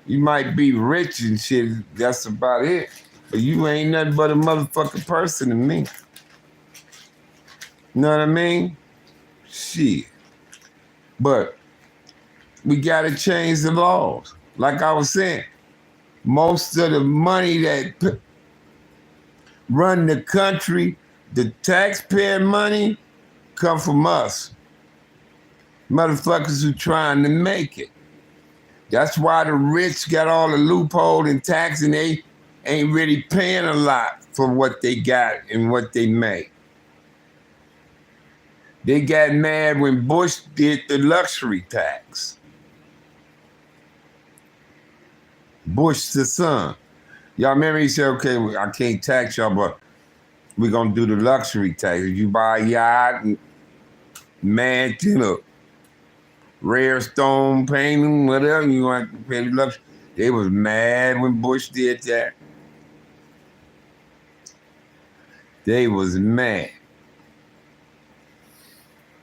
You might be rich and shit, that's about it. But you ain't nothing but a motherfucking person to me. You know what I mean? Shit. But we gotta change the laws. Like I was saying, most of the money that run the country, the taxpayer money, come from us. Motherfuckers who trying to make it. That's why the rich got all the loophole in tax and they ain't really paying a lot for what they got and what they make. They got mad when Bush did the luxury tax. Bush the son. Y'all remember he said, okay, I can't tax y'all, but we're going to do the luxury tax. If you buy a yacht and mansion or rare stone painting, whatever, you want to pay the luxury. They was mad when Bush did that. They was mad.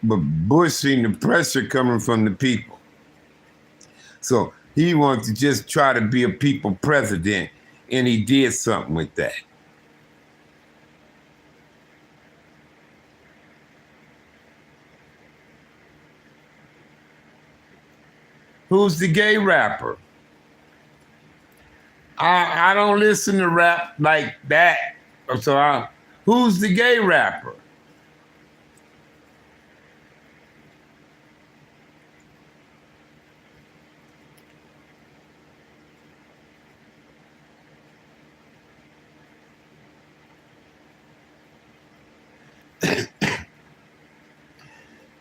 But Bush seen the pressure coming from the people. So he wanted to just try to be a people president, and he did something with that. Who's the gay rapper? I don't listen to rap like that. So who's the gay rapper?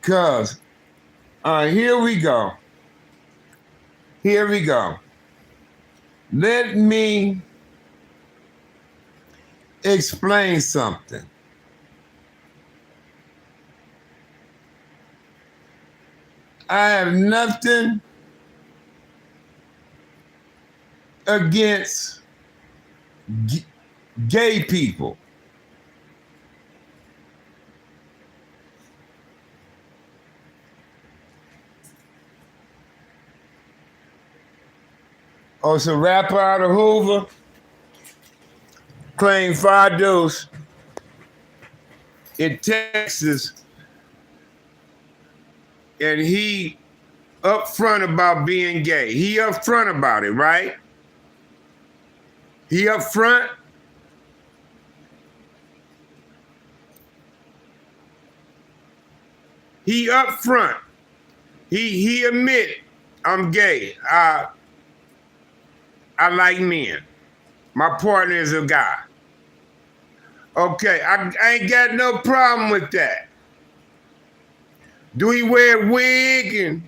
Cause here we go. Here we go. Let me explain something. I have nothing against gay people. Oh, it's a rapper out of Hoover claimed 5 dudes in Texas, and he upfront about being gay. He upfront about it, right? He upfront. He upfront. He admit, I'm gay. I like men. My partner is a guy. Okay, I ain't got no problem with that. Do he wear a wig and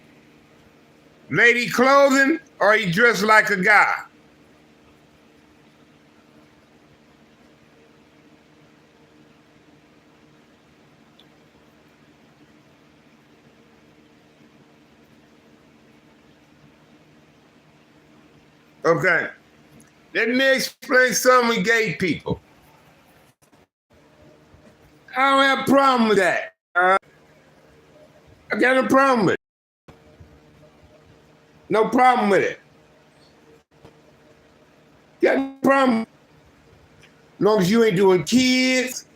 lady clothing, or he dressed like a guy? Okay, let me explain something with gay people. I don't have a problem with that. I got no problem with it. No problem with it. Got no problem. As long as you ain't doing kids,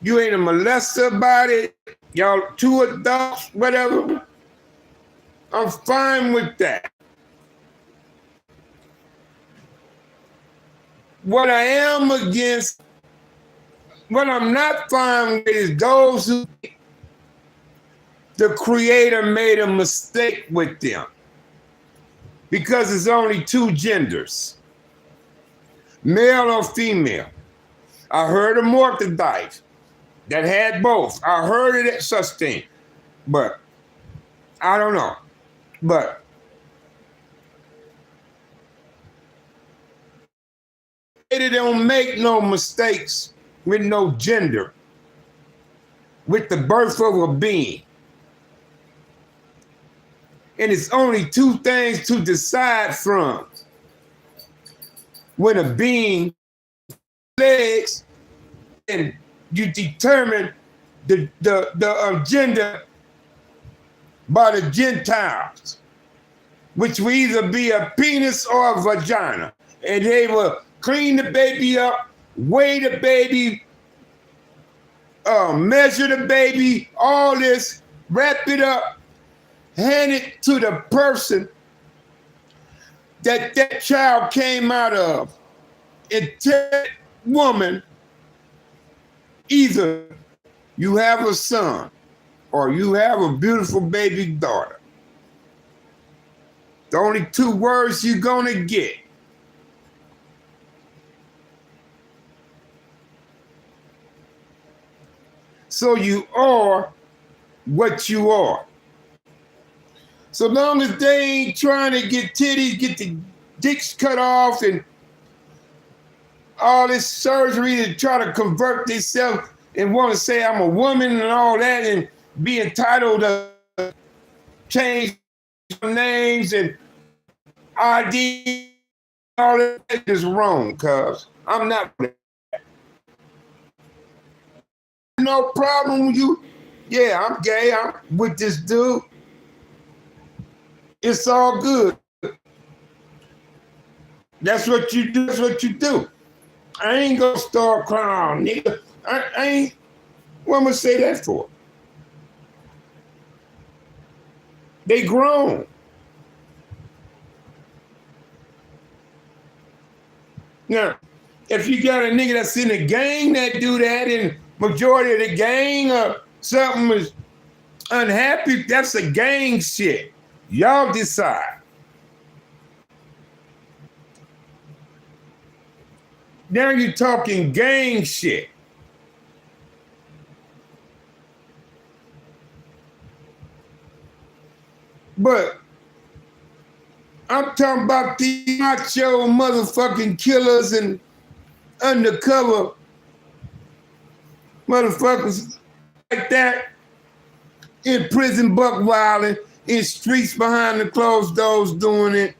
you ain't a molester about it, y'all 2 adults, whatever, I'm fine with that. What I am against, what I'm not fine with is those who the creator made a mistake with them. Because there's only 2 genders, male or female. I heard of Mortadite that had both. I heard of that such thing. But I don't know. But they don't make no mistakes with no gender, with the birth of a being. And it's only 2 things to decide from. When a being legs, and you determine the gender by the Gentiles, which will either be a penis or a vagina. And they will clean the baby up, weigh the baby, measure the baby, all this, wrap it up, hand it to the person that child came out of, and tell that woman, either you have a son or you have a beautiful baby daughter. The only 2 words you're gonna get. So you are what you are. So long as they ain't trying to get titties, get the dicks cut off, and all this surgery to try to convert themselves and want to say I'm a woman and all that, and be entitled to change names and ID, all that is wrong, cuz I'm not. No problem with you. Yeah, I'm gay. I'm with this dude. It's all good. That's what you do. That's what you do. I ain't gonna start crying, nigga. I ain't. What am I say that for? They grown. Now, if you got a nigga that's in a gang that do that, and majority of the gang or something is unhappy, that's a gang shit. Y'all decide. Now you're talking gang shit. But I'm talking about these macho motherfucking killers and undercover motherfuckers like that in prison buck wilding, in streets behind the closed doors doing it.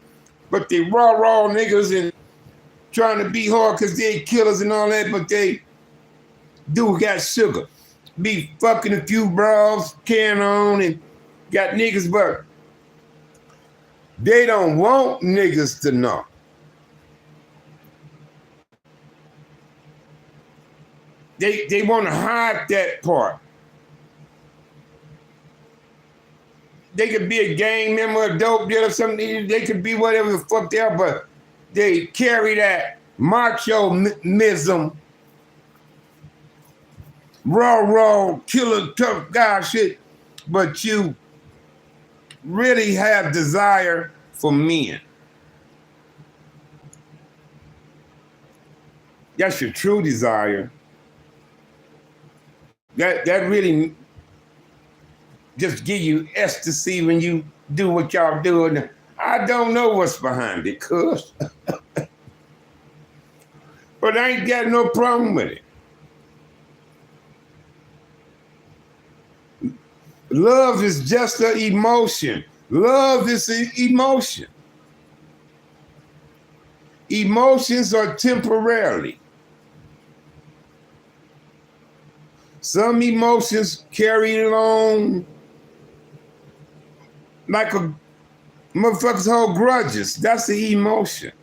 But they raw niggas and trying to be hard because they killers and all that, but they do got sugar. Be fucking a few bras, carrying on, and got niggas, but they don't want niggas to know. They want to hide that part. They could be a gang member, a dope dealer, something. They could be whatever the fuck they are, but they carry that macho-mism, raw, killer, tough guy shit. But you really have desire for men. That's your true desire. That really just give you ecstasy when you do what y'all do. And I don't know what's behind it, cuz. But I ain't got no problem with it. Love is just an emotion. Love is an emotion. Emotions are temporarily. Some emotions carry along like a motherfuckers hold grudges. That's the emotion.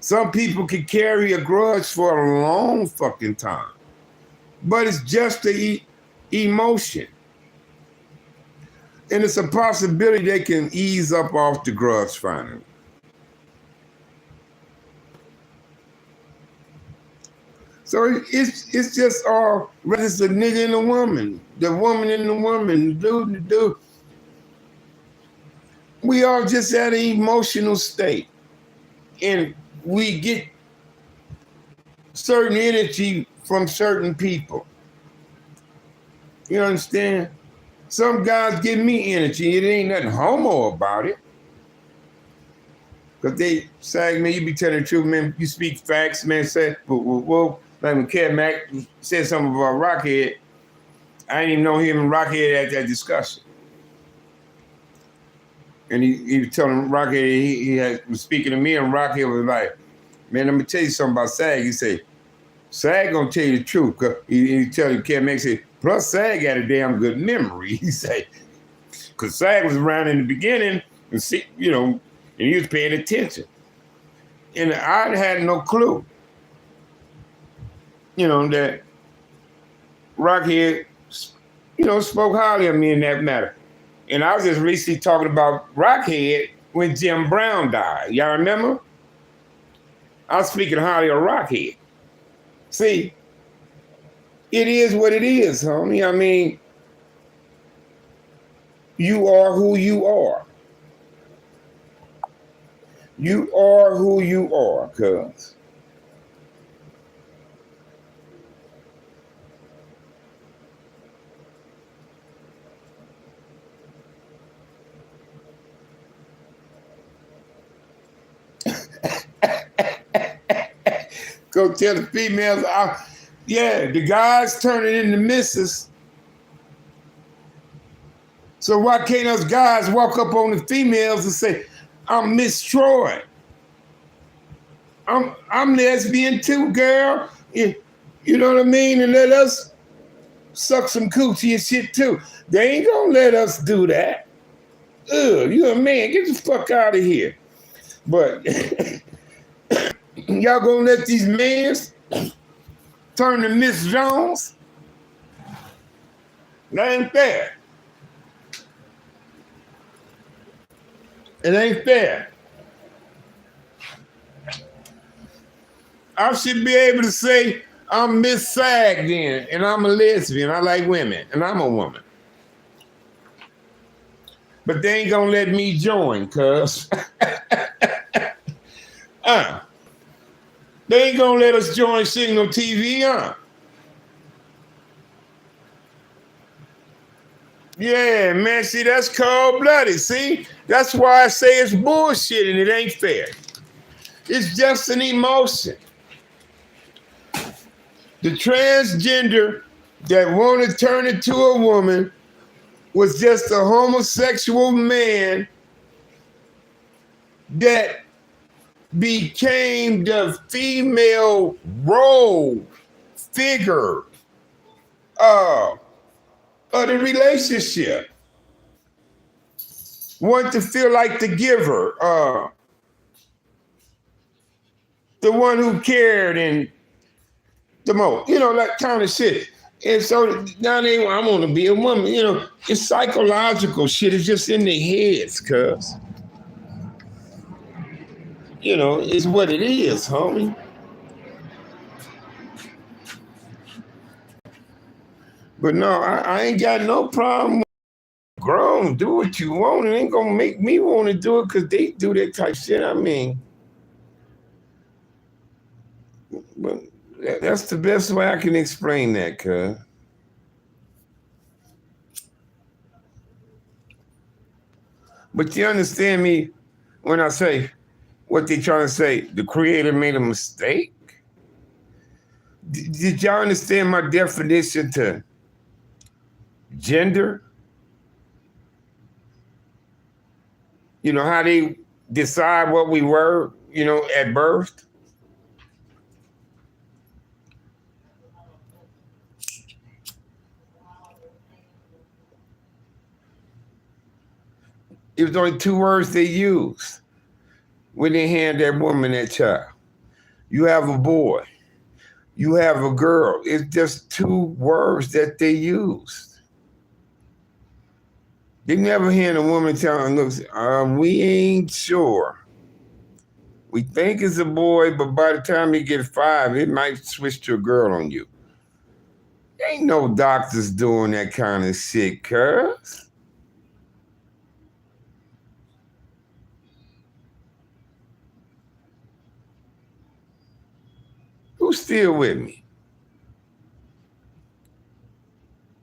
Some people can carry a grudge for a long fucking time. But it's just the emotion. And it's a possibility they can ease up off the grudge finally. So it's just all, whether it's the nigga and the woman and the woman, the dude and the dude. We all just at an emotional state. And we get certain energy from certain people. You understand? Some guys give me energy. It ain't nothing homo about it. Because they say, man, you be telling the truth, man. You speak facts, man. Say, well, like when Cat Mac said something about Rockhead, I didn't even know him and Rockhead had that discussion. And he was telling Rockhead, was speaking to me, and Rockhead was like, man, let me tell you something about Sag. He said, Sag gonna tell you the truth. Cause he tell you, Cat Mac said, plus Sag had a damn good memory. He said, because Sag was around in the beginning and see, and he was paying attention. And I had no clue, that Rockhead, spoke highly of me in that matter. And I was just recently talking about Rockhead when Jim Brown died. Y'all remember? I was speaking highly of Rockhead. See, it is what it is, homie. I mean, you are who you are. You are who you are, cuz. Go tell the females, the guys turning into misses. So why can't us guys walk up on the females and say, I'm Miss Troy. I'm lesbian too, girl. You know what I mean? And let us suck some coochie and shit too. They ain't gonna let us do that. Ugh, you a man, get the fuck out of here. But y'all gonna let these mans turn to Miss Jones? That ain't fair. It ain't fair. I should be able to say I'm Miss Sag then, and I'm a lesbian. I like women, and I'm a woman. But they ain't gonna let me join, cuz. They ain't gonna let us join Signal TV, Yeah, man, see, that's cold-blooded, see? That's why I say it's bullshit and it ain't fair. It's just an emotion. The transgender that want to turn into a woman was just a homosexual man that became the female role figure of the relationship. Want to feel like the giver, the one who cared and the most, that kind of shit. And so now they I want to be a woman, it's psychological shit. It's just in their heads, cuz. It's what it is, homie. But no, I ain't got no problem with grown. Do what you want. It ain't gonna make me want to do it because they do that type shit. I mean, but that's the best way I can explain that, cuz. But you understand me when I say what they trying to say, the creator made a mistake? Did y'all understand my definition to gender? How they decide what we were, at birth? It was only 2 words they used when they hand that woman that child. You have a boy. You have a girl. It's just 2 words that they used. They never hand a woman telling, look, we ain't sure. We think it's a boy, but by the time you get 5, it might switch to a girl on you. Ain't no doctors doing that kind of shit, cuz. Who's still with me?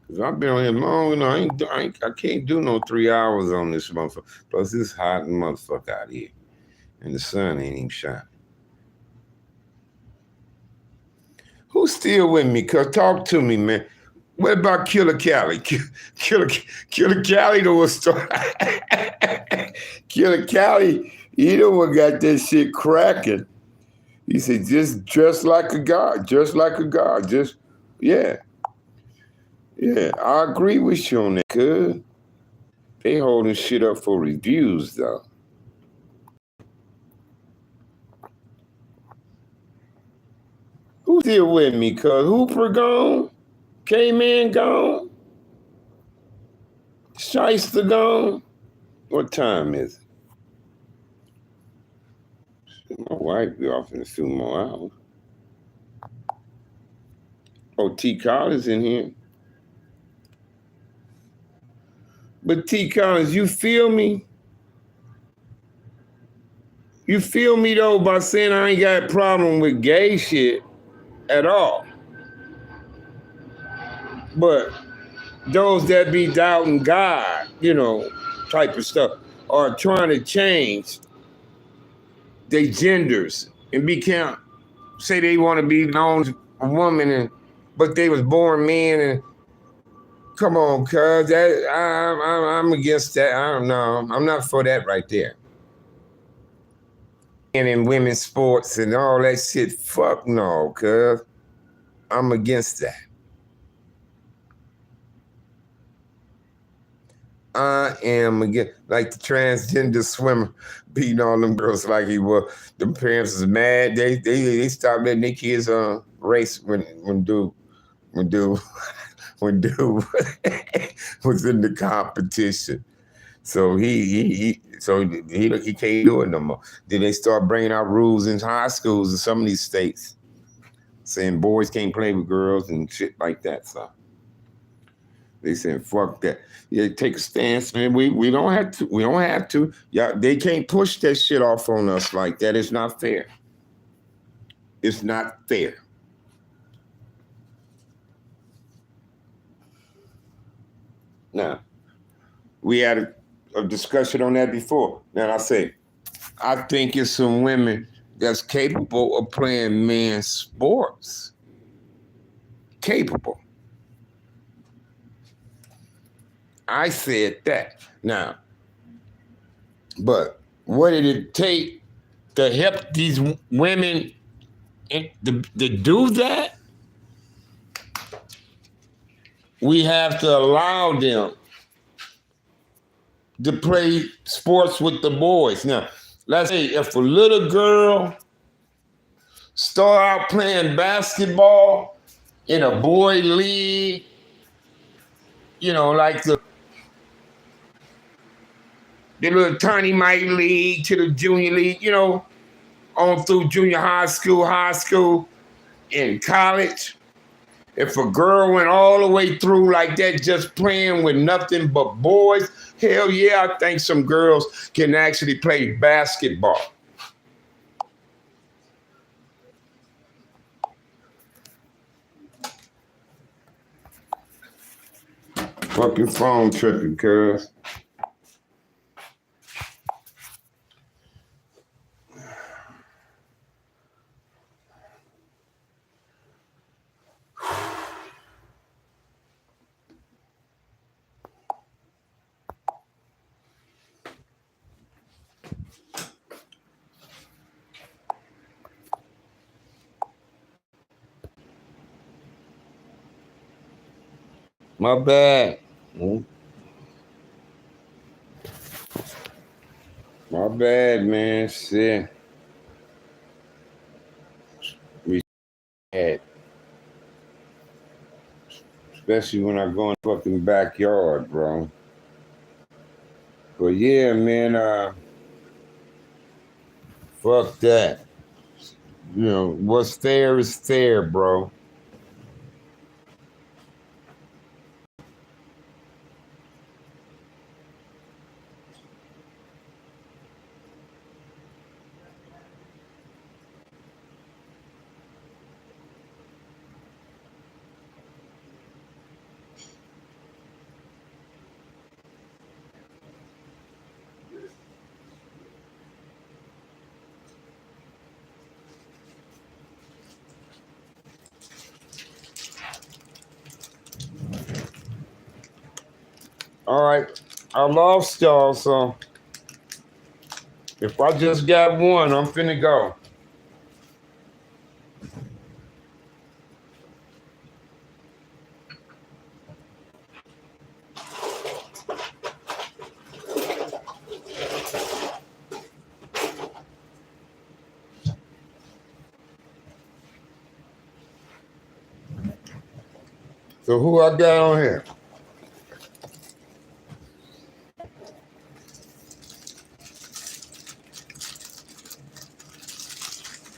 Cause I've been on here long enough. I can't do no 3 hours on this motherfucker. Plus, it's hot and motherfucker out here, and the sun ain't even shining. Who's still with me? Cause talk to me, man. What about Killer Cali? Killer Cali, the one start. Killer Cali, he the one got that shit cracking. He said, just like a god, yeah. Yeah, I agree with you on that, cuz. They holding shit up for reviews, though. Who's here with me, cuz? Hooper gone? K-Man gone? Shyster gone? What time is it? My wife be off in a few more hours. Oh, T. Collins in here. But T. Collins, you feel me? You feel me, though, by saying I ain't got a problem with gay shit at all. But those that be doubting God, type of stuff, are trying to change their genders and say they want to be known as a woman, but they was born men. And come on, cuz, I'm against that. I don't know. I'm not for that right there. And in women's sports and all that shit, fuck no, cuz. I'm against that. I am again, like the transgender swimmer beating on them girls like he was. The parents was mad. They stopped letting their kids race when dude was in the competition. So he can't do it no more. Then they start bringing out rules in high schools in some of these states. saying boys can't play with girls and shit like that. So they said, fuck that. Yeah, take a stance, man. We don't have to. We don't have to. Yeah, they can't push that shit off on us like that. It's not fair. It's not fair. Now, we had a discussion on that before. Now I say, I think it's some women that's capable of playing men's sports. Capable. I said that. Now, but what did it take to help these women to do that? We have to allow them to play sports with the boys. Now, let's say if a little girl start out playing basketball in a boy league, like the little tiny mite league to the junior league, on through junior high school, in college. If a girl went all the way through like that, just playing with nothing but boys, hell yeah, I think some girls can actually play basketball. Fuck your phone tripping, cuz. My bad. My bad, man. Shit. We had. Especially when I go in the fucking backyard, bro. But yeah, man, fuck that. What's fair is fair, bro. All right, I lost y'all, so if I just got one, I'm finna go. So who I got on here?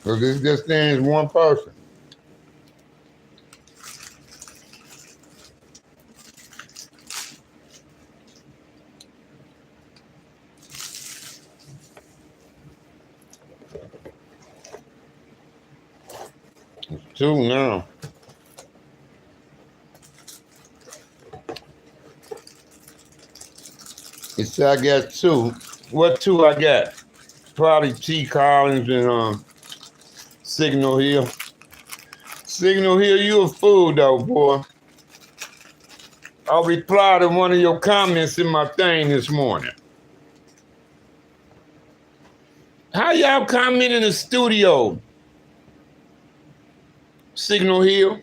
So this just stands one person. It's two now. It's I got two. What two I got? Probably T. Collins and Signal Hill. Signal Hill, you a fool though, boy. I'll reply to one of your comments in my thing this morning. How y'all comment in the studio? Signal Hill.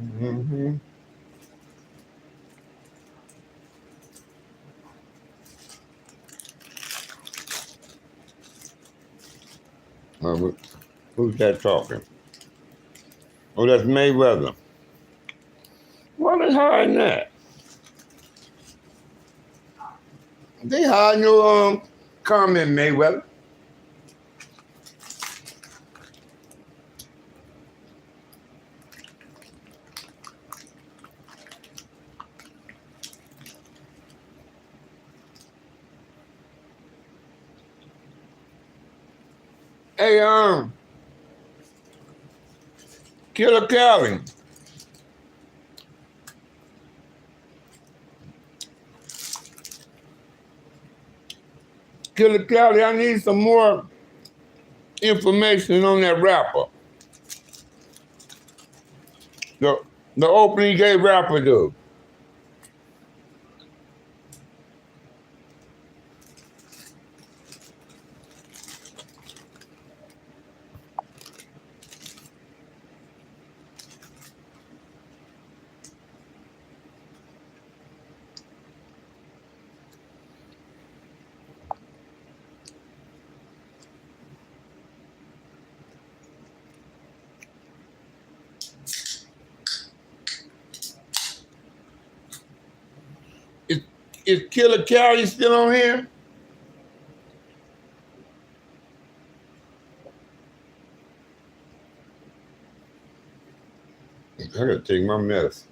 Mm-hmm. Who's that talking? Oh, that's Mayweather. Why they hiding that? They hiding your comment, Mayweather. Hey, Killer Cali. Killer Cali, I need some more information on that rapper. The the opening gay rapper dude. Is, is Killer Cali still on here? I gotta take my medicine.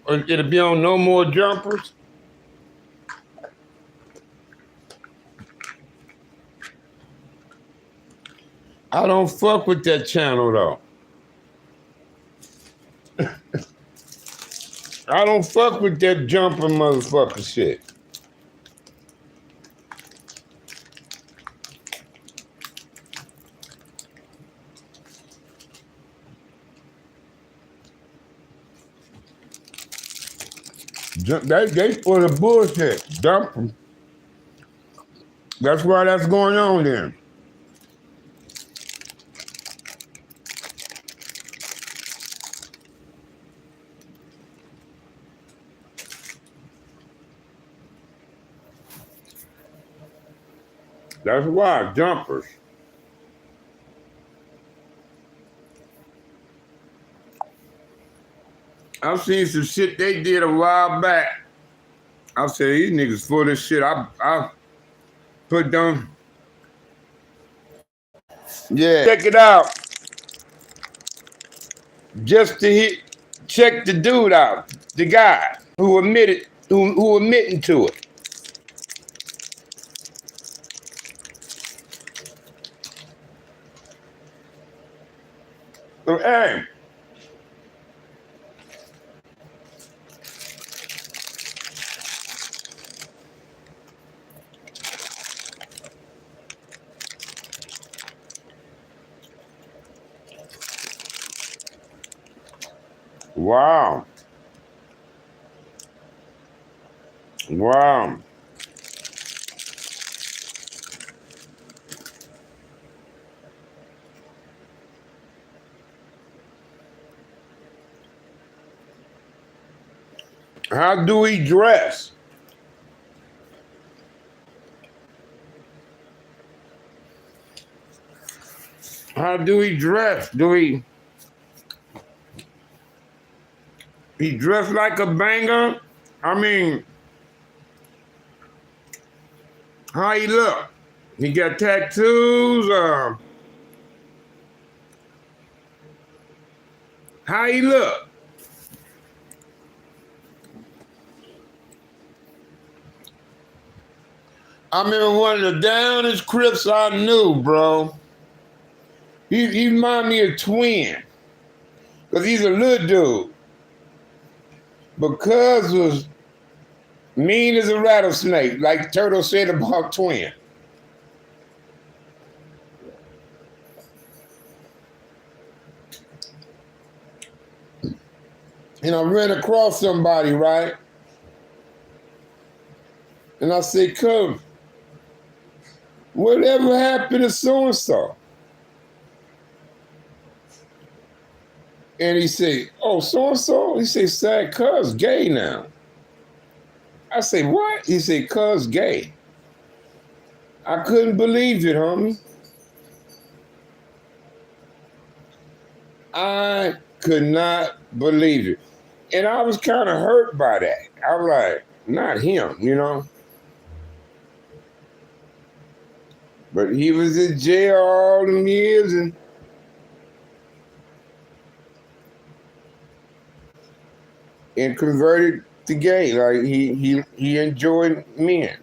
Or it'll be on No More Jumpers? I don't fuck with that channel though. I don't fuck with that jumper motherfucker shit. They full of bullshit. Dump them. That's why that's going on then. That's why, jumpers. I've seen some shit they did a while back. I said, these niggas full of shit. I put them. Yeah. Check it out. Just to check the dude out, the guy who admitting to it. So, hey. Wow. Wow. How do we dress? How do we dress? He dressed like a banger? I mean, how he look? He got tattoos? How he look? I remember one of the downest Crips I knew, bro. He remind me of Twin. Because he's a little dude. But Cuz was mean as a rattlesnake, like Turtle said about Twin. And I ran across somebody, right? And I said, Cuz, whatever happened to so-and-so? And he said, oh, so-and-so? He said, sad Cuz gay now. I said, what? He said, Cuz gay. I couldn't believe it, homie. I could not believe it. And I was kind of hurt by that. I was like, not him, you know? But he was in jail all them years and converted to gay. Like he enjoyed men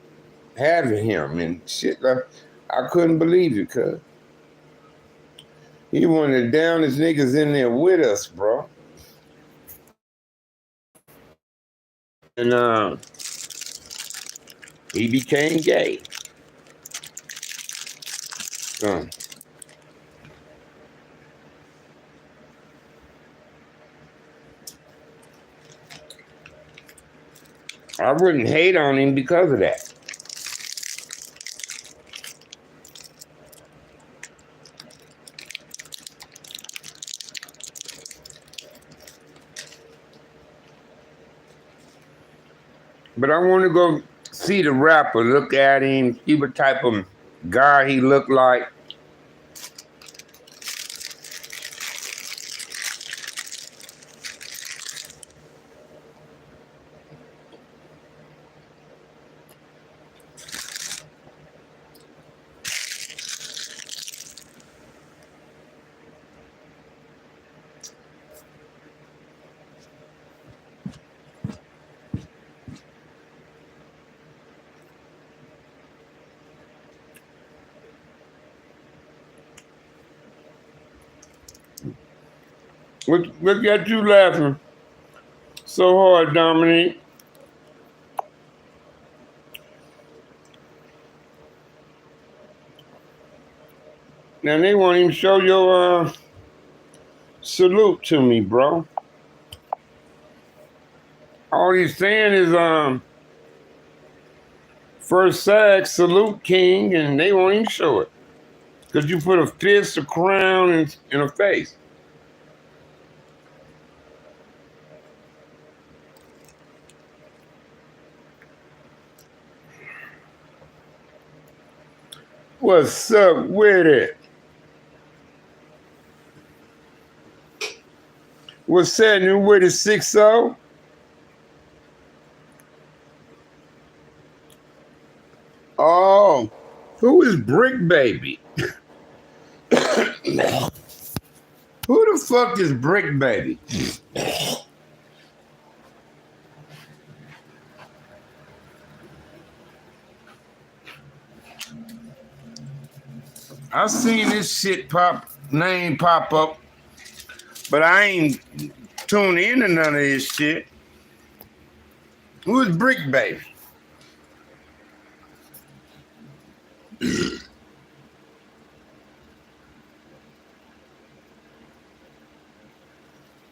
having him and shit. Like, I couldn't believe it, cuz. He wanted to down his niggas in there with us, bro. And he became gay. I wouldn't hate on him because of that. But I want to go see the rapper, look at him, see what type of guy he looked like. What got you laughing so hard, Dominique? Now they won't even show your salute to me, bro. All he's saying is first SAG, salute king, and they won't even show it. Because you put a fist, a crown, in a face. What's up with it? What's that new with it, 6-0? Oh, who is Brick Baby? Who the fuck is Brick Baby? I seen this shit name pop up, but I ain't tuned into none of this shit. Who is Brick Baby?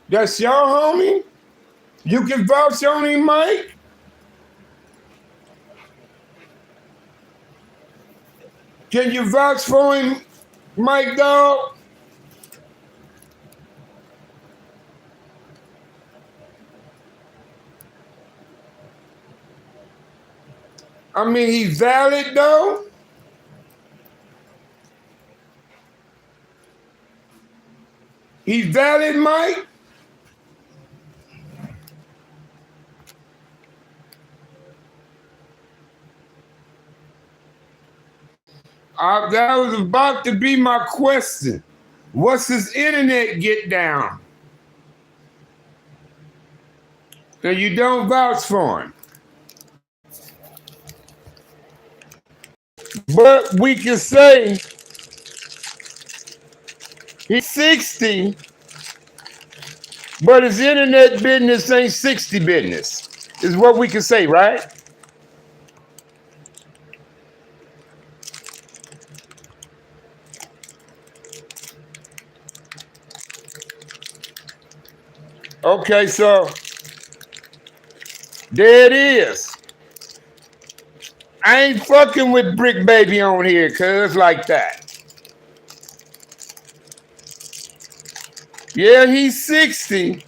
That's your homie? You can vouch on him, Mike? Can you vouch for him, Mike dog? I mean, he's valid though. He's valid, Mike. That was about to be my question. What's his internet get down? So you don't vouch for him. But we can say He's 60, but his internet business ain't 60 business, is what we can say, right? Okay, so there it is. I ain't fucking with Brick Baby on here, cuz, like that. Yeah, he's 60,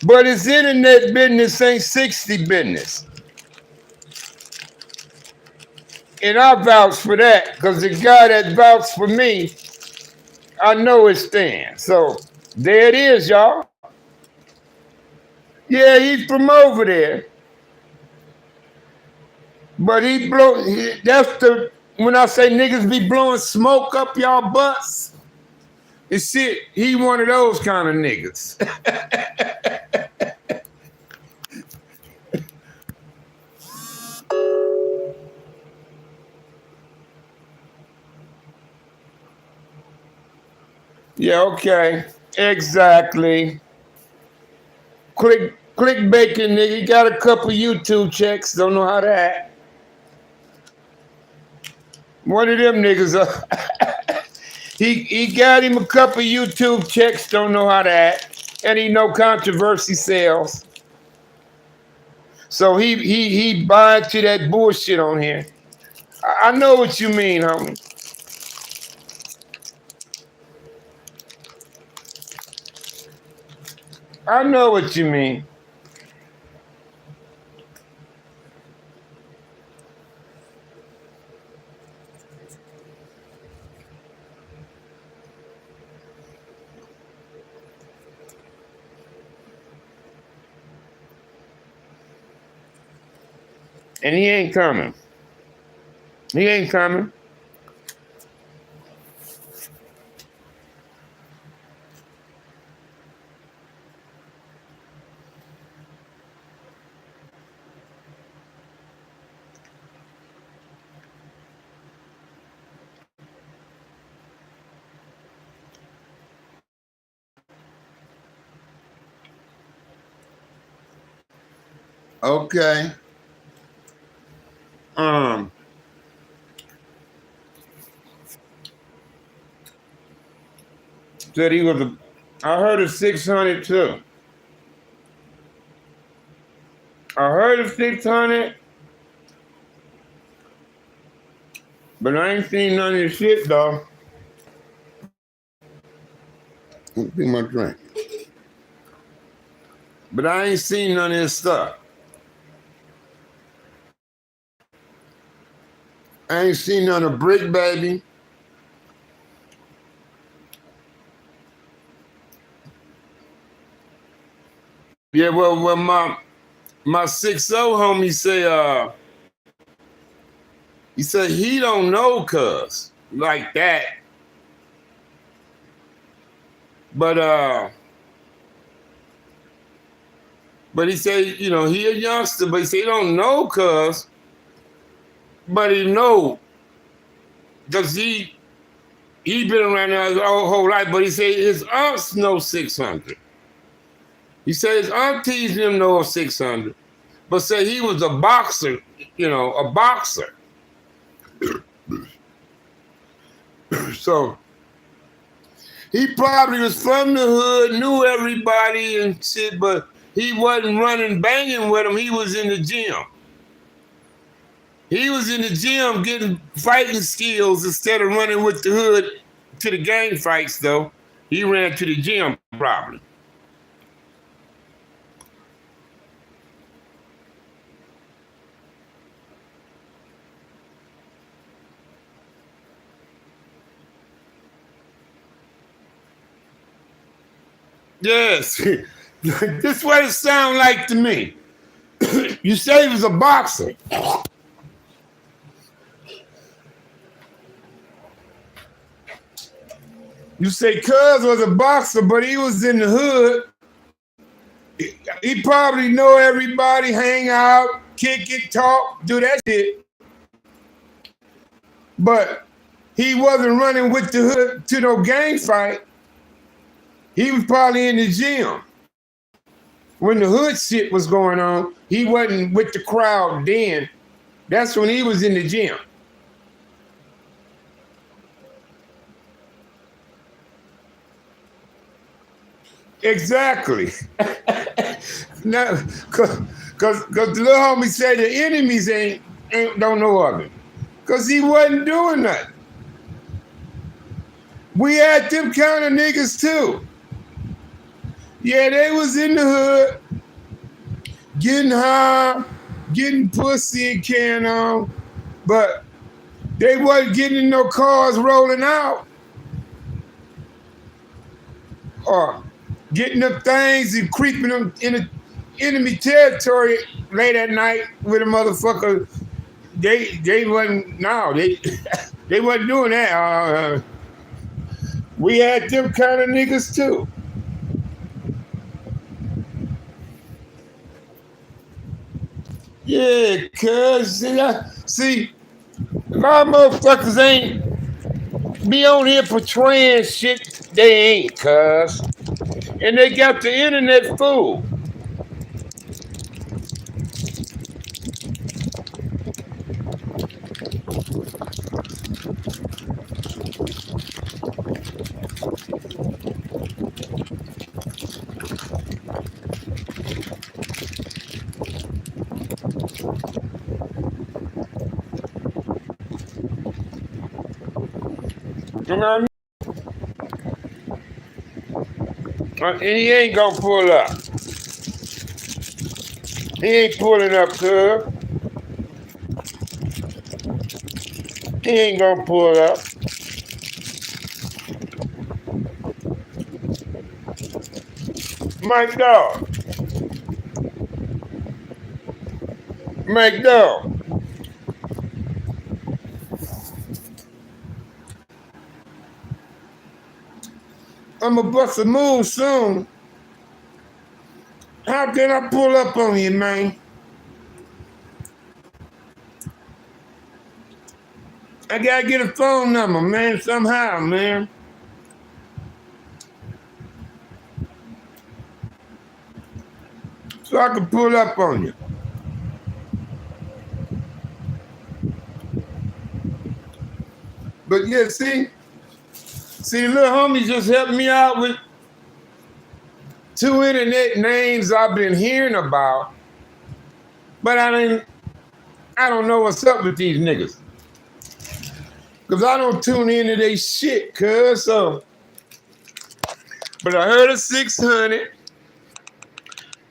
but his internet business ain't 60 business. And I vouch for that, because the guy that vouched for me, I know it stands. So there it is, y'all. Yeah, he's from over there. But that's when I say niggas be blowing smoke up y'all butts, it's shit, he one of those kind of niggas. Yeah, okay. Exactly. Click bacon, nigga. He got a couple YouTube checks. Don't know how to act. One of them niggas. He got him a couple YouTube checks. Don't know how to act, and he know controversy sells. So he buy into that bullshit on here. I know what you mean, homie. I know what you mean. And he ain't coming. He ain't coming. Okay. Said he was I heard of 600 too. I heard of 600, but I ain't seen none of this shit though. Let me pick my drink. But I ain't seen none of this stuff. I ain't seen none of Brick Baby. Yeah, well, my 6-0 homie say, he said he don't know cuz like that. But he said, he a youngster, but he said he don't know cuz, but he know, because he been around there his whole life, but he said his aunts know 600. He said his aunties didn't know 600, but said he was a boxer, a boxer. So he probably was from the hood, knew everybody and shit, but he wasn't running banging with them. He was in the gym. He was in the gym getting fighting skills instead of running with the hood to the gang fights, though. He ran to the gym probably. Yes. This is what it sounds like to me. You say he was a boxer. You say Cuz was a boxer, but he was in the hood. He probably know everybody, hang out, kick it, talk, do that shit. But he wasn't running with the hood to no gang fight. He was probably in the gym. When the hood shit was going on, he wasn't with the crowd then. That's when he was in the gym. Exactly. Now, cause the little homie said the enemies don't know of him. Cause he wasn't doing nothing. We had them kind of niggas too. Yeah, they was in the hood, getting high, getting pussy and carrying on, but they wasn't getting in no cars rolling out or getting them things and creeping them in the enemy territory late at night with a motherfucker. They wasn't, no, they wasn't doing that. We had them kind of niggas too. Yeah, cuz, see, a lot of motherfuckers ain't be on here portraying shit they ain't, cuz. And they got the internet fooled. You know what I mean? And he ain't gonna pull up. He ain't pulling up, cuz. He ain't gonna pull up. Mike Dog. Mike Dog. I'ma bust a move soon. How can I pull up on you, man? I gotta get a phone number, man, somehow, man. So I can pull up on you. But yeah, see, the little homie just helped me out with 2 internet names I've been hearing about, but I don't know what's up with these niggas. Cause I don't tune into they shit, cuz, so. But I heard of 600.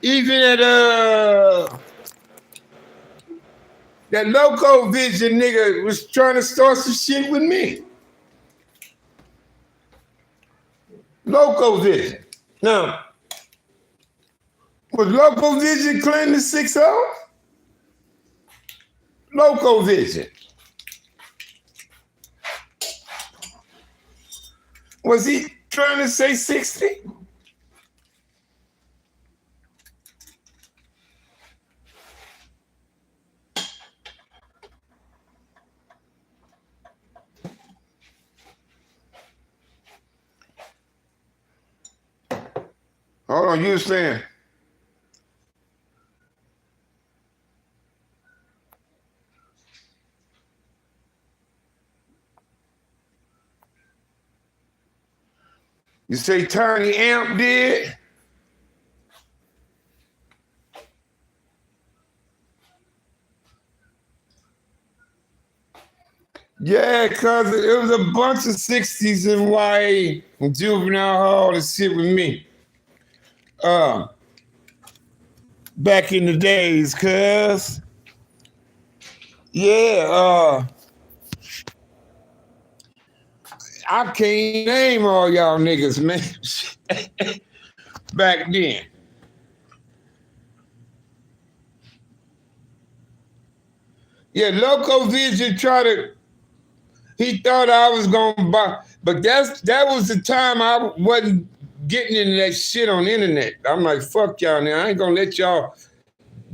Even at that Loco Vision nigga was trying to start some shit with me. Loco Vision. Now, was Loco Vision claiming 60? Loco Vision. Was he trying to say 60? Hold on, you were saying. You say Tiny Amp did? Yeah, cause it was a bunch of 60s in YA and juvenile hall and shit with me. Back in the days, cuz. Yeah, I can't name all y'all niggas, man. Back then. Yeah, Loco Vision he thought I was gonna buy, but that was the time I wasn't getting into that shit on the internet. I'm like, fuck y'all now. I ain't gonna let y'all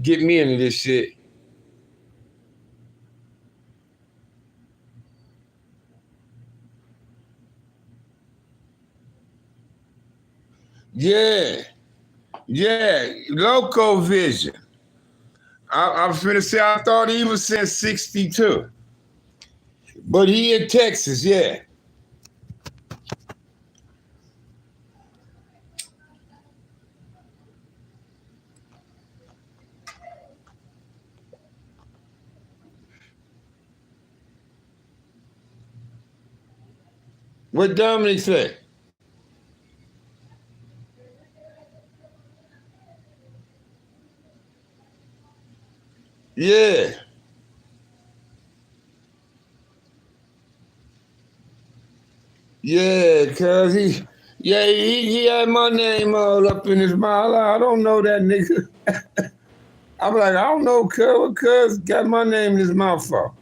get me into this shit. Yeah. Yeah. Loco Vision. I was finna say I thought he was since 62. But he in Texas, yeah. What Dominic say? Yeah. Yeah, cuz he had my name all up in his mouth. I don't know that nigga. I'm like, I don't know, cuz got my name in his mouth for.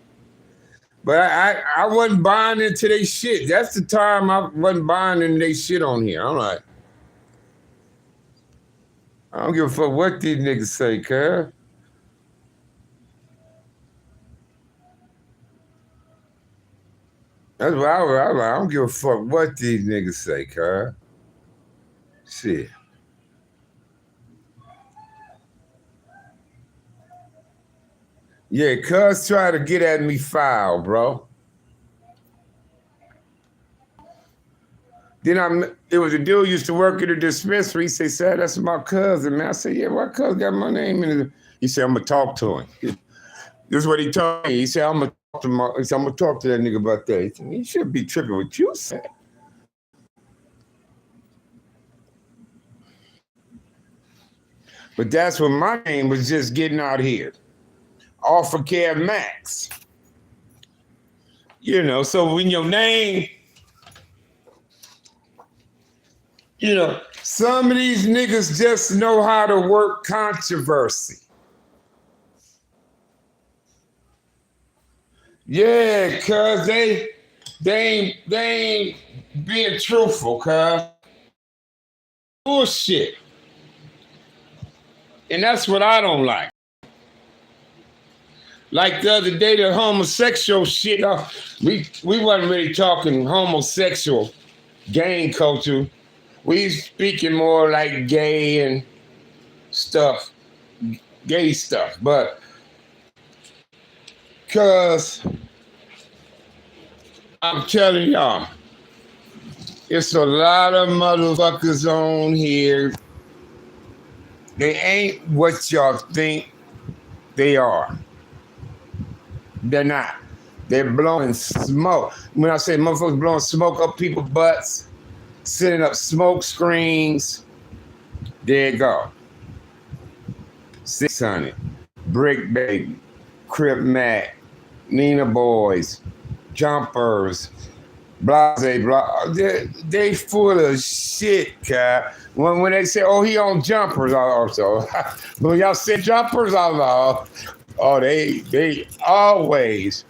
But I wasn't buying into they shit. That's the time I wasn't buying into they shit on here. I'm like, I don't give a fuck what these niggas say, cuz. That's why I was like, I don't give a fuck what these niggas say, cuz. Shit. Yeah, cuz try to get at me foul, bro. Then it was a dude used to work at a dispensary. He said, "Sir, that's my cousin, man." I said, "Yeah, my cousin got my name in it." He said, "I'm gonna talk to him." This is what he told me. He said, "I'm gonna talk to I'm gonna talk to that nigga about that." He said, "He should be tripping what you said." But that's when my name was just getting out here. Offer Care Max. You know, so when your name, some of these niggas just know how to work controversy. Yeah, cuz they ain't being truthful, cuz. Bullshit. And that's what I don't like. Like the other day, the homosexual shit, we wasn't really talking homosexual gang culture. We speaking more like gay and stuff, gay stuff. But cuz I'm telling y'all, it's a lot of motherfuckers on here. They ain't what y'all think they are. They're not. They're blowing smoke. When I say motherfuckers blowing smoke up people's butts, setting up smoke screens, there you go. 600, Brick Baby, Crip Mac, Nina Boys, Jumpers, Blase, blah. They full of shit, Cap. When they say, "Oh, he on Jumpers," also. When y'all say Jumpers, they always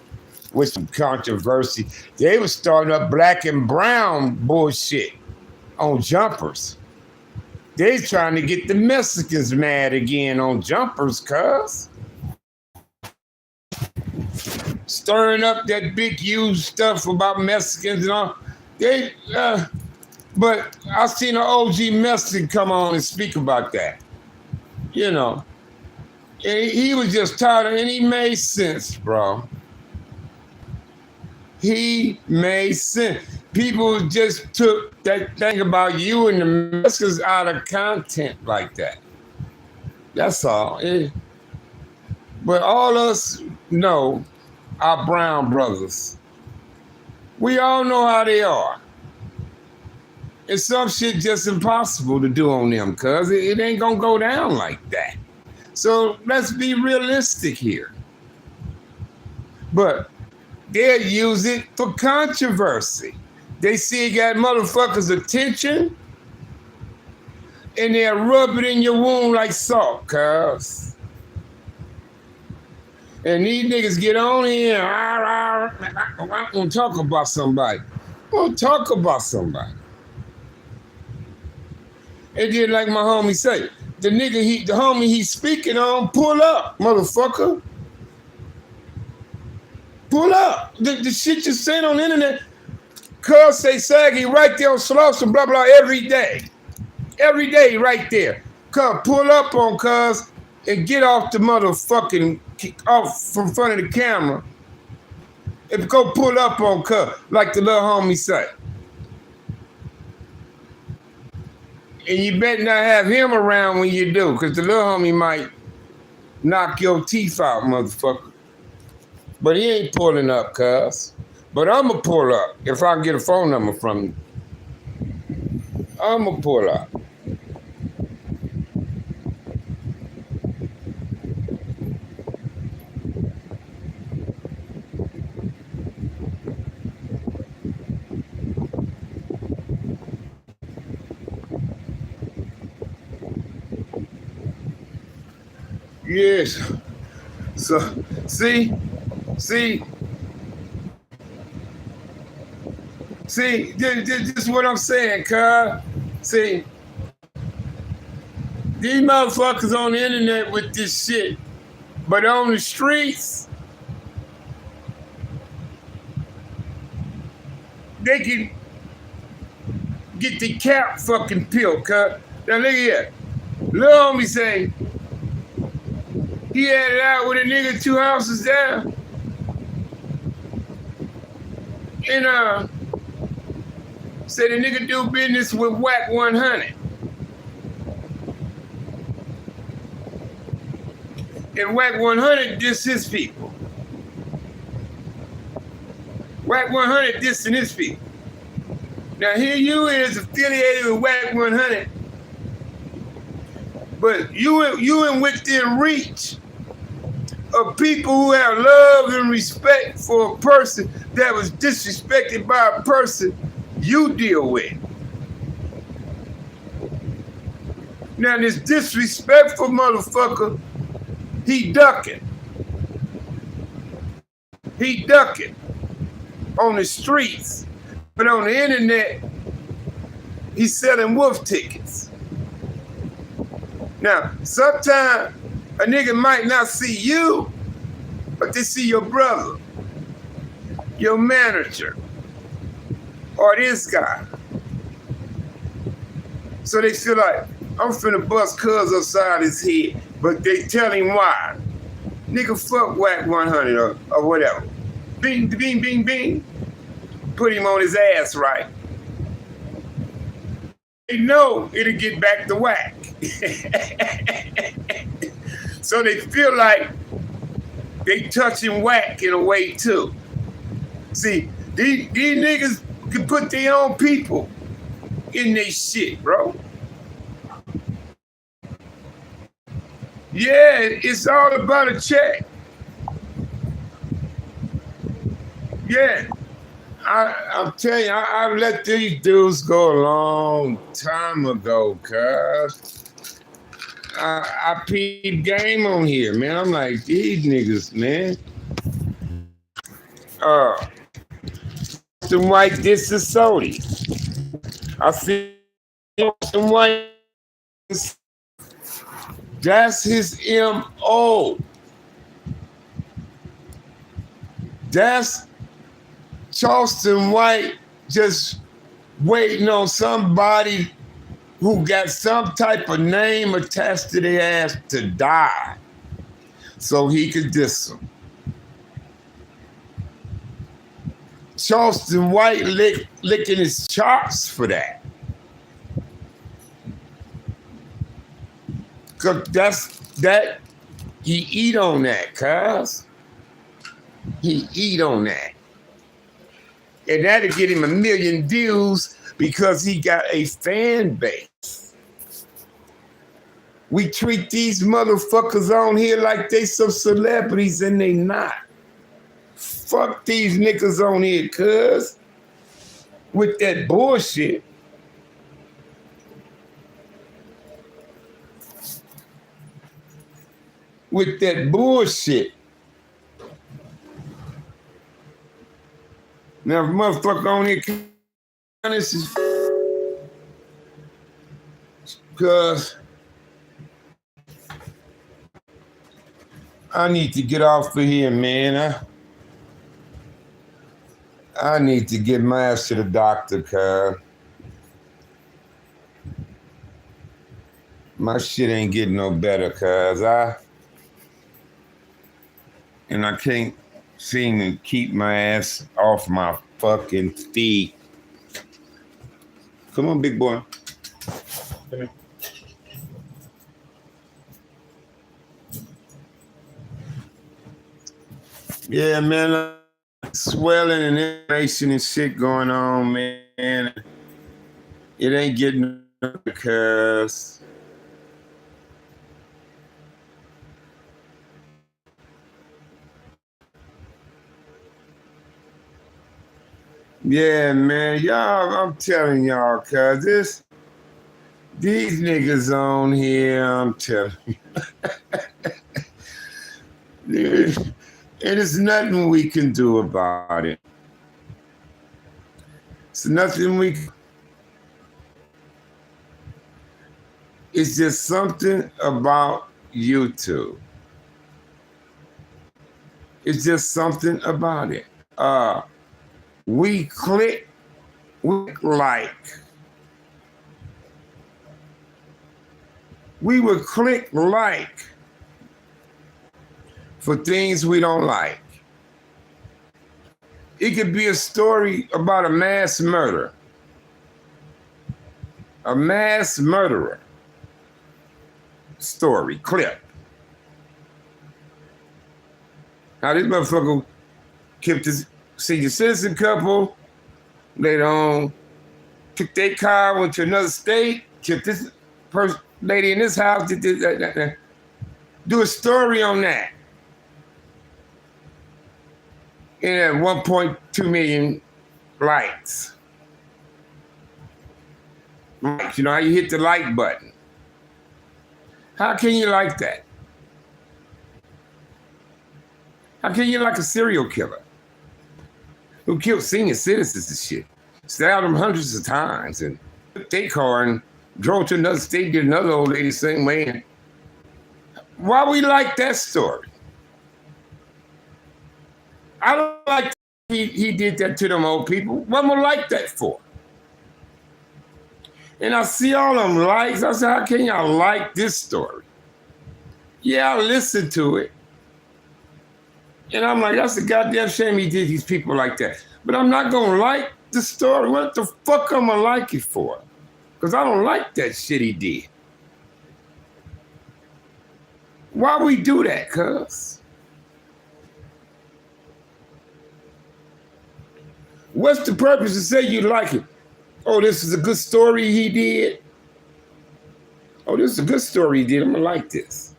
with some controversy. They was starting up black and brown bullshit on Jumpers. They trying to get the Mexicans mad again on Jumpers, cuz. Stirring up that big huge stuff about Mexicans and all. But I seen an OG Mexican come on and speak about that. And he was just tired of it, and he made sense, bro. He made sense. People just took that thing about you and the Mexicans out of content like that. That's all. But all us know our brown brothers. We all know how they are. And some shit just impossible to do on them, cuz it ain't gonna go down like that. So let's be realistic here. But they'll use it for controversy. They see it got motherfuckers' attention, and they'll rub it in your wound like salt, cuz. And these niggas get on here, I want to talk about somebody. I want to talk about somebody. And then like my homie say, the homie he's speaking on, pull up, motherfucker. Pull up. The shit you saying on the internet, cuz say saggy right there on Slauson, blah, blah, every day. Every day right there. Come pull up on cuz and get off the motherfucking, off from front of the camera. And go pull up on cuz, like the little homie say. And you better not have him around when you do, because the little homie might knock your teeth out, motherfucker. But he ain't pulling up, cuz. But I'ma pull up if I can get a phone number from you. I'ma pull up. Yes. So, see, this is what I'm saying, cuz. See, these motherfuckers on the internet with this shit, but on the streets, they can get the cap fucking peeled, cuz. Now look here. Lil homie say, he had it out with a nigga 2 houses down. And said the nigga do business with Whack 100. And Whack 100 diss his people. Whack 100 dissing his people. Now here you is affiliated with Whack 100, but you in within reach of people who have love and respect for a person that was disrespected by a person you deal with. Now this disrespectful motherfucker, he ducking. He ducking on the streets, but on the internet, he's selling wolf tickets. Now, sometimes a nigga might not see you, but they see your brother, your manager, or this guy. So they feel like, I'm finna bust cuz upside his head, but they tell him why. Nigga, fuck Whack 100 or whatever. Bing, bing, bing, bing. Put him on his ass right. They know it'll get back to Whack. So they feel like they touching Whack in a way too. See, these niggas can put their own people in their shit, bro. Yeah, it's all about a check. Yeah. I'm telling you, I let these dudes go a long time ago, cuz. I peep game on here, man. I'm like, these niggas, man. Some white disassociate. I see some white. That's his MO. That's Charleston White just waiting on somebody who got some type of name attached to their ass to die so he could diss them. Charleston White licking his chops for that. Cause he eat on that, cuz. He eat on that. And that'll get him 1 million views because he got a fan base. We treat these motherfuckers on here like they some celebrities and they not. Fuck these niggas on here, cuz. With that bullshit. With that bullshit. Now, motherfucker on here, this is because I need to get off of here, man. I need to get my ass to the doctor, cuz. My shit ain't getting no better, cuz I can't seem to keep my ass off my fucking feet. Come on, big boy. Come here. Yeah, man, swelling and inflammation and shit going on, man. It ain't getting because yeah, man, y'all, I'm telling y'all, cuz these niggas on here, I'm telling you. And there's nothing we can do about it. It's nothing we can. It's just something about YouTube. It's just something about it. We click like. We would click like for things we don't like. It could be a story about a mass murder. A mass murderer story, clip. Now this motherfucker killed this senior citizen couple. Later on, took their car, went to another state, killed this person, lady in this house, did this, that. Do a story on that. And at 1.2 million likes. You know how you hit the like button. How can you like that? How can you like a serial killer who killed senior citizens and shit? Stabbed them hundreds of times and took their car and drove to another state, did another old lady the same way. And why we like that story? I don't like he did that to them old people. What am I like that for? And I see all them likes. I said, how can y'all like this story? Yeah, I listened to it. And I'm like, that's a goddamn shame he did these people like that. But I'm not going to like the story. What the fuck am I like it for? Because I don't like that shit he did. Why we do that, cuz? What's the purpose to say you like it? Oh, this is a good story he did. Oh, this is a good story he did. I'm going to like this.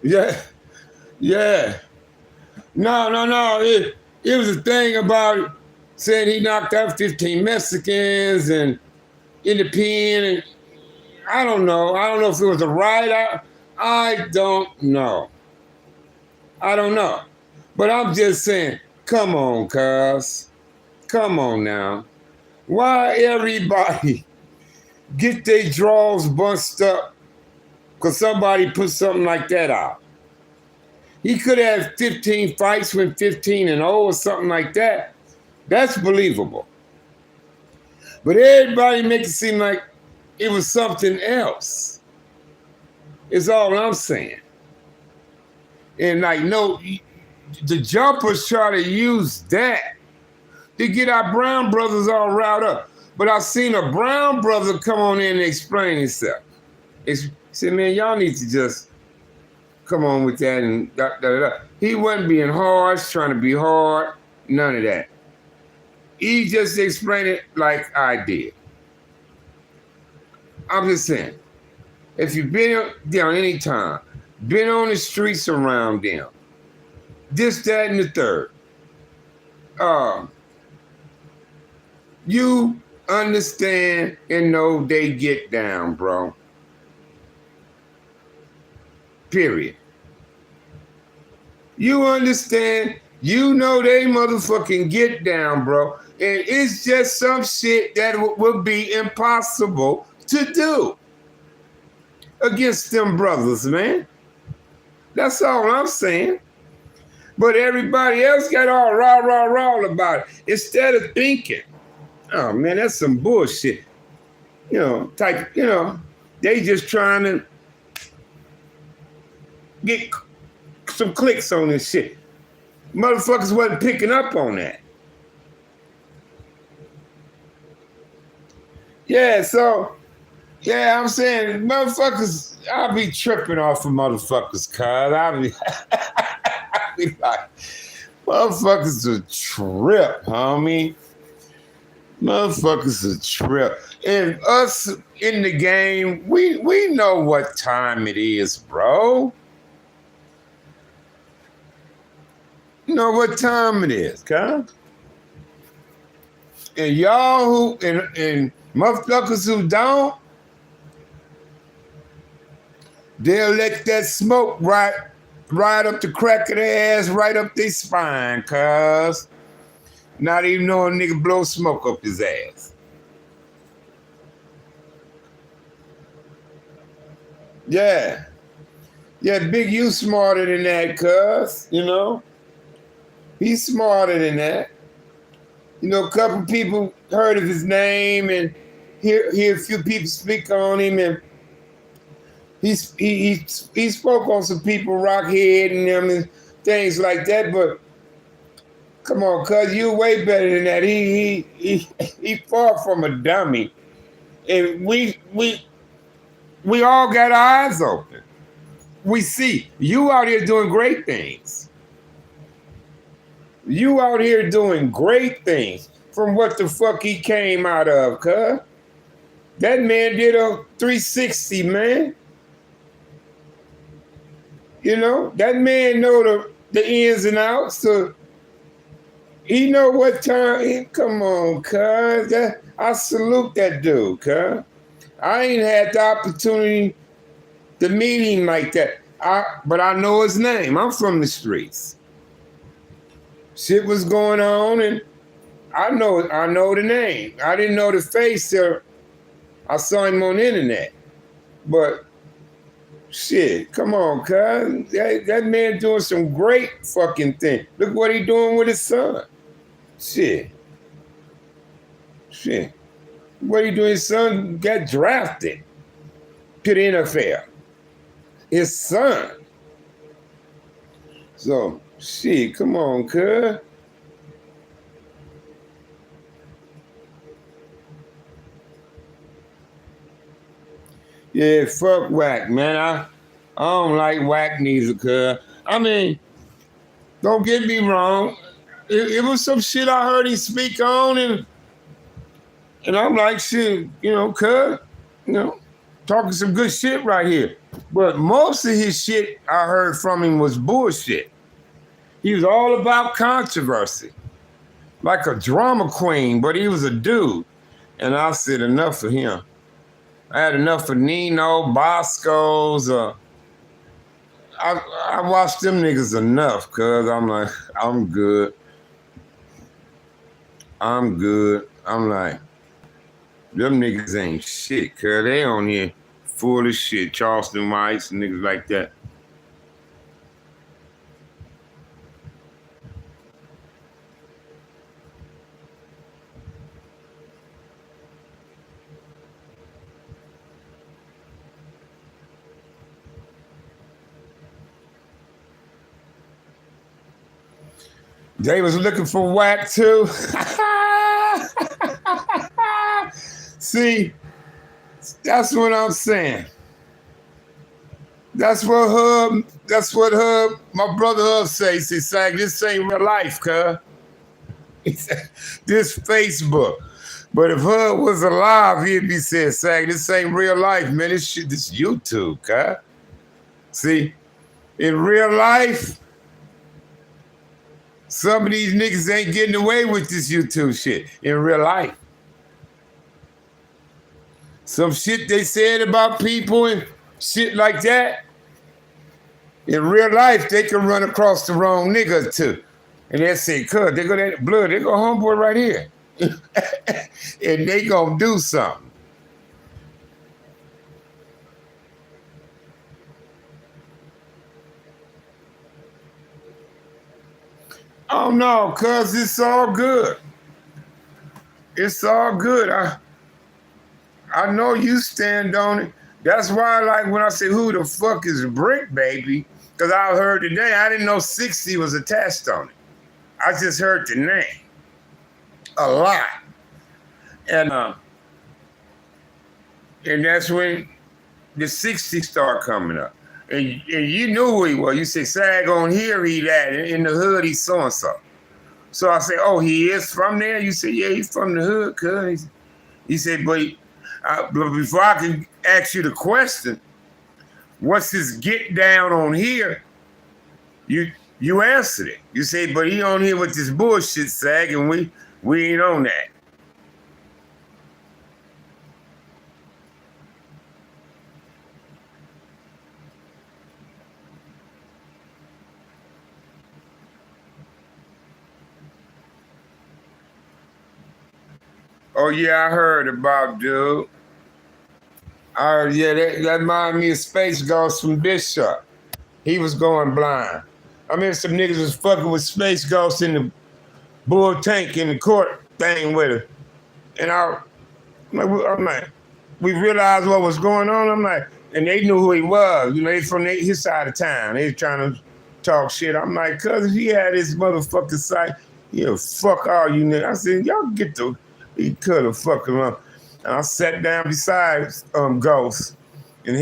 Yeah. No. It was a thing about saying he knocked out 15 Mexicans and in the pen. And I don't know. I don't know if it was a riot. I don't know. But I'm just saying, come on, cuz. Come on now. Why everybody get their drawers bunched up because somebody put something like that out? He could have 15 fights, went 15-0 or something like that. That's believable. But everybody make it seem like it was something else. Is all I'm saying. And like, no, the jumpers try to use that to get our brown brothers all riled up. But I seen a brown brother come on in and explain himself. He said, man, y'all need to just come on with that and da. He wasn't being harsh, trying to be hard, none of that. He just explained it like I did. I'm just saying, if you've been down any time, been on the streets around them, this, that, and the third, you understand and know they get down, bro. Period. You understand, you know they motherfucking get down, bro. And it's just some shit that would be impossible to do against them brothers, man. That's all I'm saying. But everybody else got all raw about it. Instead of thinking, oh man, that's some bullshit. They just trying to get some clicks on this shit. Motherfuckers wasn't picking up on that. Yeah, so, yeah, I'm saying, motherfuckers, I'll be tripping off of motherfuckers, cuz. I'll be like, motherfuckers a trip, homie. Motherfuckers a trip. And us in the game, we know what time it is, bro. You know what time it is, cuz? And y'all who, and motherfuckers who don't, they'll let that smoke right up the crack of their ass, right up their spine, cuz. Not even know a nigga blow smoke up his ass. Yeah. Yeah, Big U smarter than that, cuz, He's smarter than that. A couple people heard of his name and hear a few people speak on him, and he spoke on some people, Rockhead and them and things like that. But come on, cuz, you way better than that. He far from a dummy, and we all got our eyes open. We see you out here doing great things. You out here doing great things from what the fuck he came out of, cuz. That man did a 360, man. That man know the ins and outs. So he know what time. Come on, cuz. I salute that dude, cuz. I ain't had the opportunity to meet him like that. But I know his name. I'm from the streets. Shit was going on, and I know the name. I didn't know the face till I saw him on the internet. But shit, come on, cuz. That man doing some great fucking thing. Look what he doing with his son. Shit. What he doing? His son got drafted to the NFL. His son. So, shit, come on, cuz. Yeah, fuck whack, man. I don't like whack neither, cuz. I mean, don't get me wrong. It was some shit I heard him speak on, and I'm like, shit, cuz, talking some good shit right here. But most of his shit I heard from him was bullshit. He was all about controversy. Like a drama queen, but he was a dude. And I said enough of him. I had enough of Nino, Bosco's. I watched them niggas enough, cuz I'm like, I'm good. I'm like, them niggas ain't shit, cuz they on here full of shit. Charleston Whites and niggas like that. They was looking for whack too. See, that's what I'm saying. That's what my brother Hub says. He said, this ain't real life, cuz. He said, this Facebook. But if Hub was alive, he'd be saying, this ain't real life, man. This shit, this YouTube, cuz. See, in real life, some of these niggas ain't getting away with this YouTube shit in real life. Some shit they said about people and shit like that, in real life, they can run across the wrong nigga too. And they say, cuz, they go that blood, they go homeboy right here. And they gonna do something. Oh no, cuz it's all good. It's all good. I know you stand on it. That's why, like, when I say who the fuck is Brick Baby, because I heard today, I didn't know 60 was attached on it. I just heard the name a lot. And that's when the 60 start coming up. And you knew who he was. You say, Sag on here, he that. In the hood, he's so-and-so. So I say, oh, he is from there? You say, yeah, he's from the hood, cuz. He said, but before I can ask you the question, what's his get down on here? You answered it. You say, but he on here with this bullshit, Sag, and we ain't on that. Oh yeah, I heard about dude. Yeah, that reminded me of Space Ghost from Bishop. He was going blind. I mean, some niggas was fucking with Space Ghost in the bull tank in the court thing with her. And I'm like, we realized what was going on. I'm like, and they knew who he was. You know, they from his side of town. They was trying to talk shit. I'm like, cuz if he had his motherfucking site, he'll fuck all you niggas. I said, y'all get the, he could have fucked him up. And I sat down beside Ghost, and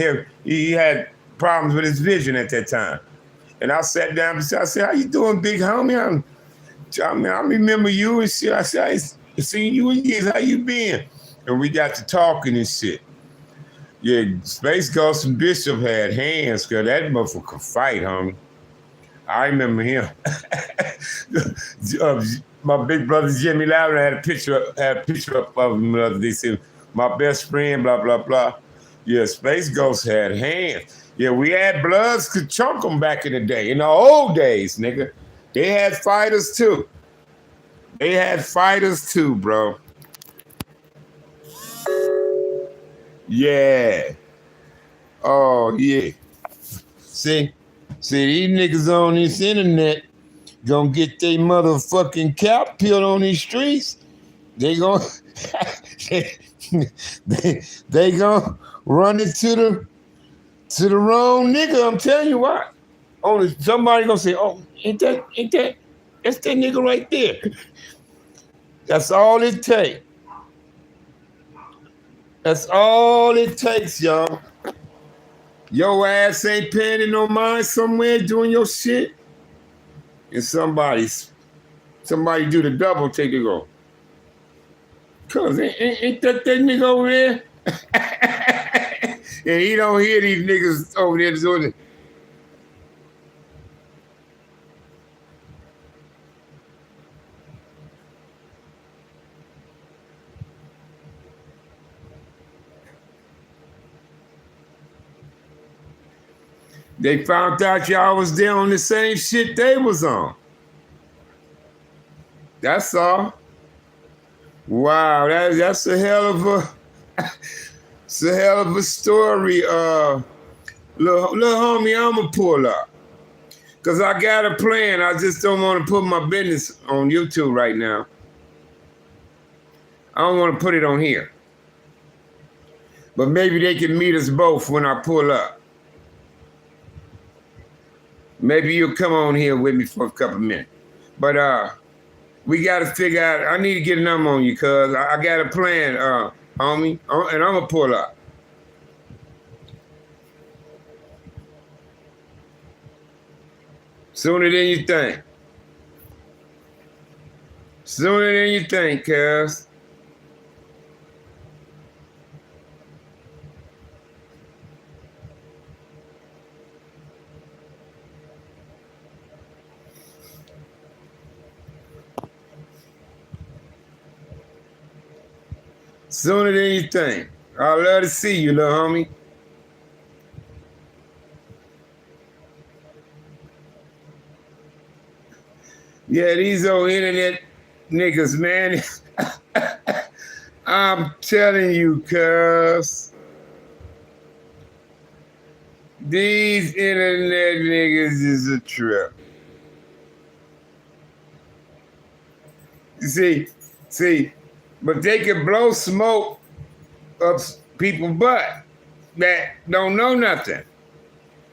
he had problems with his vision at that time. And I sat down beside, I said, how you doing, big homie? I remember you and shit. I said, I seen you in years. How you been? And we got to talking and shit. Yeah, Space Ghost and Bishop had hands, cause that motherfucker could fight, homie. I remember him. My big brother Jimmy Lavender had a picture up of him the other day. Said, my best friend, blah, blah, blah. Yeah, Space Ghost had hands. Yeah, we had Bloods could chunk them back in the day. In the old days, nigga. They had fighters too. Bro. Yeah. Oh, yeah. See, these niggas on this internet gonna get their motherfucking cap peeled on these streets. They gonna they gonna run it to the wrong nigga. I'm telling you what. Only somebody gonna say, oh, ain't that that's that nigga right there. That's all it takes. That's all it takes, y'all. Your ass ain't paying no mind somewhere doing your shit. And somebody do the double take to go. Cause ain't that nigga over there? And he don't hear these niggas over there doing it. They found out y'all was there on the same shit they was on. That's all. Wow, that's a hell of a story. Little homie, I'ma pull up. Cause I got a plan. I just don't want to put my business on YouTube right now. I don't want to put it on here. But maybe they can meet us both when I pull up. Maybe you'll come on here with me for a couple minutes. But we got to figure out, I need to get a number on you, cuz I got a plan, homie, and I'm going to pull up. Sooner than you think. Sooner than you think, cuz. Sooner than you think. I'd love to see you, little homie. Yeah, these old internet niggas, man. I'm telling you, cuz. These internet niggas is a trip. see, but they can blow smoke up people's butt that don't know nothing.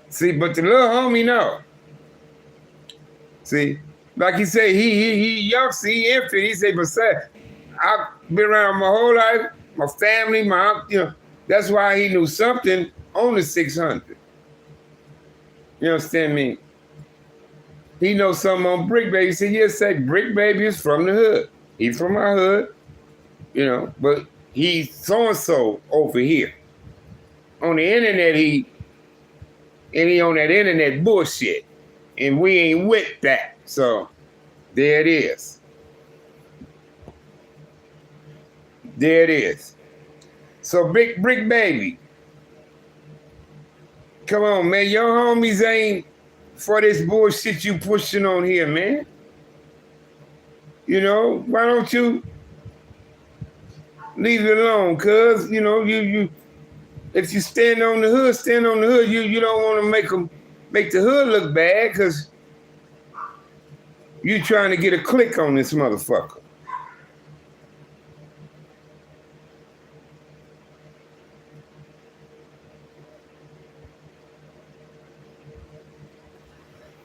See, but the little homie know. See, like he say, he young, see, he infant. He say, but say, I've been around my whole life, my family, that's why he knew something on the 600. You understand me? He knows something on Brick Baby. He said, yes, say Brick Baby is from the hood. He's from our hood, but he's so-and-so over here. On the internet, he on that internet bullshit. And we ain't with that. So there it is. There it is. So Brick Baby. Come on, man. Your homies ain't for this bullshit you pushing on here, man. Why don't you leave it alone? Cause you if you stand on the hood, you don't want to make the hood look bad, cause you trying to get a click on this motherfucker.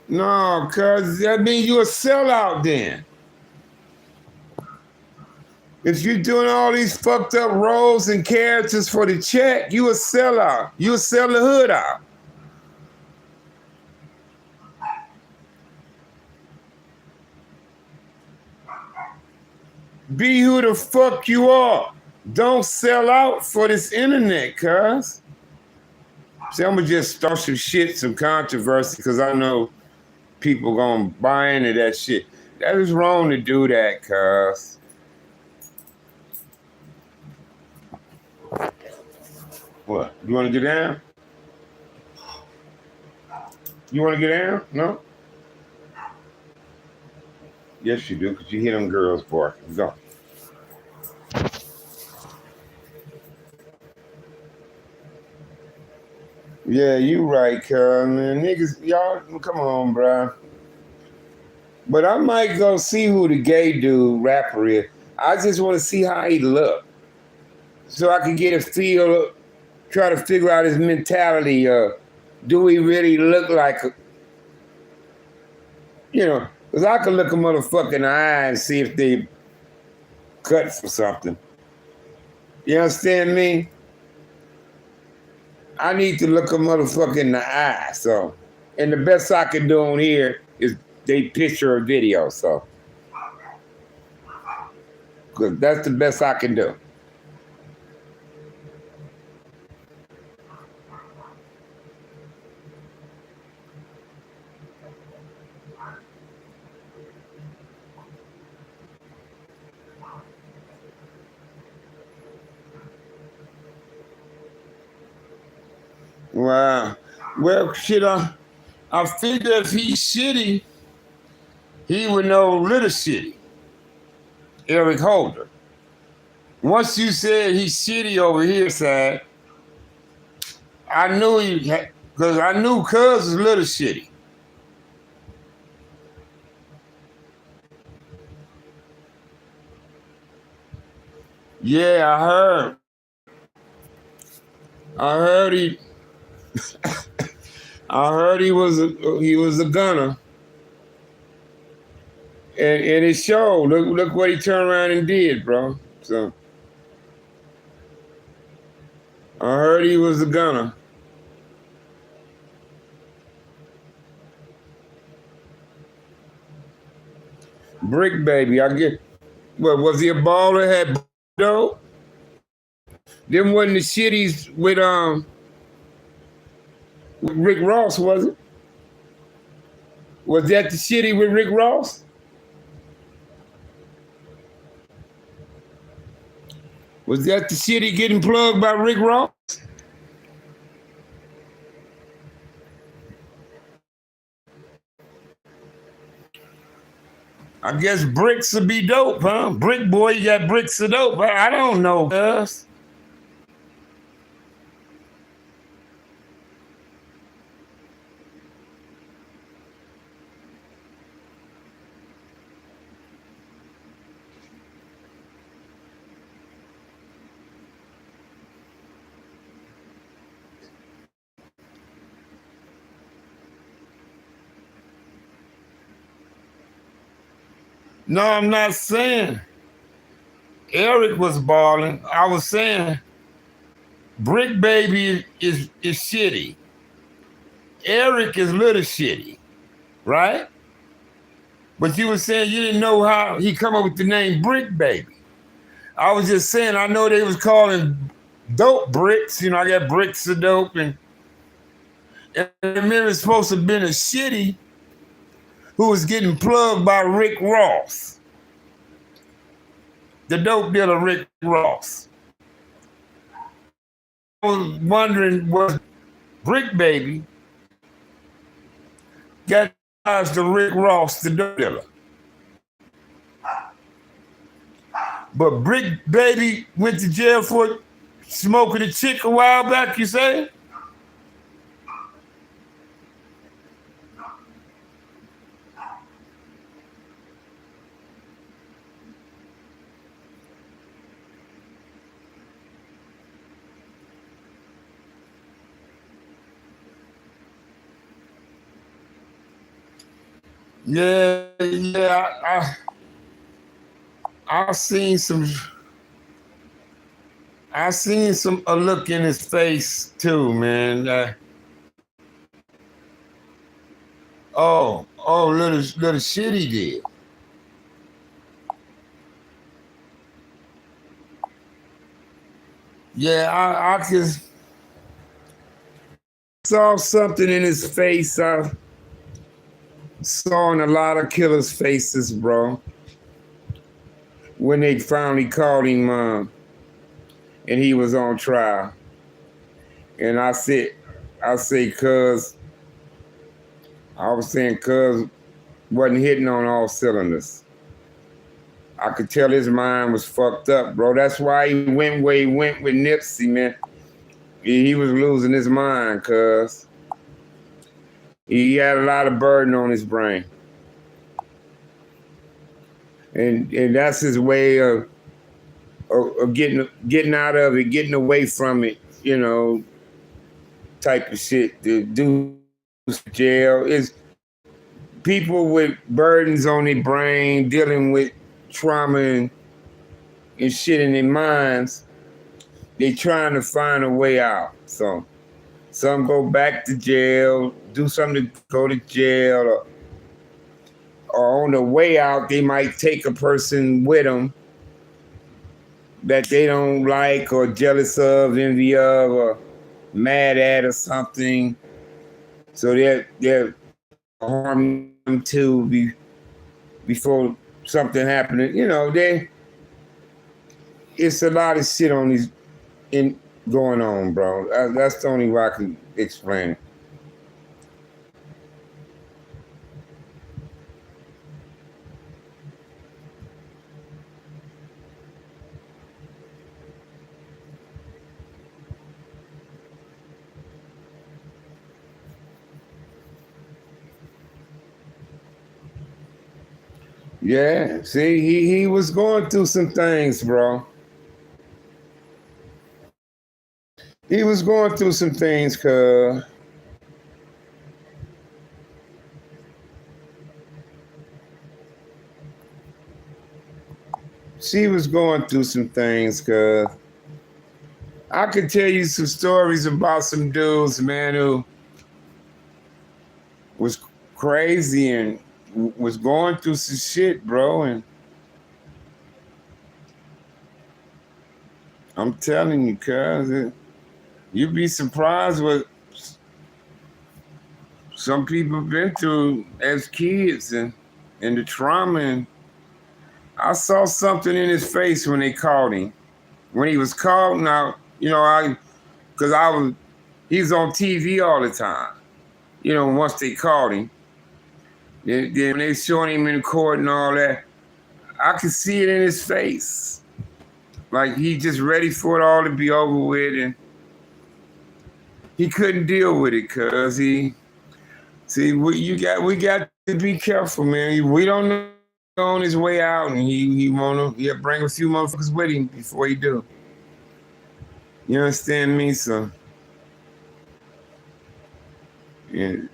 No, cause that means you a sellout then. If you're doing all these fucked up roles and characters for the check, you a sellout. You sell the hood out. Be who the fuck you are. Don't sell out for this internet, cuz. See, I'm gonna just start some shit, some controversy, because I know people gonna buy into that shit. That is wrong to do that, cuz. What? You wanna get down? You wanna get down? No? Yes, you do, because you hear them girls barking. Go. Yeah, you right, cuz, man. Niggas, y'all, come on, bro. But I might go see who the gay dude rapper is. I just want to see how he look. So I can get a feel, try to figure out his mentality. Do he really look like, because I can look a motherfucker in the eye and see if they cut for something. You understand me? I need to look a motherfucker in the eye. So, and the best I can do on here is they picture or video. So, because that's the best I can do. Wow. Well, shit, I figure if he's shitty, he would know Little Shitty, Eric Holder. Once you said he's shitty over here, side, I knew because I knew Cuz was Little Shitty. Yeah, I heard he. I heard he was a gunner, and it showed. Look what he turned around and did, bro. So I heard he was a gunner. Brick Baby, I get. What was he a baller? Had dope. Them wasn't the shitties with Rick Ross, was it? Was that the shitty with Rick Ross? Was that the shitty getting plugged by Rick Ross? I guess bricks would be dope, huh? Brick boy, you got bricks of dope. I don't know, cuz. No, I'm not saying Eric was balling. I was saying Brick Baby is shitty. Eric is little shitty, right? But you were saying you didn't know how he come up with the name Brick Baby. I was just saying I know they was calling dope bricks. You know, I got bricks of dope, and I remember it's supposed to have been a shitty who was getting plugged by Rick Ross, the dope dealer Rick Ross. I was wondering, was Brick Baby got ties to Rick Ross, the dope dealer? But Brick Baby went to jail for smoking a chick a while back, you say? Yeah. I seen some a look in his face too, man. Little shit he did. Yeah, I just saw something in his face. I saw in a lot of killers' faces, bro. When they finally called him and he was on trial. And I say, cuz I was saying cuz wasn't hitting on all cylinders. I could tell his mind was fucked up, bro. That's why he went where he went with Nipsey, man. He was losing his mind, cuz he had a lot of burden on his brain. And that's his way of getting out of it, getting away from it, you know, type of shit. To do jail is people with burdens on their brain, dealing with trauma and shit in their minds. They trying to find a way out. So some go back to jail, do something to go to jail, or on the way out, they might take a person with them that they don't like or jealous of, envy of, or mad at or something. So they're harming them too before something happened. You know, it's a lot of shit on these going on, bro. That's the only way I can explain it. Yeah, see, he was going through some things, bro. He was going through some things, cuz. She was going through some things, cuz. I could tell you some stories about some dudes, man, who was crazy and was going through some shit, bro. And I'm telling you, cuz, you'd be surprised what some people been through as kids and the trauma. And I saw something in his face when they called him. When he was called, now, you know, he's on TV all the time. You know, once they called him, then they showing him in court and all that, I could see it in his face. Like he just ready for it all to be over with, and he couldn't deal with it, cuz we got to be careful, man. We don't know on his way out, and he'll bring a few motherfuckers with him before he do. You understand me? So and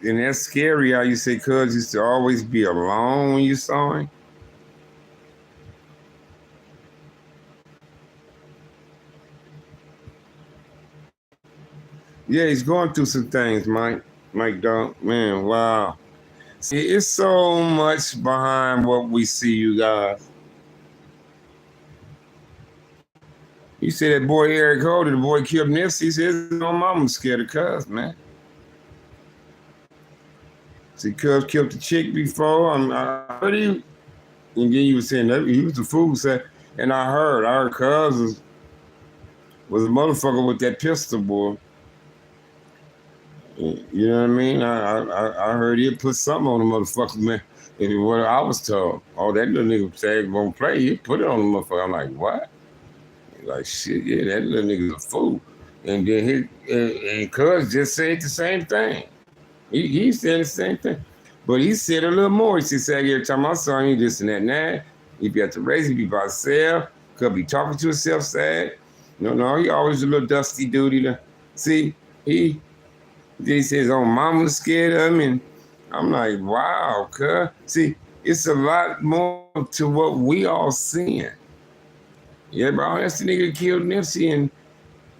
that's scary how you say cuz used to always be alone when you saw him. Yeah, he's going through some things, Mike. Mike Dunk, man, wow. See, it's so much behind what we see, you guys. You see that boy Eric Holder, the boy killed Nipsey, he says his own mama scared of Cuz, man. See, Cuz killed the chick before. I heard he, and then you was saying that he was the fool said, and I heard Cuz was a motherfucker with that pistol, boy. You know what I mean? I heard he'd put something on the motherfucker, man. If what I was told, oh, that little nigga said won't play, he put it on the motherfucker. I'm like, what? Like, shit, yeah, that little nigga's a fool. And then and Cuz just said the same thing. He said the same thing. But he said a little more. He said, every time I saw him, this and that and that. He be at the race, he be by himself, could be talking to himself sad. No, he always a little dusty duty. See, he says his own mama was scared of him, and I'm like, wow, cuz. See, it's a lot more to what we all seeing. Yeah, bro, that's the nigga that killed Nipsey,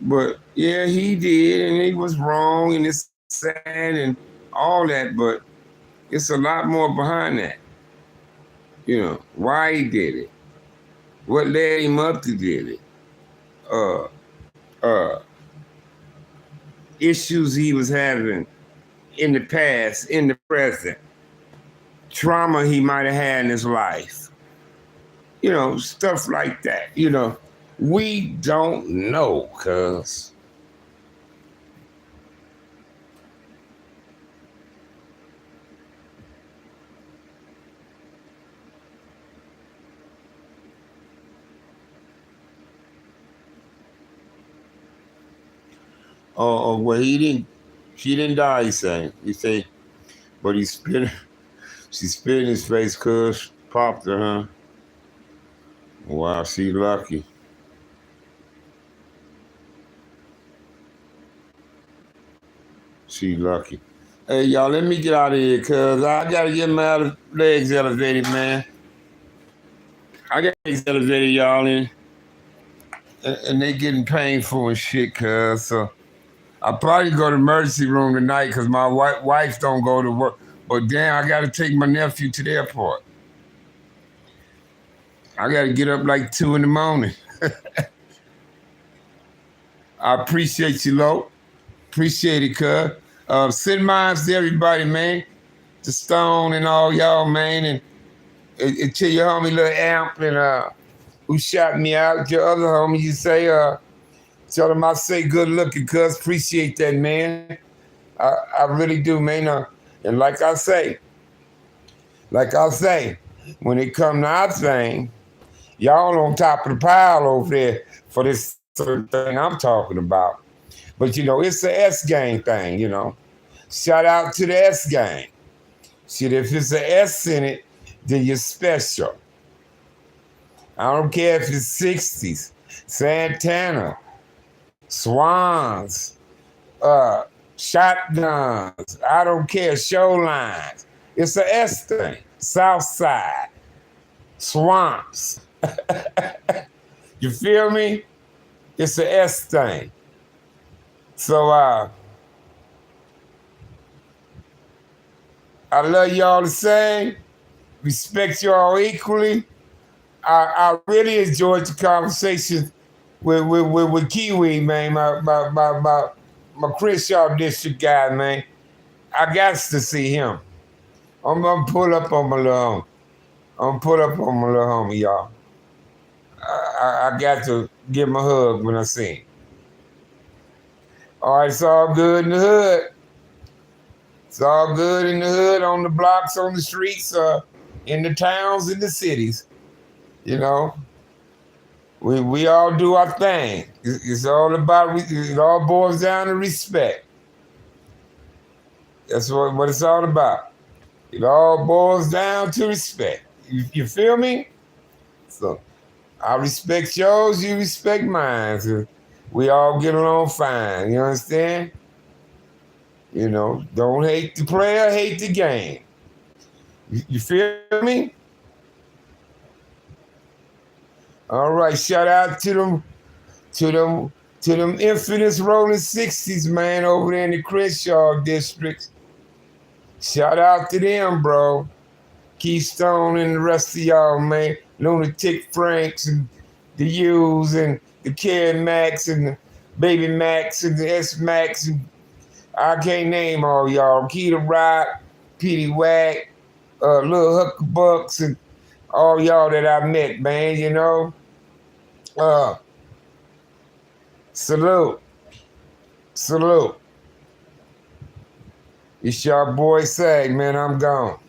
but yeah, he did, and he was wrong, and it's sad and all that, but it's a lot more behind that. You know, why he did it, what led him up to did it, uh, uh, issues he was having in the past, in the present, trauma he might have had in his life. You know, stuff like that. You know, we don't know, cuz. Oh, well, she didn't die, he say. He say, but she spit in his face, cuz, popped her, huh? Wow, she lucky. She lucky. Hey, y'all, let me get out of here, cuz I gotta get my legs elevated, man. I got legs elevated, y'all, and they getting painful and shit, cuz. So I'll probably go to the emergency room tonight because my wife don't go to work. But damn, I got to take my nephew to the airport. I got to get up like 2 in the morning. I appreciate you, Lo. Appreciate it, cuz. Send minds to everybody, man. To Stone and all y'all, man. And to your homie, Lil Amp, and who shot me out. Your other homie, you say, tell them I say good looking, cuz. Appreciate that, man. I really do, man. And like I say, when it come to our thing, y'all on top of the pile over there for this certain thing I'm talking about. But you know, it's the S gang thing, you know. Shout out to the S gang. Shit, if it's an S in it, then you're special. I don't care if it's 60s, Santana, Swans, shotguns. I don't care, show lines. It's a S thing. Southside, swamps. You feel me? It's a S thing. So I love y'all the same. Respect y'all equally. I really enjoyed the conversation with Kiwi, man, my Crenshaw district guy, man. I got to see him. I'm gonna pull up on my little homie, y'all. I got to give him a hug when I see him. All right, it's all good in the hood. It's all good in the hood, on the blocks, on the streets, in the towns, in the cities. You know, we all do our thing. It's all about, it all boils down to respect. That's what it's all about. It all boils down to respect. You feel me? So I respect yours, you respect mine. So we all get along fine. You understand? You know, don't hate the player, hate the game. You feel me? All right, shout out to them To them infamous rolling 60s, man, over there in the Crenshaw districts. Shout out to them, bro. Keystone and the rest of y'all, man. Lunatic Franks and the U's and the Karen Max and the Baby Max and the S Max and I can't name all y'all. Keita Rock, Petey Wack, Lil Huckabucks and all y'all that I met, man, you know. Salute. Salute. It's your boy Sag, man. I'm gone.